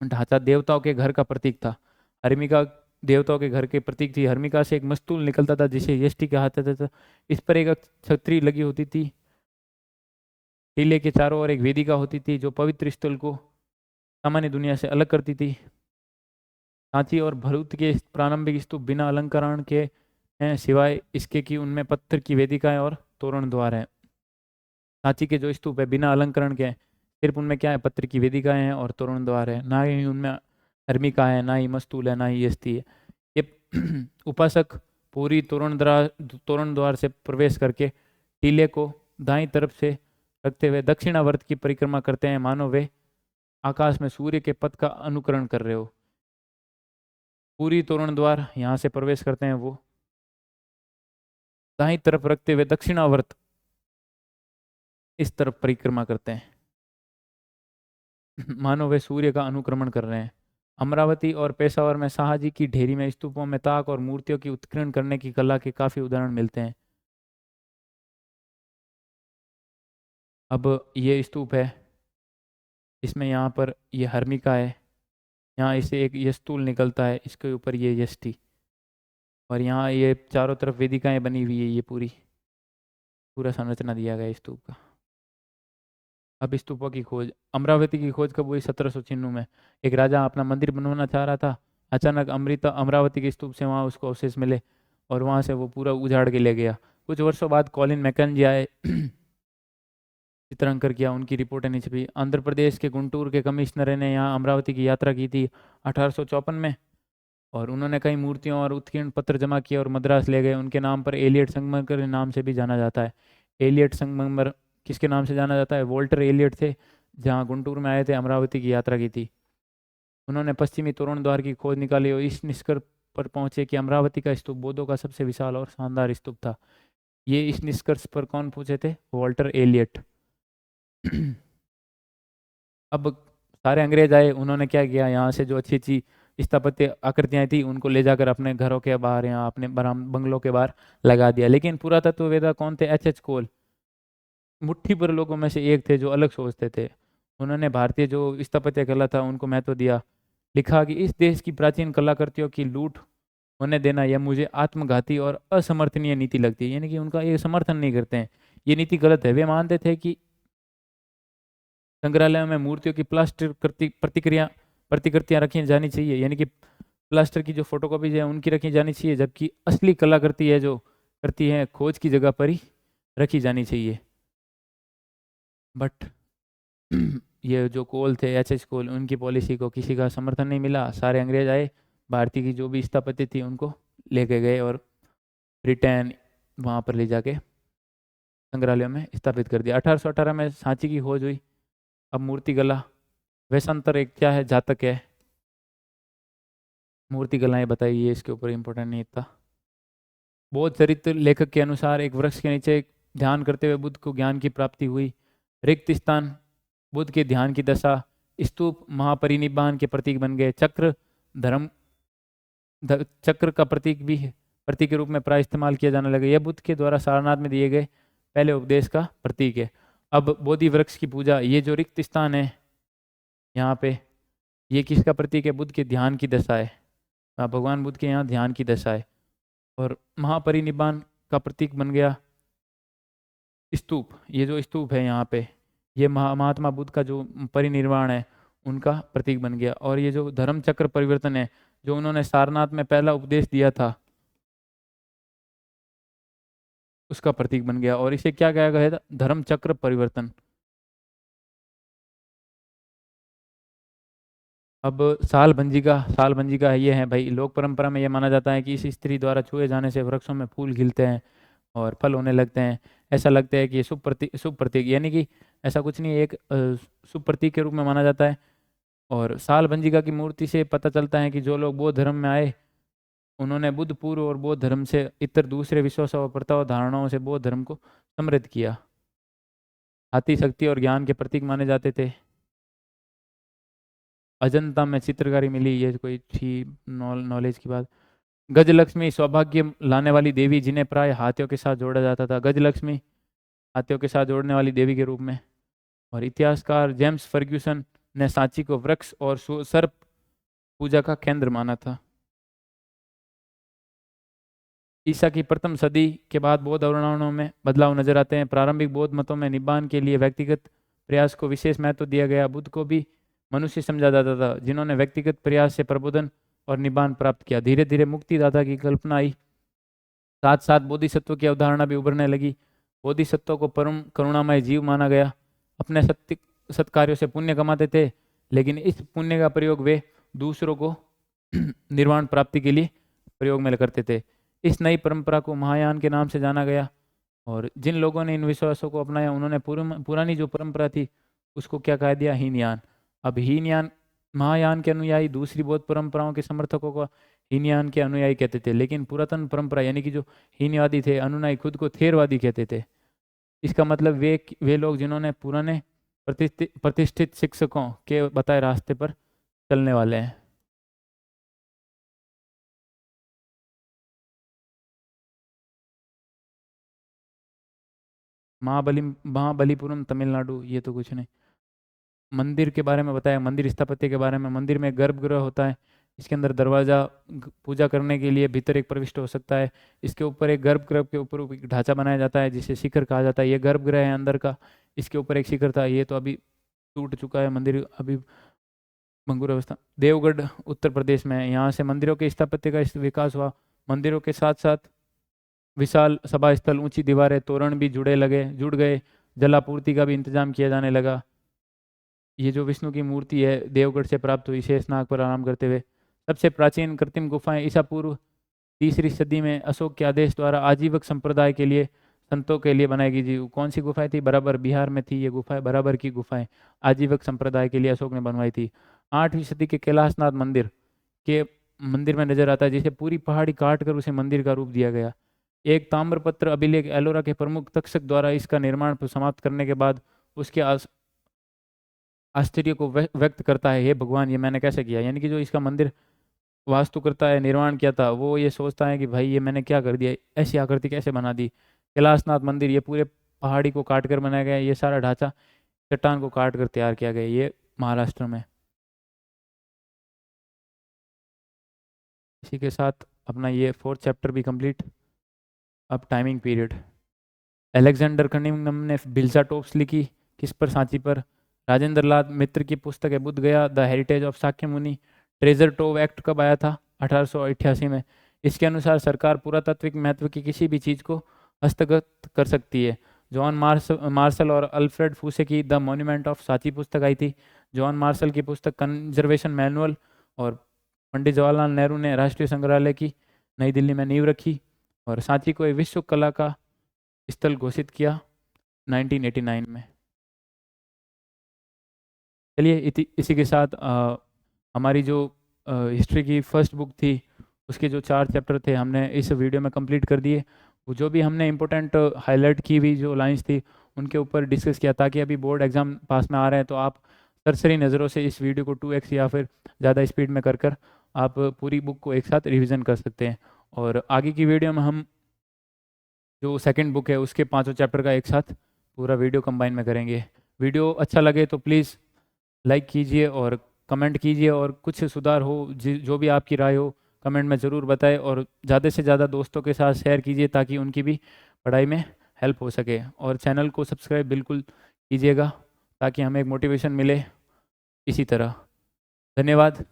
ढांचा देवताओं के घर का प्रतीक था। हर्मिका देवताओं के घर के प्रतीक थी। हर्मिका से एक मस्तूल निकलता था जिसे यष्टि कहा जाता था। इस पर एक छतरी लगी होती थी। टीले के चारों ओर एक वेदिका होती थी जो पवित्र स्थल को सामान्य दुनिया से अलग करती थी। सांची और भरूच के प्रारंभिक स्तूप बिना अलंकरण के हैं, सिवाय इसके कि उनमें पत्थर की वेदिकाएं और तोरण द्वार हैं। सांची के जो स्तूप है बिना अलंकरण के हैं, सिर्फ उनमें क्या है? पत्थर की वेदिकाएं हैं और तोरण द्वार है। ना ही उनमें हर्मिका है, ना ही मस्तूल है, ना ही यष्टि है। ये उपासक पूरी तोरण द्वार से प्रवेश करके टीले को दाईं तरफ से रखते हुए दक्षिणावर्त की परिक्रमा करते हैं, मानो वे आकाश में सूर्य के पथ का अनुकरण कर रहे हो। पूरी तोरण द्वार यहाँ से प्रवेश करते हैं, वो दाईं तरफ रखते हुए दक्षिणावर्त इस तरफ परिक्रमा करते हैं, मानो वे सूर्य का अनुक्रमण कर रहे हैं। अमरावती और पेशावर में शाहजी की ढेरी में स्तूपों में ताक और मूर्तियों की उत्कीर्ण करने की कला के काफी उदाहरण मिलते हैं। अब ये स्तूप है, इसमें यहाँ पर ये हर्मिका है, यहाँ इसे एक यस्तूल निकलता है, इसके ऊपर ये यष्टि, और यहाँ ये चारों तरफ वेदिकाएं बनी हुई है। ये पूरा संरचना दिया गया है स्तूप का। अब स्तूपों की खोज। अमरावती की खोज कब हुई? 1796 में। एक राजा अपना मंदिर बनवाना चाह रहा था। अचानक अमरावती के स्तूप से वहाँ उसको अवशेष मिले और वहाँ से वो पूरा उजाड़ के ले गया। कुछ वर्षों बाद कॉलिन मैकेंजी आए, चित्रांकन किया, उनकी रिपोर्टें नहीं छपी। आंध्र प्रदेश के गुंटूर के कमिश्नर ने यहाँ अमरावती की यात्रा की थी 1854 में, और उन्होंने कई मूर्तियों और उत्कीर्ण पत्र जमा किए और मद्रास ले गए। उनके नाम पर एलियट संगमरमर के नाम से भी जाना जाता है। एलियट संगमरमर किसके नाम से जाना जाता है? वोल्टर एलियट थे, जहाँ गुंटूर में आए थे, अमरावती की यात्रा की थी। उन्होंने पश्चिमी तोरण द्वार की खोज निकाली और इस निष्कर्ष पर पहुंचे कि अमरावती का स्तूप बौद्धों का सबसे विशाल और शानदार स्तूप था। ये इस निष्कर्ष पर कौन पहुंचे थे? Walter Elliot. अब सारे अंग्रेज आए, उन्होंने क्या किया? यहाँ से जो अच्छी अच्छी स्थापत्य आकृतियां थी उनको ले जाकर अपने घरों के बाहर या अपने बंगलों के बाहर लगा दिया। लेकिन पुरातत्ववेत्ता कौन थे? एच एच कोल मुट्ठी भर लोगों में से एक थे जो अलग सोचते थे। उन्होंने भारतीय जो स्थापत्य कला था उनको महत्व दिया। लिखा कि इस देश की प्राचीन कलाकृतियों की लूट होने देना यह मुझे आत्मघाती और असमर्थनीय नीति लगती है। यानी कि उनका ये समर्थन नहीं करते हैं, ये नीति गलत है। वे मानते थे कि संग्रहालयों में मूर्तियों की प्लास्टर प्रतिकृतियां रखी जानी चाहिए, यानी कि प्लास्टर की जो फोटोकॉपीज है उनकी रखी जानी चाहिए, जबकि असली कलाकृति है जो करती है खोज की जगह पर ही रखी जानी चाहिए। बट ये जो कोल थे, एच एच कोल, उनकी पॉलिसी को किसी का समर्थन नहीं मिला। सारे अंग्रेज आए, भारतीय की जो भी स्थापत्य थी उनको लेके गए और ब्रिटेन वहाँ पर ले जाके संग्रहालयों में स्थापित कर दिया। 1818 में सांची की खोज हुई। अब मूर्ति कला, वैशांतर एक क्या है? जातक है। मूर्ति कलाएं बताइए, इसके ऊपर इम्पोर्टेंट नहीं था। बौद्ध चरित्र लेखक के अनुसार एक वृक्ष के नीचे ध्यान करते हुए बुद्ध को ज्ञान की प्राप्ति हुई। रिक्त स्थान बुद्ध के ध्यान की दशा। स्तूप महापरिनिब्बान के प्रतीक बन गए। चक्र धर्म चक्र का प्रतीक के रूप में प्राय इस्तेमाल किया जाने लगा। यह बुद्ध के द्वारा सारनाथ में दिए गए पहले उपदेश का प्रतीक है। अब बोधि वृक्ष की पूजा, ये जो रिक्त स्थान है यहाँ पे, ये किसका प्रतीक है? बुद्ध के ध्यान की दशा है। भगवान बुद्ध के यहाँ ध्यान की दशा है। और महापरिनिब्बान का प्रतीक बन गया स्तूप। ये जो स्तूप है यहाँ पे, ये महात्मा बुद्ध का जो परिनिर्वाण है उनका प्रतीक बन गया। और ये जो धर्म चक्र परिवर्तन है, जो उन्होंने सारनाथ में पहला उपदेश दिया था, उसका प्रतीक बन गया। और इसे क्या कहा गया था? धर्म चक्र परिवर्तन। अब साल भंजिका ये है भाई, लोक परंपरा में यह माना जाता है कि इस स्त्री द्वारा छुए जाने से वृक्षों में फूल खिलते हैं और फल होने लगते हैं। ऐसा लगता है कि ये शुभ प्रतीक, यानी कि ऐसा कुछ नहीं है, एक शुभ प्रतीक के रूप में माना जाता है। और साल भंजिका की मूर्ति से पता चलता है कि जो लोग बौद्ध धर्म में आए, उन्होंने बुद्ध पूर्व और बौद्ध धर्म से इतर दूसरे विश्वासों और प्रथाओं धारणाओं से बौद्ध धर्म को समृद्ध किया। हाथी शक्ति और ज्ञान के प्रतीक माने जाते थे। अजंता में चित्रकारी मिली, ये कोई थी नॉलेज की बात। गजलक्ष्मी सौभाग्य लाने वाली देवी, जिन्हें प्राय हाथियों के साथ जोड़ा जाता था। गजलक्ष्मी हाथियों के साथ जोड़ने वाली देवी के रूप में। और इतिहासकार जेम्स फर्ग्यूसन ने सांची को वृक्ष और सर्प पूजा का केंद्र माना था। ईसा की प्रथम सदी के बाद बौद्ध अवधारणाओं में बदलाव नजर आते हैं। प्रारंभिक बौद्ध मतों में निब्बान के लिए व्यक्तिगत प्रयास को विशेष महत्व दिया गया। बुद्ध को भी मनुष्य समझा जाता था, जिन्होंने व्यक्तिगत प्रयास से प्रबोधन और निब्बान प्राप्त किया। धीरे धीरे मुक्तिदाता की कल्पना आई। साथ साथ बोधिसत्व की अवधारणा भी उभरने लगी। बोधिसत्व को परम करुणामय जीव माना गया। अपने सत्कार्यों से पुण्य कमाते थे, लेकिन इस पुण्य का प्रयोग वे दूसरों को निर्वाण प्राप्ति के लिए प्रयोग में करते थे। इस नई परंपरा को महायान के नाम से जाना गया। और जिन लोगों ने इन विश्वासों को अपनाया, उन्होंने पुरानी जो परंपरा थी उसको क्या कह दिया? हीनयान। अब हीनयान, महायान के अनुयायी दूसरी बौद्ध परंपराओं के समर्थकों को हीनयान के अनुयायी कहते थे, लेकिन पुरातन परंपरा यानी कि जो हीनवादी थे, अनुयायी खुद को थेरवादी कहते थे। इसका मतलब वे लोग जिन्होंने पुराने प्रतिष्ठित शिक्षकों के बताए रास्ते पर चलने वाले हैं। महाबलीपुरम तमिलनाडु, ये तो कुछ नहीं। मंदिर के बारे में बताया, मंदिर स्थापत्य के बारे में। मंदिर में गर्भगृह होता है, इसके अंदर दरवाजा पूजा करने के लिए भीतर एक प्रविष्ट हो सकता है। इसके ऊपर एक गर्भगृह के ऊपर एक ढांचा बनाया जाता है जिसे शिखर कहा जाता है। ये गर्भगृह है अंदर का, इसके ऊपर एक शिखर था, ये तो अभी टूट चुका है मंदिर, अभी भंगुर अवस्था। देवगढ़ उत्तर प्रदेश में है, यहाँ से मंदिरों के स्थापत्य का विकास हुआ। मंदिरों के साथ साथ विशाल सभा स्थल, ऊंची दीवारें, तोरण भी जुड़ गए। जलापूर्ति का भी इंतजाम किया जाने लगा। ये जो विष्णु की मूर्ति है देवगढ़ से प्राप्त हुई, शेषनाग पर आराम करते हुए। सबसे प्राचीन कृत्रिम गुफाएं ईसा पूर्व 3री सदी में अशोक के आदेश द्वारा आजीवक संप्रदाय के लिए, संतों के लिए बनाई गई थी। कौन सी गुफाएं थी? बराबर बिहार में थी ये गुफाएं, बराबर की गुफाएं आजीवक संप्रदाय के लिए अशोक ने बनवाई थी। 8वीं सदी के कैलाशनाथ मंदिर में नजर आता है, जिसे पूरी पहाड़ी काट कर उसे मंदिर का रूप दिया गया। एक ताम्रपत्र अभिलेख एलोरा के प्रमुख तक्षक द्वारा इसका निर्माण समाप्त करने के बाद उसके आश्चर्य को व्यक्त करता है, हे भगवान ये मैंने कैसे किया। यानी कि जो इसका मंदिर वास्तु करता है, निर्माण किया था, वो ये सोचता है कि भाई ये मैंने क्या कर दिया, ऐसी आकृति कैसे बना दी। कैलाशनाथ मंदिर ये पूरे पहाड़ी को काट कर बनाया गया। ये सारा ढांचा चट्टान को काट कर तैयार किया गया, ये महाराष्ट्र में। इसी के साथ अपना ये 4th चैप्टर भी कंप्लीट। अब टाइमिंग पीरियड। अलेक्जेंडर कनिंघम ने भिल्सा टॉप्स लिखी, किस पर? सांची पर। राजेंद्र लाल मित्र की पुस्तक है बुद्ध गया द हेरिटेज ऑफ साक्य मुनि। ट्रेजर ट्रोव एक्ट कब आया था? 1888 में। इसके अनुसार सरकार पुरातात्विक महत्व की किसी भी चीज़ को हस्तगत कर सकती है। जॉन मार्शल और अल्फ्रेड फूसे की द मॉन्यूमेंट ऑफ सांची पुस्तक आई थी। जॉन मार्शल की पुस्तक कंजर्वेशन मैनुअल। और पंडित जवाहरलाल नेहरू ने राष्ट्रीय संग्रहालय की नई दिल्ली में नींव रखी और सांची को एक विश्व कला का स्थल घोषित किया 1989 में। चलिए इसी के साथ हमारी जो हिस्ट्री की फर्स्ट बुक थी उसके जो 4 चैप्टर थे हमने इस वीडियो में कंप्लीट कर दिए। वो जो भी हमने इंपॉर्टेंट हाईलाइट की हुई जो लाइंस थी उनके ऊपर डिस्कस किया, ताकि अभी बोर्ड एग्ज़ाम पास में आ रहे हैं तो आप सरसरी नज़रों से इस वीडियो को 2x या फिर ज़्यादा स्पीड में कर आप पूरी बुक को एक साथ रिवीजन कर सकते हैं। और आगे की वीडियो में हम जो सेकंड बुक है उसके 5 चैप्टर का एक साथ पूरा वीडियो कंबाइन में करेंगे। वीडियो अच्छा लगे तो प्लीज़ लाइक कीजिए और कमेंट कीजिए, और कुछ सुधार हो जो भी आपकी राय हो कमेंट में ज़रूर बताएं, और ज़्यादा से ज़्यादा दोस्तों के साथ शेयर कीजिए ताकि उनकी भी पढ़ाई में हेल्प हो सके। और चैनल को सब्सक्राइब बिल्कुल कीजिएगा ताकि हमें एक मोटिवेशन मिले इसी तरह। धन्यवाद।